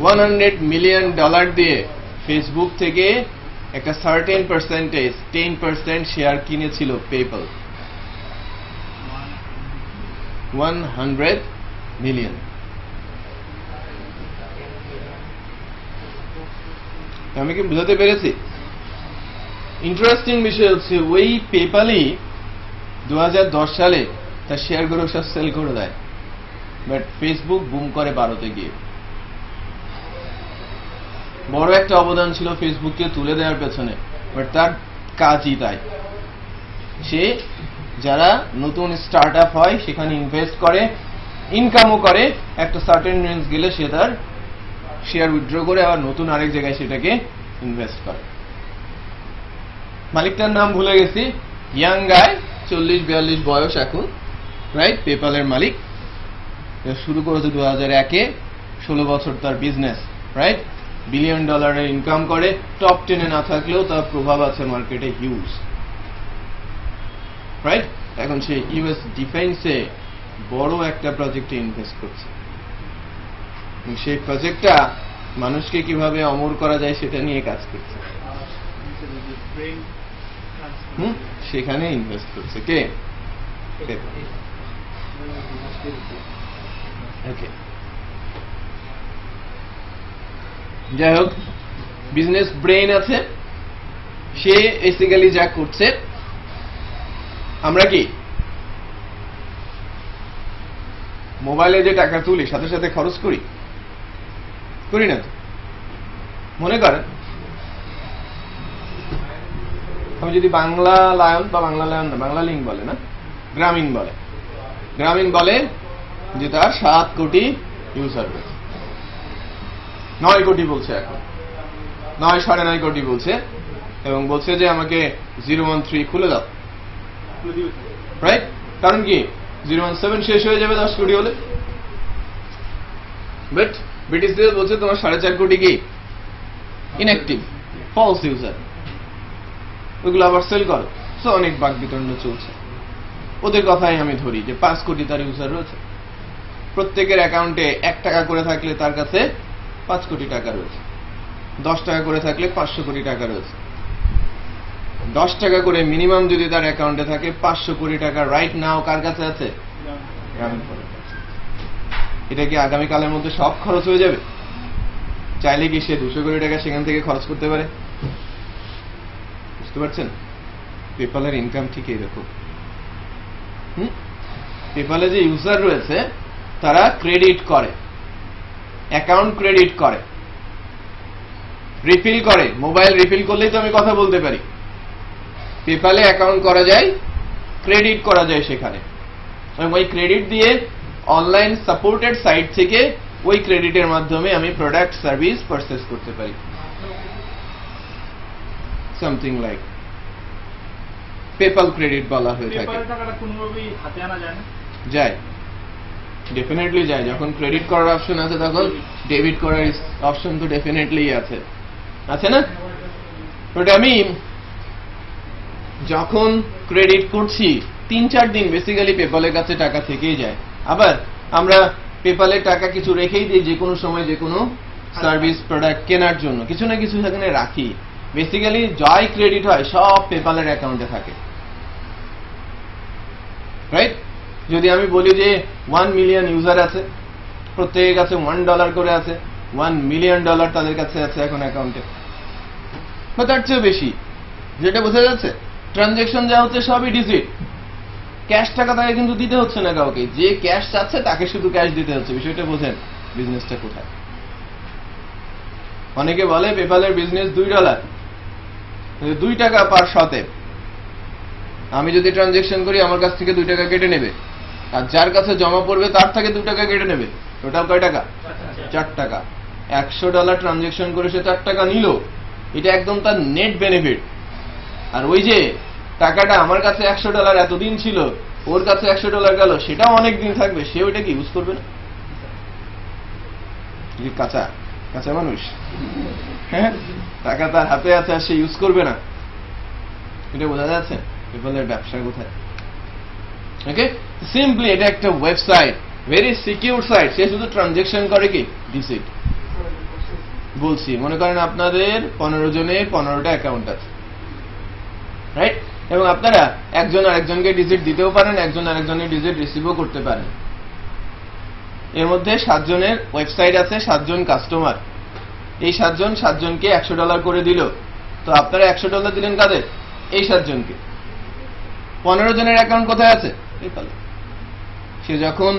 $100 মিলিয়ন দিয়ে ফেসবুক থেকে একটা সার্টেন পার্সেন্টেজ 10% শেয়ার কিনেছিল পেপ্যাল। 100 মিলিয়ন। আমি কি বুঝাতে পেরেছি? ইন্টারেস্টিং বিষয় হচ্ছে ওই পেপ্যালই 2010 সালে তার শেয়ারগুলো সব সেল করে দেয়, বাট ফেসবুক বুম করে 12তে গিয়ে। বড় একটা অবদান ছিল ফেসবুককে তুলে দেওয়ার পেছনে, বাট তার কাজই তাই। সে যারা নতুন স্টার্ট আপ হয় সেখানে ইনভেস্ট করে, ইনকামও করে, একটা সার্টেন রেঞ্জ গেলে সে তার শেয়ার উইথড্র করে আবার নতুন আরেক জায়গায় সেটাকে ইনভেস্ট করে। মালিকটার নাম ভুলে গেছি, ইয়াং গায়, 40-42 বয়স এখন, রাইট? পেপ্যালের মালিক। শুরু করেছে 2001-এ, 16 বছর তার বিজনেস, রাইট? $1 বিলিয়ন ইনকাম করে, টপ 10-এ না থাকলেও তার প্রভাব আছে মার্কেটে হিউজ, রাইট? এখন সে ইউএস ডিফেন্সে বড় একটা প্রজেক্টে ইনভেস্ট করছে। সেই প্রজেক্টটা মানুষকে কিভাবে অমর করা যায় সেটা নিয়ে কাজ করছে। সেখানে ইনভেস্ট করছে কে? ওকে, যাই হোক, বিজনেস ব্রেইন আছে, সে বেসিক্যালি যা করছে, আমরা কি মোবাইলে যে টাকা তুলি সাথে সাথে খরচ করি না তো? মনে করেন আমি যদি বাংলা লায়ন বা বাংলা লায়ন না, বাংলা লিঙ্ক বলে না, গ্রামীণ বলে যে তার 7 কোটি ইউজার রয়েছে, 9 কোটি বলছে এখন, 9-9.5 কোটি বলছে, এবং বলছে যে আমাকে 013 খুলে দাও, রাইট? কারণ কি 017 শেষ হয়ে যাবে 10 কোটি হলে। বাট ব্রিটিশদের বলছে তোমার 4.5 কোটি কি ইনঅ্যাক্টিভ, ফলস ইউজার, ওইগুলো আবার সেল করো। সো অনেক বাক বিতরণ চলছে। ওদের কথাই আমি ধরি যে 5 কোটি তার ইউজার রয়েছে, প্রত্যেকের অ্যাকাউন্টে 1 টাকা করে থাকলে তার কাছে 5 কোটি টাকা রয়েছে, 10 টাকা করে থাকলে 500 কোটি টাকা রয়েছে। 10 টাকা করে মিনিমাম যদি তার অ্যাকাউন্টে থাকে, 500 কোটি টাকা রাইট নাও কার কাছে আছে? এটা কি আগামীকালের মধ্যে সব খরচ হয়ে যাবে? চাইলে কি সে 200 কোটি টাকা সেখান থেকে খরচ করতে পারে? বুঝতে পারছেন? পেপ্যালের ইনকাম ঠিক এরকম। পেপ্যালে যে ইউজার রয়েছে তারা ক্রেডিট করে, অ্যাকাউন্ট ক্রেডিট করে, রিফিল করে। মোবাইল রিফিল করলেই তো আমি কথা বলতে পারি। পেপ্যালে অ্যাকাউন্ট করা যায়, ক্রেডিট করা যায় সেখানে, এবং ওই ক্রেডিট দিয়ে অনলাইন সাপোর্টেড সাইট থেকে ওই ক্রেডিটের মাধ্যমে আমি প্রোডাক্ট সার্ভিস পারচেজ করতে পারি। সামথিং লাইক পেপ্যাল ক্রেডিট বলা হয়ে থাকে। যায়, ডেফিনেটলি যায়। যখন ক্রেডিট করার অপশন আছে তখন ডেবিট করার অপশন তো ডেফিনেটলি আছে না? বাট আমি যখন ক্রেডিট করছি 3-4 দিন বেসিক্যালি পেপ্যালের কাছে টাকা থেকেই যায়। আবার আমরা পেপ্যালের টাকা কিছু রেখেই দিই, যে কোনো সময় যে কোনো সার্ভিস প্রোডাক্ট কেনার জন্য কিছু না কিছু সেখানে রাখি। বেসিক্যালি যাই ক্রেডিট হয় সব পেপ্যালের অ্যাকাউন্টে থাকে, রাইট? যদি আমি বলি যে 1 মিলিয়ন ইউজার আছে, প্রত্যেকের কাছে $1 করে আছে, $1 মিলিয়ন তাদের কাছে আছে এখন অ্যাকাউন্টে, বা তার চেয়েও বেশি। যেটা বোঝা যাচ্ছে, ট্রানজেকশন যা হচ্ছে সবই ডিজিট। ক্যাশ টাকা তাকে কিন্তু দিতে হচ্ছে না কাউকে, যে ক্যাশ চাচ্ছে তাকে শুধু ক্যাশ দিতে হচ্ছে। বিষয়টা বোঝেন বিজনেসটা কোথায়। অনেকে বলে পেপ্যালের বিজনেস $2, 2 টাকা পার শতে। আমি যদি ট্রানজেকশন করি আমার কাছ থেকে 2 টাকা কেটে নেবে, আর যার কাছে জমা পড়বে তার থেকে 2 টাকা কেটে নেবে। টোটাল কয় টাকা? 4 টাকা। $100 ট্রানজেকশন করে সে 4 টাকা নিল, এটা একদম তার নেট বেনিফিট। আর ওই যে টাকাটা আমার কাছে $100 এতদিন ছিল, ওর কাছে $100 গেল, সেটাও অনেক দিন থাকবে, সে ওইটা কি ইউজ করবে না? কাঁচা কাঁচা মানুষ, হ্যাঁ, টাকা তার হাতে আছে আর সে ইউজ করবে না। এটা বোঝা যাচ্ছে পেপ্যালের ব্যবসা কোথায়। ওকে, সিম্পলি এটা একটা ওয়েবসাইট, ভেরি সিকিউর সাইট। সে শুধু ট্রানজেকশন করে কি ডিসিট। বলছি, মনে করেন আপনাদের 15 জনের 15টা অ্যাকাউন্ট আছে, রাইট? এবং আপনারা একজন আরেকজনকে ডিজিট দিতেও পারেন, একজন আরেকজনের ডিজিট রিসিভও করতে পারেন। এর মধ্যে 7 জনের ওয়েবসাইট আছে, 7 জন কাস্টমার। এই 7 জন 7 জনকে $100 করে দিল। তো আপনারা $100 দিলেন কাদের? এই 7 জনকে। 15 জনের অ্যাকাউন্ট কোথায় আছে? পেপ্যালে। সে যখন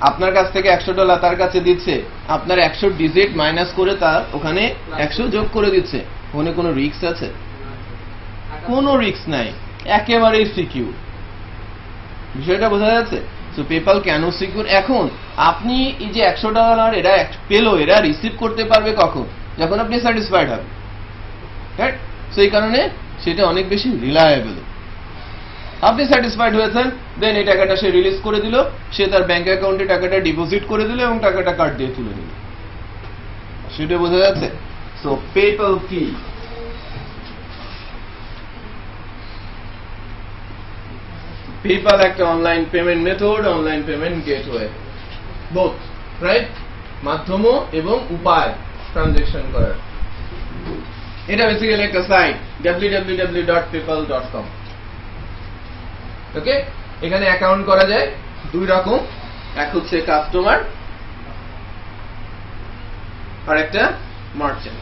আপনার কাছ থেকে $100 তার কাছে দিচ্ছে, আপনার 100 ডিজিট মাইনাস করে তার ওখানে 100 যোগ করে দিচ্ছে। ওখানে কোনো রিস্ক আছে? কোনো রিস্ক নাই, একেবারেই সিকিউর। বিষয়টা বোঝা যাচ্ছে? সো পেপ্যাল কেন সিকিউর? এখন আপনি এই যে $100 এরা পেলো, এরা রিসিভ করতে পারবে কখন? যখন আপনি স্যাটিসফাইড হবেন, রাইট? সো এই কারণে সেটা অনেক বেশি রিলায়েবল। আপনি স্যাটিসফাইড হয়েছেন, দেন এই টাকাটা সে রিলিজ করে দিল, সে তার ব্যাংক অ্যাকাউন্টে টাকাটা ডিপোজিট করে দিল এবং টাকাটা কার্ড দিয়ে তুলে দিল। সেটা বোঝা যাচ্ছে? সো পেপ্যাল কি? পেপ্যাল একটা online payment method, online payment gateway, both, right? মাধ্যম এবং উপায় ট্রানজাকশন করার। এটা বেসিক্যালি একটা সাইট www.paypal.com। ওকে, এখানে অ্যাকাউন্ট করা যায় 2 রকম, এক হচ্ছে কাস্টমার আর একটা মার্চেন্ট।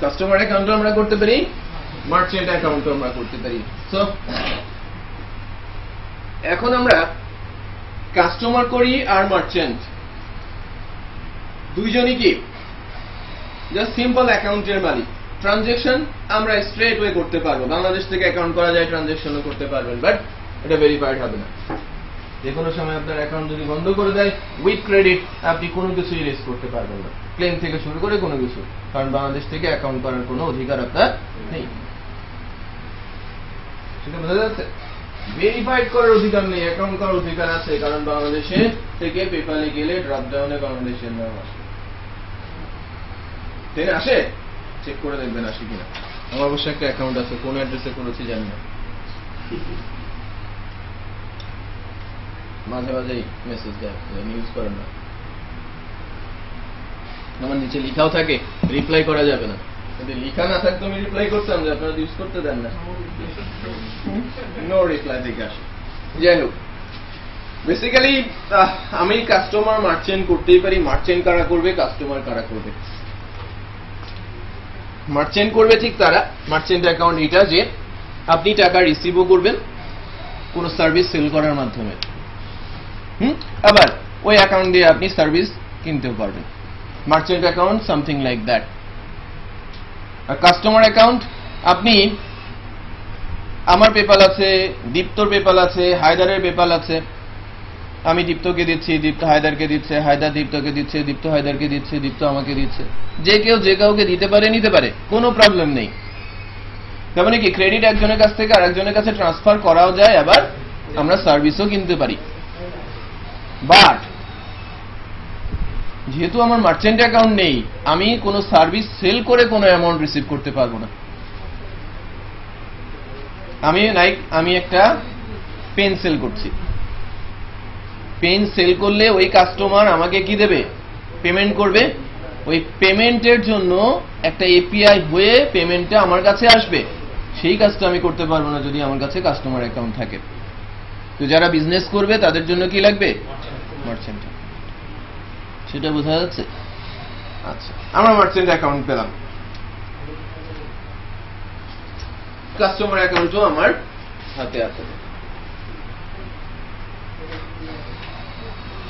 কাস্টমার অ্যাকাউন্ট আমরা করতে পারি, মার্চেন্ট অ্যাকাউন্ট আমরা করতে পারি। সো এখন আমরা কাস্টমার করি আর মার্চেন্ট দুইজনই কি জাস্ট সিম্পল অ্যাকাউন্টের মালিক। ট্রানজাকশন আমরা স্ট্রেট ওয়ে করতে পারবো, বাংলাদেশ থেকে অ্যাকাউন্ট করা যায়, ট্রানজাকশনও করতে পারবেন, বাট এটা ভেরিফাইড হবে না। যে কোনো সময় আপনার অ্যাকাউন্ট যদি বন্ধ করে দেয় উইথ ক্রেডিট, আপনি কোনো কিছু রেজ করতে পারবেন না, ক্লেম থেকে শুরু করে কোনো কিছু, কারণ বাংলাদেশ থেকে অ্যাকাউন্ট করার কোনো অধিকার আপনার নেই। সেটা বোঝা যাচ্ছে? ভেরিফাইড করার অধিকার নেই, অ্যাকাউন্ট করার অধিকার আছে, কারণ বাংলাদেশে থেকে পেপ্যালে গেলে ড্রপ ডাউনে বাংলাদেশের নাম আসে। ট্রেনে আসে, চেক করে দেখবেন আসে কিনা। আমার অবশ্য একটা অ্যাকাউন্ট আছে, কোন অ্যাড্রেসে করেছি জানি না, মাঝে মাঝেই মেসেজ দেয়, ইউজ করেন না। আমার নিচে লিখাও থাকে রিপ্লাই করা যাবে না, যদি লিখা না থাকতো আমি রিপ্লাই করতাম যে আপনারা ইউজ করতে দেন না। নো রিপ্লাই থেকে আসে। যাই হোক, বেসিক্যালি আমি কাস্টমার মার্চেন্ট করতেই পারি। মার্চেন্ট কারা করবে, কাস্টমার কারা করবে? মার্চেন্ট করবে ঠিক তারা, মার্চেন্ট অ্যাকাউন্ট এটা যে আপনি টাকা রিসিভও করবেন কোন সার্ভিস সেল করার মাধ্যমে, আবার ওই অ্যাকাউন্ট দিয়ে আপনি সার্ভিস কিনতেও পারবেন। Merchant account something like that. আর কাস্টমার অ্যাকাউন্ট, আপনি আমার পেপ্যাল আছে, দীপ্তর পেপ্যাল আছে, হায়দারের পেপ্যাল আছে, আমি দীপ্তকে দিচ্ছি, দীপ্ত হায়দারকে দিচ্ছে, হায়দার দীপ্তকে দিচ্ছে, দীপ্ত হায়দারকে দিচ্ছে, দীপ্ত আমাকে দিচ্ছে। যে কেউ যে কাউকে দিতে পারে, নিতে পারে, কোনো প্রবলেম নেই। তার মানে কি ক্রেডিট একজনের কাছ থেকে আরেকজনের কাছে ট্রান্সফার করাও যায়, আবার আমরা সার্ভিসও কিনতে পারি। বাট যেহেতু আমার মার্চেন্ট অ্যাকাউন্ট নেই, আমি কোনো সার্ভিস সেল করে কোনো অ্যামাউন্ট রিসিভ করতে পারবো না। আমি একটা পেন সেল করছি, পেন সেল করলে ওই কাস্টমার আমাকে কি দেবে? পেমেন্ট করবে। ওই পেমেন্টের জন্য একটা এপিআই হয়ে পেমেন্টটা আমার কাছে আসবে, সেই কাজটা আমি করতে পারবো না যদি আমার কাছে কাস্টমার অ্যাকাউন্ট থাকে। তো যারা বিজনেস করবে তাদের জন্য কি লাগবে? মার্চেন্ট। সেটা বোঝা যাচ্ছে? আচ্ছা, আমরা মার্চেন্ট অ্যাকাউন্ট পেলাম, কাস্টমার অ্যাকাউন্টও আমার হাতে আছে।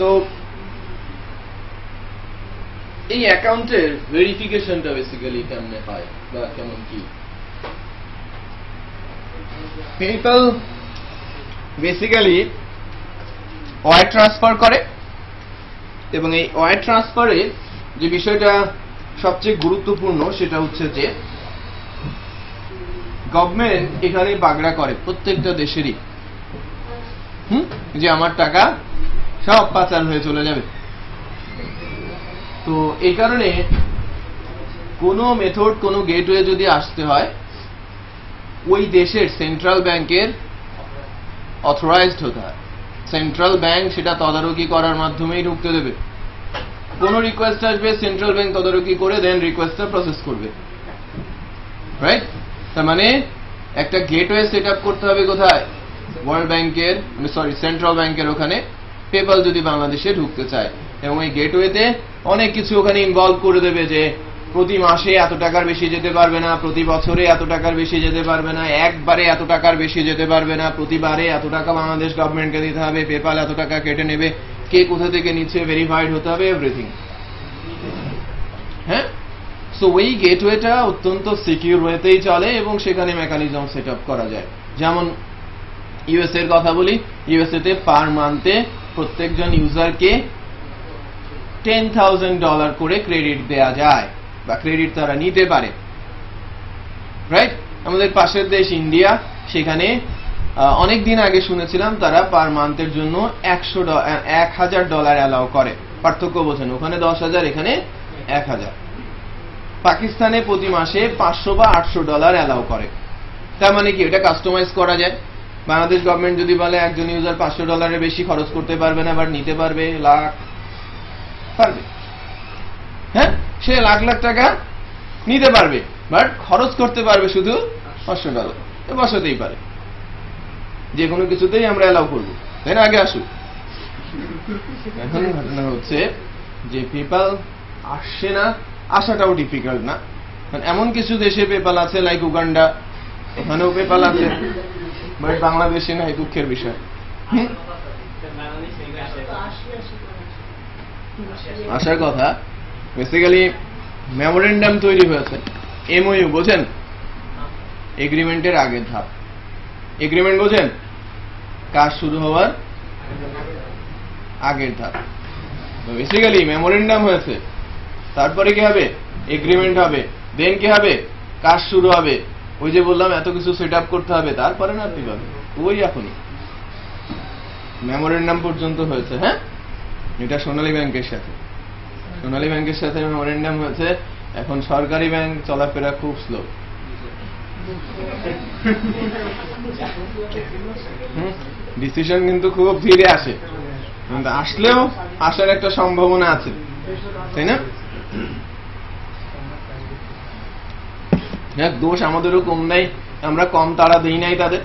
তো এই অ্যাকাউন্টের ভেরিফিকেশনটা বেসিক্যালি কেমনে হয় বা কেমন কি? পেপ্যাল বেসিক্যালি ওয়ার ট্রান্সফার করে, এবং এই ওয়ার ট্রান্সফারে যে বিষয়টা সবচেয়ে গুরুত্বপূর্ণ সেটা হচ্ছে যে গভর্নমেন্ট এখানে বাগড়া করে প্রত্যেকটা দেশেরই, যে আমার টাকা সব পাচার হয়ে চলে যাবে। তো এই কারণে কোনো মেথড, কোনো গেটওয়ে যদি আসতে হয়, ওই দেশের সেন্ট্রাল ব্যাংকের অথরাইজড হতে হয়। সেন্ট্রাল ব্যাংক সেটা তদারকি করার মাধ্যমেই ঢুকতে দেবে। কোনো রিকোয়েস্ট আসবে, সেন্ট্রাল ব্যাংক তদারকি করে দেন রিকোয়েস্টটা প্রসেস করবে। রাইট? তার মানে একটা গেটওয়ে সেট আপ করতে হবে কোথায়? ওয়ার্ল্ড ব্যাংকের, সরি সেন্ট্রাল ব্যাংকের ওখানে, পেপাল যদি বাংলাদেশে ঢুকতে চায়। এবং এই গেটওয়েতে অনেক কিছু ওখানে ইনভলভ করে দেবে, যে প্রতি মাসে এত টাকার বেশি যেতে পারবে না, প্রতি বছরে এত টাকার বেশি যেতে পারবে না, একবারে এত টাকার বেশি যেতে পারবে না, প্রতিবারে এত টাকা বাংলাদেশ গভর্নমেন্টকে দিতে হবে, পেপাল এত টাকা কেটে নেবে, কে কোথা থেকে নিচ্ছে ভেরিফাইড হতে হবে, এভরিথিং। হ্যাঁ, সো ওই গেটওয়েটা অত্যন্ত সিকিউর ওয়েতেই চলে এবং সেখানে মেকানিজম সেট আপ করা যায়। যেমন ইউএসএ এর কথা বলি, ইউএসএ তে পার মান্থে প্রত্যেকজন ইউজারকে $10,000 করে ক্রেডিট দেয়া যায় বা ক্রেডিট তারা নিতে পারে, রাইট? আমাদের পাশের দেশ ইন্ডিয়া, সেখানে অনেক দিন আগে শুনেছিলাম তারা পার মান্থের জন্য $1,000 অ্যালাউ করে। পার্থক্য বোঝেন, ওখানে 10,000, এখানে 1,000। পাকিস্তানে প্রতি মাসে $500 বা $800 অ্যালাউ করে। তার মানে কি, এটা কাস্টমাইজ করা যায়। বাংলাদেশ গভর্নমেন্ট যদি বলে একজন ইউজার $500 বেশি খরচ করতে পারবে না, বাট নিতে পারবে পারবে, হ্যাঁ, সে লাখ লাখ টাকা নিতে পারবে, বাট খরচ করতে পারবে শুধু $500, বসাতেই পারে। যে কোনো কিছুতেই আমরা অ্যালাউ করবো, তাই না? আগে আসুক। এখন ঘটনা হচ্ছে যে পেপাল আসছে না, আসাটাও ডিফিকাল্ট না। এমন কিছু দেশে পেপাল আছে, লাইক উগান্ডা, ওখানেও পেপাল আছে, বাট বাংলাদেশে নাই, দুঃখের বিষয়। আসার কথা, বেসিক্যালি মেমোরেন্ডাম তৈরি হয়েছে, এমওইউ বোঝেন, এগ্রিমেন্টের আগের ধাপ। এগ্রিমেন্ট বোঝেন, কাজ শুরু হওয়ার আগের ধাপ। বেসিক্যালি মেমোরেন্ডাম হয়েছে, তারপরে কি হবে? এগ্রিমেন্ট হবে, দেন কি হবে? কাজ শুরু হবে। ওই যে বললাম এত কিছু সেট আপ করতে হবে, তারপরে না আপনি পাবেন। ওই এখনই মেমোরেন্ডাম পর্যন্ত হয়েছে। হ্যাঁ, এটা সোনালী ব্যাংকের সাথে, সোনালী ব্যাংকের সাথে মেমোরেন্ডাম হয়েছে। এখন সরকারি ব্যাংক চলাফেরা খুব স্লো। ডিসিশন কিন্তু খুব ধীরে আসে, কিন্তু আসলেও আসার একটা সম্ভাবনা আছে, তাই না? দোষ আমাদেরও কম নাই, আমরা কম তাড়া দিই নাই তাদের।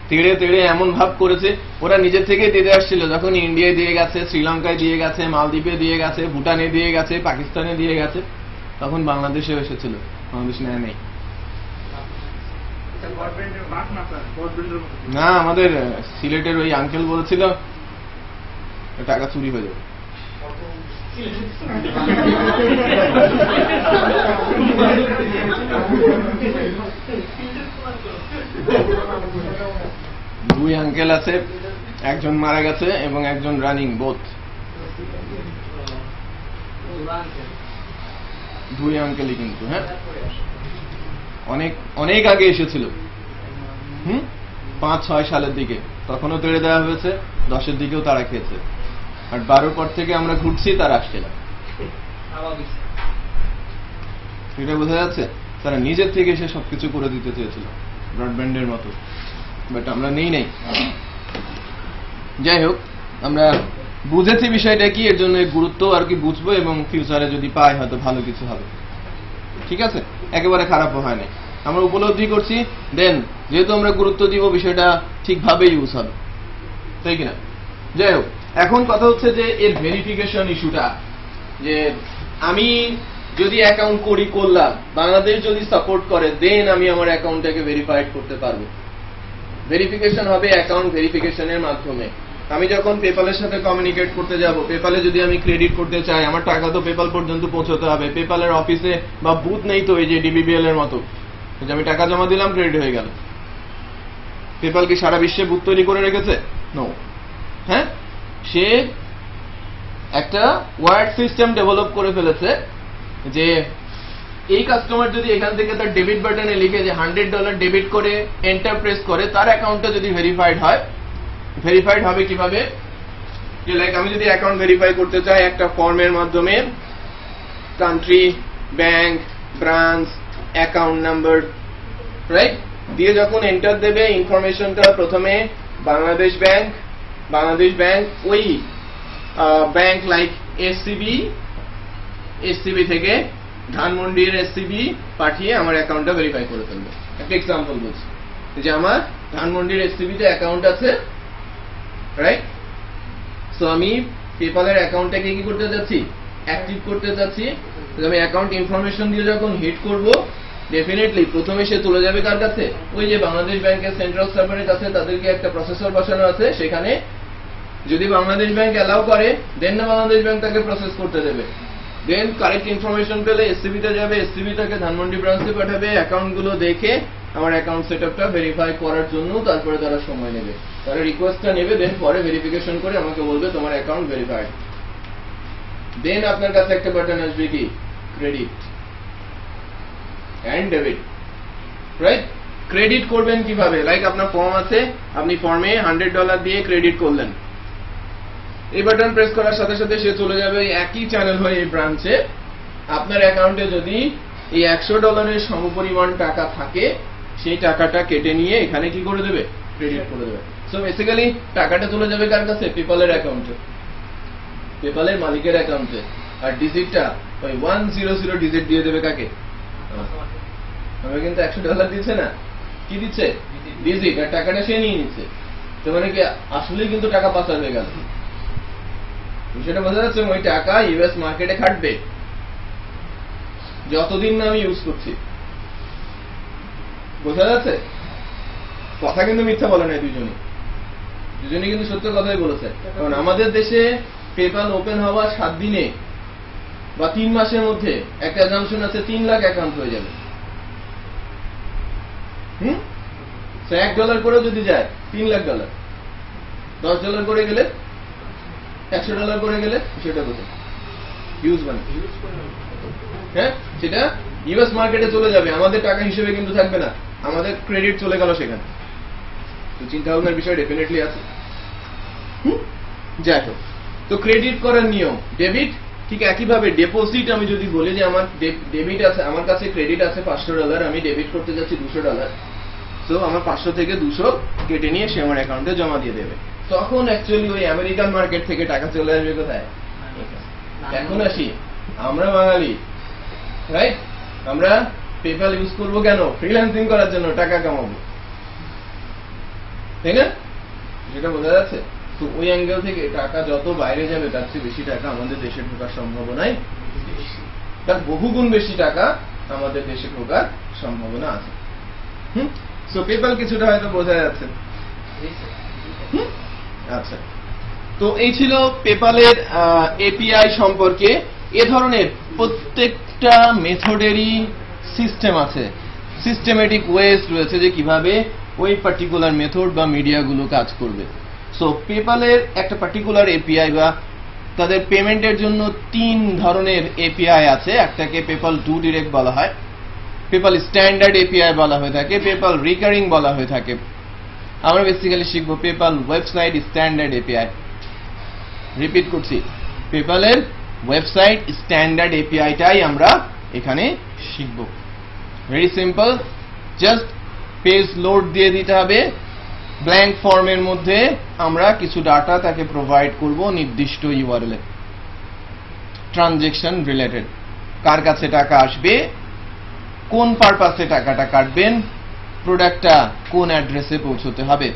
তেড়ে তেড়ে এমন ভাব করেছে, ওরা নিজের থেকে দিতে আসছিল। যখন ইন্ডিয়ায় দিয়ে গেছে, শ্রীলঙ্কায় দিয়ে গেছে, মালদ্বীপে দিয়ে গেছে, ভুটানে দিয়ে গেছে, পাকিস্তানে দিয়ে গেছে, তখন বাংলাদেশে এসেছিল, বাংলাদেশ নেয় নাই। না, আমাদের সিলেটের ওই আঙ্কেল বলেছিল টাকা চুরি হয়ে যাবে। দুই আঙ্কেল আছে, একজন মারা গেছে এবং একজন রানিং, বোথ। দুই আঙ্কেলই কিন্তু, হ্যাঁ, অনেক অনেক আগে এসেছিল, 5-6 সালের দিকে, তখনও তেড়ে দেওয়া হয়েছে, 10-এর দিকেও তারা খেয়েছে, আর 12 পর থেকে আমরা ঘুরছি, তারা আসছে না। এটা বোঝা যাচ্ছে, তারা নিজের থেকে এসে সবকিছু করে দিতে চেয়েছিল ব্রডব্যান্ডের মতো, বাট আমরা নেই নাই। যাই হোক, আমরা বুঝেছি বিষয়টা কি, এর জন্য গুরুত্ব আর কি বুঝবো, এবং ফিউচারে যদি পাই হয়তো ভালো কিছু হবে। ঠিক আছে, একেবারে খারাপও হয় না, আমরা উপলব্ধি করছি, দেন যেহেতু আমরা গুরুত্ব দিব, বিষয়টা ঠিকভাবে ইউজ হবে, তাই কিনা? যাই হোক, এখন কথা হচ্ছে যে এর ভেরিফিকেশন ইস্যুটা, যে আমি যদি অ্যাকাউন্ট করলাম, বাংলাদেশ যদি সাপোর্ট করে, দেন আমি আমার অ্যাকাউন্টটাকে ভেরিফাইড করতে পারবো। ভেরিফিকেশন হবে অ্যাকাউন্ট ভেরিফিকেশনের মাধ্যমে। আমি যখন পেপালের সাথে কমিউনিকেট করতে যাব, পেপালে যদি আমি ক্রেডিট করতে চাই, আমার টাকা তো পেপাল পর্যন্ত পৌঁছতে হবে। পেপালের অফিসে বা বুথ নেই তো, এই যে ডিবিবিএল এর মতো, যে আমি টাকা জমা দিলাম, ক্রেডিট হয়ে গেল। পেপাল কি সারা বিশ্বে বুথ তৈরি করে রেখেছে? নো। হ্যাঁ, সে একটা ওয়ার্ড সিস্টেম ডেভেলপ করে ফেলেছে, যে এই কাস্টমার যদি এখান থেকে তার ডেবিট বাটনে লিখে যে $100 ডেবিট করে এন্টার প্রেস করে, তার অ্যাকাউন্টটা যদি ভেরিফাইড হয়, ভেরিফাইড হবে কিভাবে? যে লাইক আমি যদি অ্যাকাউন্ট ভেরিফাই করতে চাই একটা ফর্মের মাধ্যমে, country, bank, branch, account number, right, দিয়ে যখন এন্টার দেবে, ইনফরমেশনটা প্রথমে বাংলাদেশ ব্যাংক ওই ব্যাংক লাইক এসসিবি থেকে ধানমন্ডির এসসিবি পাঠিয়ে আমার অ্যাকাউন্টটা ভেরিফাই করে ফেলবে। একটা এক্সাম্পল বলছি যে আমার ধানমন্ডির এসসিবিতে অ্যাকাউন্ট আছে, রাইট? সো আমি পেপালের অ্যাকাউন্টটাকে কি করতে যাচ্ছি, অ্যাক্টিভ করতে যাচ্ছি। আমি অ্যাকাউন্ট ইনফরমেশন দিয়ে যখন হিট করব, ডেফিনেটলি প্রথমে সে চলে যাবে কার কাছে, ওই যে বাংলাদেশ ব্যাংকের সেন্ট্রাল সার্ভারের কাছে। তাদেরকে একটা প্রসেসর বসানো আছে সেখানে, যদি বাংলাদেশ ব্যাংক অ্যালাউ করে দেন না বাংলাদেশ ব্যাংক তাকে প্রসেস করতে দেবে। দেন কারেক্ট ইনফরমেশন পেলে এসসিবিতে যাবে, এসসিবি তাকে ধানমন্ডি ব্রাঞ্চে পাঠাবে, অ্যাকাউন্ট গুলো দেখে আমার অ্যাকাউন্ট সেটআপটা ভেরিফাই করার জন্য তারপরে তারা সময় নেবে, তারা রিকোয়েস্টটা নেবে, দেন পরে ভেরিফিকেশন করে আমাকে বলবে তোমার অ্যাকাউন্ট ভেরিফাইড। দেন আপনার কাছে একটা বাটন আসবে কি, credit and debit, right? Credit করবেন কিভাবে? লাইক আপনার ফর্ম আছে, আপনি ফর্মে $100 দিয়ে ক্রেডিট করলেন, এই বাটন প্রেস করার সাথে সাথে সে চলে যাবে একই চ্যানেল হয়ে এই ব্রাঞ্চে। আপনার অ্যাকাউন্টে যদি এই $100 সমপরিমাণ টাকা থাকে, সেই টাকাটা কেটে নিয়ে এখানে কি করে দেবে, ক্রেডিট করে দেবে। সো বেসিক্যালি টাকাটা চলে যাবে কার কাছে, পেপালের অ্যাকাউন্টে, পেপালের মালিকের অ্যাকাউন্টে। আর ডিজিটটা ওই 100 ডিজিট দিয়ে দেবে কাকে, আমাকে কিন্তু $100 দিচ্ছে না, কি দিচ্ছে, ডিজিট, আর টাকাটা সে নিয়ে নিচ্ছে। তো মানে কি আসলে কিন্তু টাকা পাচার হয়ে গেল, বিষয়টা বোঝা যাচ্ছে? ওই টাকা ইউএস মার্কেটে খাটবে যতদিন না আমি ইউজ করছি, বোঝা যাচ্ছে? কথা কিন্তু মিথ্যা বলে নাই, দুজনে কিন্তু সত্য কথাই বলেছে। কারণ আমাদের দেশে পেপাল ওপেন হওয়া 7 দিনে বা 3 মাসের মধ্যে একটা অ্যাজাম্পশন আছে 3 লাখ অ্যাকাউন্ট হয়ে যাবে। $1 করে যদি যায় $3 লাখ, $10 করে গেলে, $100 করে গেলে, সেটা কোথায় ইউজ মানে, হ্যাঁ, সেটা ইউএস মার্কেটে চলে যাবে, আমাদের টাকা হিসেবে কিন্তু থাকবে না, আমাদের ক্রেডিট চলে গেল সেখানে। তো চিন্তা ভাবনার বিষয় ডেফিনেটলি আছে। যাই হোক, তো ক্রেডিট করার নিয়ম, ডেবিট ঠিক একইভাবে ডিপোজিট। আমি যদি বলি যে আমার ডেবিট আছে, আমার কাছে ক্রেডিট আছে $500, আমি ডেবিট করতে যাচ্ছি $200, সো আমার 500 থেকে 200 কেটে নিয়ে সে আমার অ্যাকাউন্টে জমা দিয়ে দেবে। তখন অ্যাকচুয়ালি ওই আমেরিকান মার্কেট থেকে টাকা চলে আসবে কোথায়, এখন আসি আমরা বাঙালি, রাইট? আমরা পেপাল ইউজ করবো কেন, ফ্রিল্যান্সিং করার জন্য, টাকা কামাবো, তাই না? যেটা বোঝা যাচ্ছে? তো ওই অ্যাঙ্গেল থেকে টাকা যত বাইরে যাবে তার চেয়ে বেশি টাকা আমাদের দেশে ঢোকার সম্ভাবনাই, তার বহুগুণ বেশি টাকা আমাদের দেশে ঢোকার সম্ভাবনা আছে। সো পেপাল কিছুটা হয়তো বোঝা যাচ্ছে। আচ্ছা, তো এই ছিল পেপালের এপিআই সম্পর্কে। এ ধরনের প্রত্যেকটা মেথডেরই সিস্টেম আছে, সিস্টেমেটিক ওয়েজ রয়েছে যে কিভাবে ওই পার্টিকুলার মেথড বা মিডিয়াগুলো কাজ করবে। সো পেপালের একটা পার্টিকুলার এপিআই বা তাদের পেমেন্টের জন্য 3 ধরনের এপিআই আছে। একটাকে পেপাল ডু ডিরেক্ট বলা হয়, পেপাল স্ট্যান্ডার্ড এপিআই বলা হয়ে থাকে, পেপাল রিকারিং বলা হয়ে থাকে। আমরা বেসিক্যালি শিখবো PayPal website standard API. Repeat করছি, পেপালের ওয়েবসাইট স্ট্যান্ডার্ড এপিআইটাই আমরা এখানে শিখব। Very simple, just page load দিয়ে দিতে হবে, ব্ল্যাঙ্ক ফর্মের মধ্যে আমরা কিছু ডাটা তাকে প্রোভাইড করব নির্দিষ্ট ইউআরএল এ, ট্রানজেকশন রিলেটেড, কার কাছে টাকা আসবে, কোন পারপাসে টাকাটা কাটবেন, প্রোডাক্টটা কোন অ্যাড্রেসে পৌঁছতে হবে,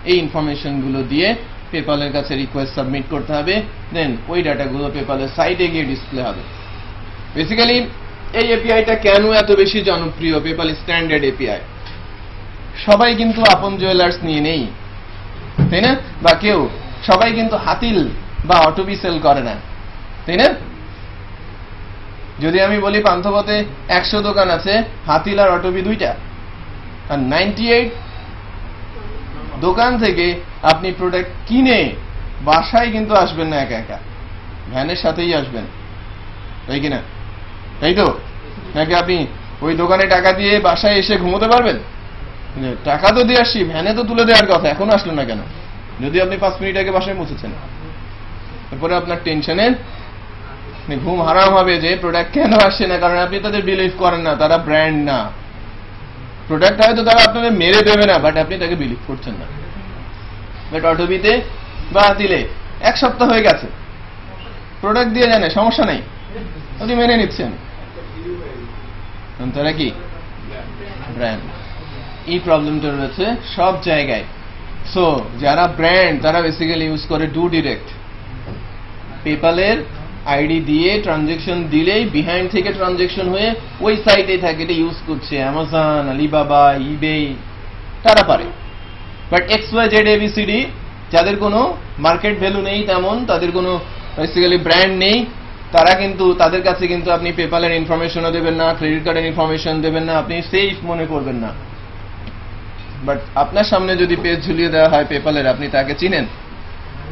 এই ইনফরমেশন গুলো দিয়ে পেপালের কাছে রিকোয়েস্ট সাবমিট করতে হবে। দেন ওই ডাটাগুলো পেপালের সাইটে গিয়ে ডিসপ্লে হবে। বেসিক্যালি এই এপিআইটা কেন এত বেশি জনপ্রিয়, পেপাল স্ট্যান্ডার্ড এপিআই? সবাই কিন্তু আপন জুয়েলার্স নিয়ে নেই, তাই না? বা কেউ সবাই কিন্তু হাতিল বা অটোবি সেল করে না, তাই না? যদি আমি বলি পান্থপথে 100 দোকান আছে, হাতিল আর অটোবি 2টা, আর 98 দোকান থেকে আপনি প্রোডাক্ট কিনে বাসায় কিন্তু আসবেন না একা একা, ভ্যানের সাথেই আসবেন, তাই কিনা? তাই তো? নাকি আপনি ওই দোকানে টাকা দিয়ে বাসায় এসে ঘুমোতে পারবেন? টাকা তো দিয়ে আসছি, ভ্যানে তো তুলে দেওয়ার কথা, এখনো আসলো না কেন? যদি আপনি 5 মিনিট আগে বাসায় পৌঁছেছেন, তারপরে আপনার টেনশনে ঘুম হারাম হবে যে প্রোডাক্ট কেন আসছে না, কারণ আপনি তাদের বিলিভ করেন না, তারা ব্র্যান্ড না। প্রোডাক্ট হয়তো তারা আপনাদের মেরে দেবে না, বাট আপনি তাকে বিলিভ করছেন না। বাট অটোবিতে বা হাতিলে 1 সপ্তাহ হয়ে গেছে, প্রোডাক্ট দিয়ে জানে, সমস্যা নাই, আপনি মেনে নিচ্ছেন, তারা কি ব্র্যান্ড। এই প্রবলেমটা রয়েছে সব জায়গায়। সো যারা ব্র্যান্ড তারা বেসিক্যালি ইউজ করে ডু ডিরেক্ট। পেপ্যালের আইডি দিয়ে ট্রানজেকশন দিলেই বিহাইন্ড থেকে ট্রানজেকশন হয়ে ওই সাইটে থাকে, এটা ইউজ করছে অ্যামাজন, আলিবাবা, ইবে, তারা পারে। বাট XYZ যাদের কোনো মার্কেট ভ্যালু নেই, তেমন তাদের কোনো বেসিক্যালি ব্র্যান্ড নেই, তারা কিন্তু তাদের কাছে কিন্তু আপনি পেপ্যালের ইনফরমেশনও দেবেন না, ক্রেডিট কার্ডের ইনফরমেশন দেবেন না, আপনি সেফ মনে করবেন না। বাট আপনার সামনে যদি পেজ ঝুলিয়ে দেওয়া হয় পেপ্যালের, আপনি তাকে চিনেন,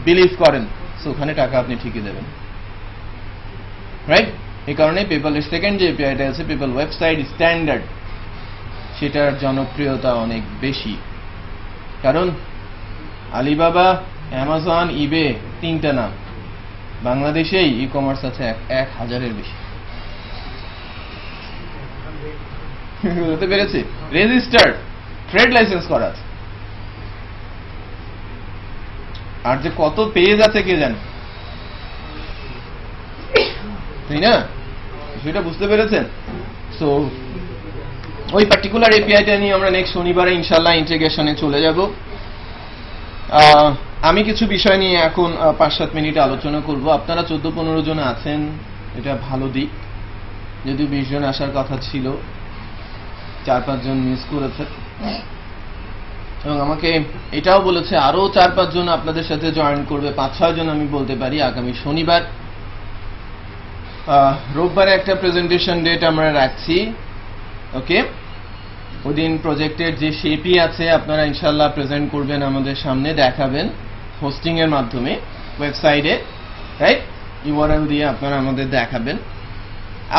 বিলিভ করেন, সো ওখানে টাকা আপনি ঠিকই দেবেন, রাইট? এই কারণে পেপ্যালের সেকেন্ড যে এপিআইটা আছে, পেপ্যাল ওয়েবসাইট স্ট্যান্ডার্ড, সেটার জনপ্রিয়তা অনেক বেশি। কারণ আলিবাবা, অ্যামাজন, ইবে, তিনটা নাম, বাংলাদেশেই ই কমার্স আছে 1000-এর বেশি। বুঝতে পেরেছি? রেজিস্টার্ড, ট্রেড লাইসেন্স করা আছে, আর যে কত পেজ আছে কে জানে, তাই না? সেটা বুঝতে পেরেছেন? সো ওই পার্টিকুলার এপিআইটা নিয়ে আমরা নেক্সট শনিবারে ইনশাল্লাহ ইন্টিগ্রেশনে চলে যাব। আমি কিছু বিষয় নিয়ে এখন 5-7 মিনিট আলোচনা করব। আপনারা 14-15 জন আছেন, এটা ভালো দিক। যদিও 20 জন আসার কথা ছিল, 4-5 জন মিস করেছে, এবং আমাকে এটাও বলেছে আরো 4-5 জন আপনাদের সাথে জয়েন করবে, 5-6 জন আমি বলতে পারি আগামী শনিবার। রোববারে একটা প্রেজেন্টেশন ডেট আমরা রাখছি, ওকে? ওদিন প্রজেক্টের যে শেপই আছে আপনারা ইনশাল্লাহ প্রেজেন্ট করবেন, আমাদের সামনে দেখাবেন হোস্টিং এর মাধ্যমে ওয়েবসাইটে, রাইট? ইউআরএল দিয়ে আপনারা আমাদের দেখাবেন।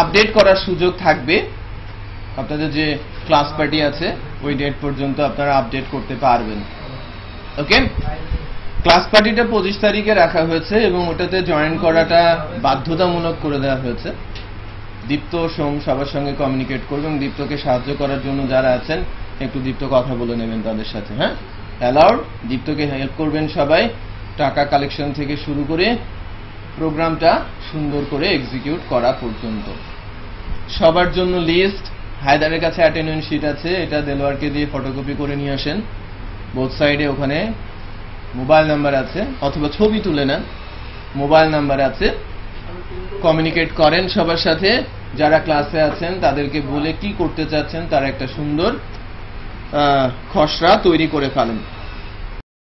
আপডেট করার সুযোগ থাকবে, আপনাদের যে ক্লাস পার্টি আছে ওই ডেট পর্যন্ত আপনারা আপডেট করতে পারবেন, ওকে? ক্লাস পার্টিটা 25 তারিখে রাখা হয়েছে এবং ওটাতে জয়েন করাটা বাধ্যতামূলক করে দেওয়া হয়েছে। দীপ্ত, সোম সবার সঙ্গে কমিউনিকেট করবেন, দীপ্তকে সাহায্য করার জন্য যারা আছেন একটু দীপ্ত কথা বলে নেবেন তাদের সাথে, হ্যাঁ? অ্যালাউড, দীপ্তকে হেল্প করবেন সবাই, টাকা কালেকশন থেকে শুরু করে প্রোগ্রামটা সুন্দর করে এক্সিকিউট করা পর্যন্ত। সবার জন্য লিস্ট, হায়দারের কাছে অ্যাটেন্ডেন্স শিট আছে, এটা দেলোয়ারকে দিয়ে ফটোকপি করে নিয়ে আসেন। বোথ সাইডে ওখানে মোবাইল নাম্বার আছে, অথবা ছবি তুলে নেন, মোবাইল নাম্বার আছে। কমিউনিকেট করেন সবার সাথে, যারা ক্লাসে আছেন তাদেরকে বলে কি করতে চাচ্ছেন তার একটা সুন্দর খসড়া তৈরি করে ফেলেন।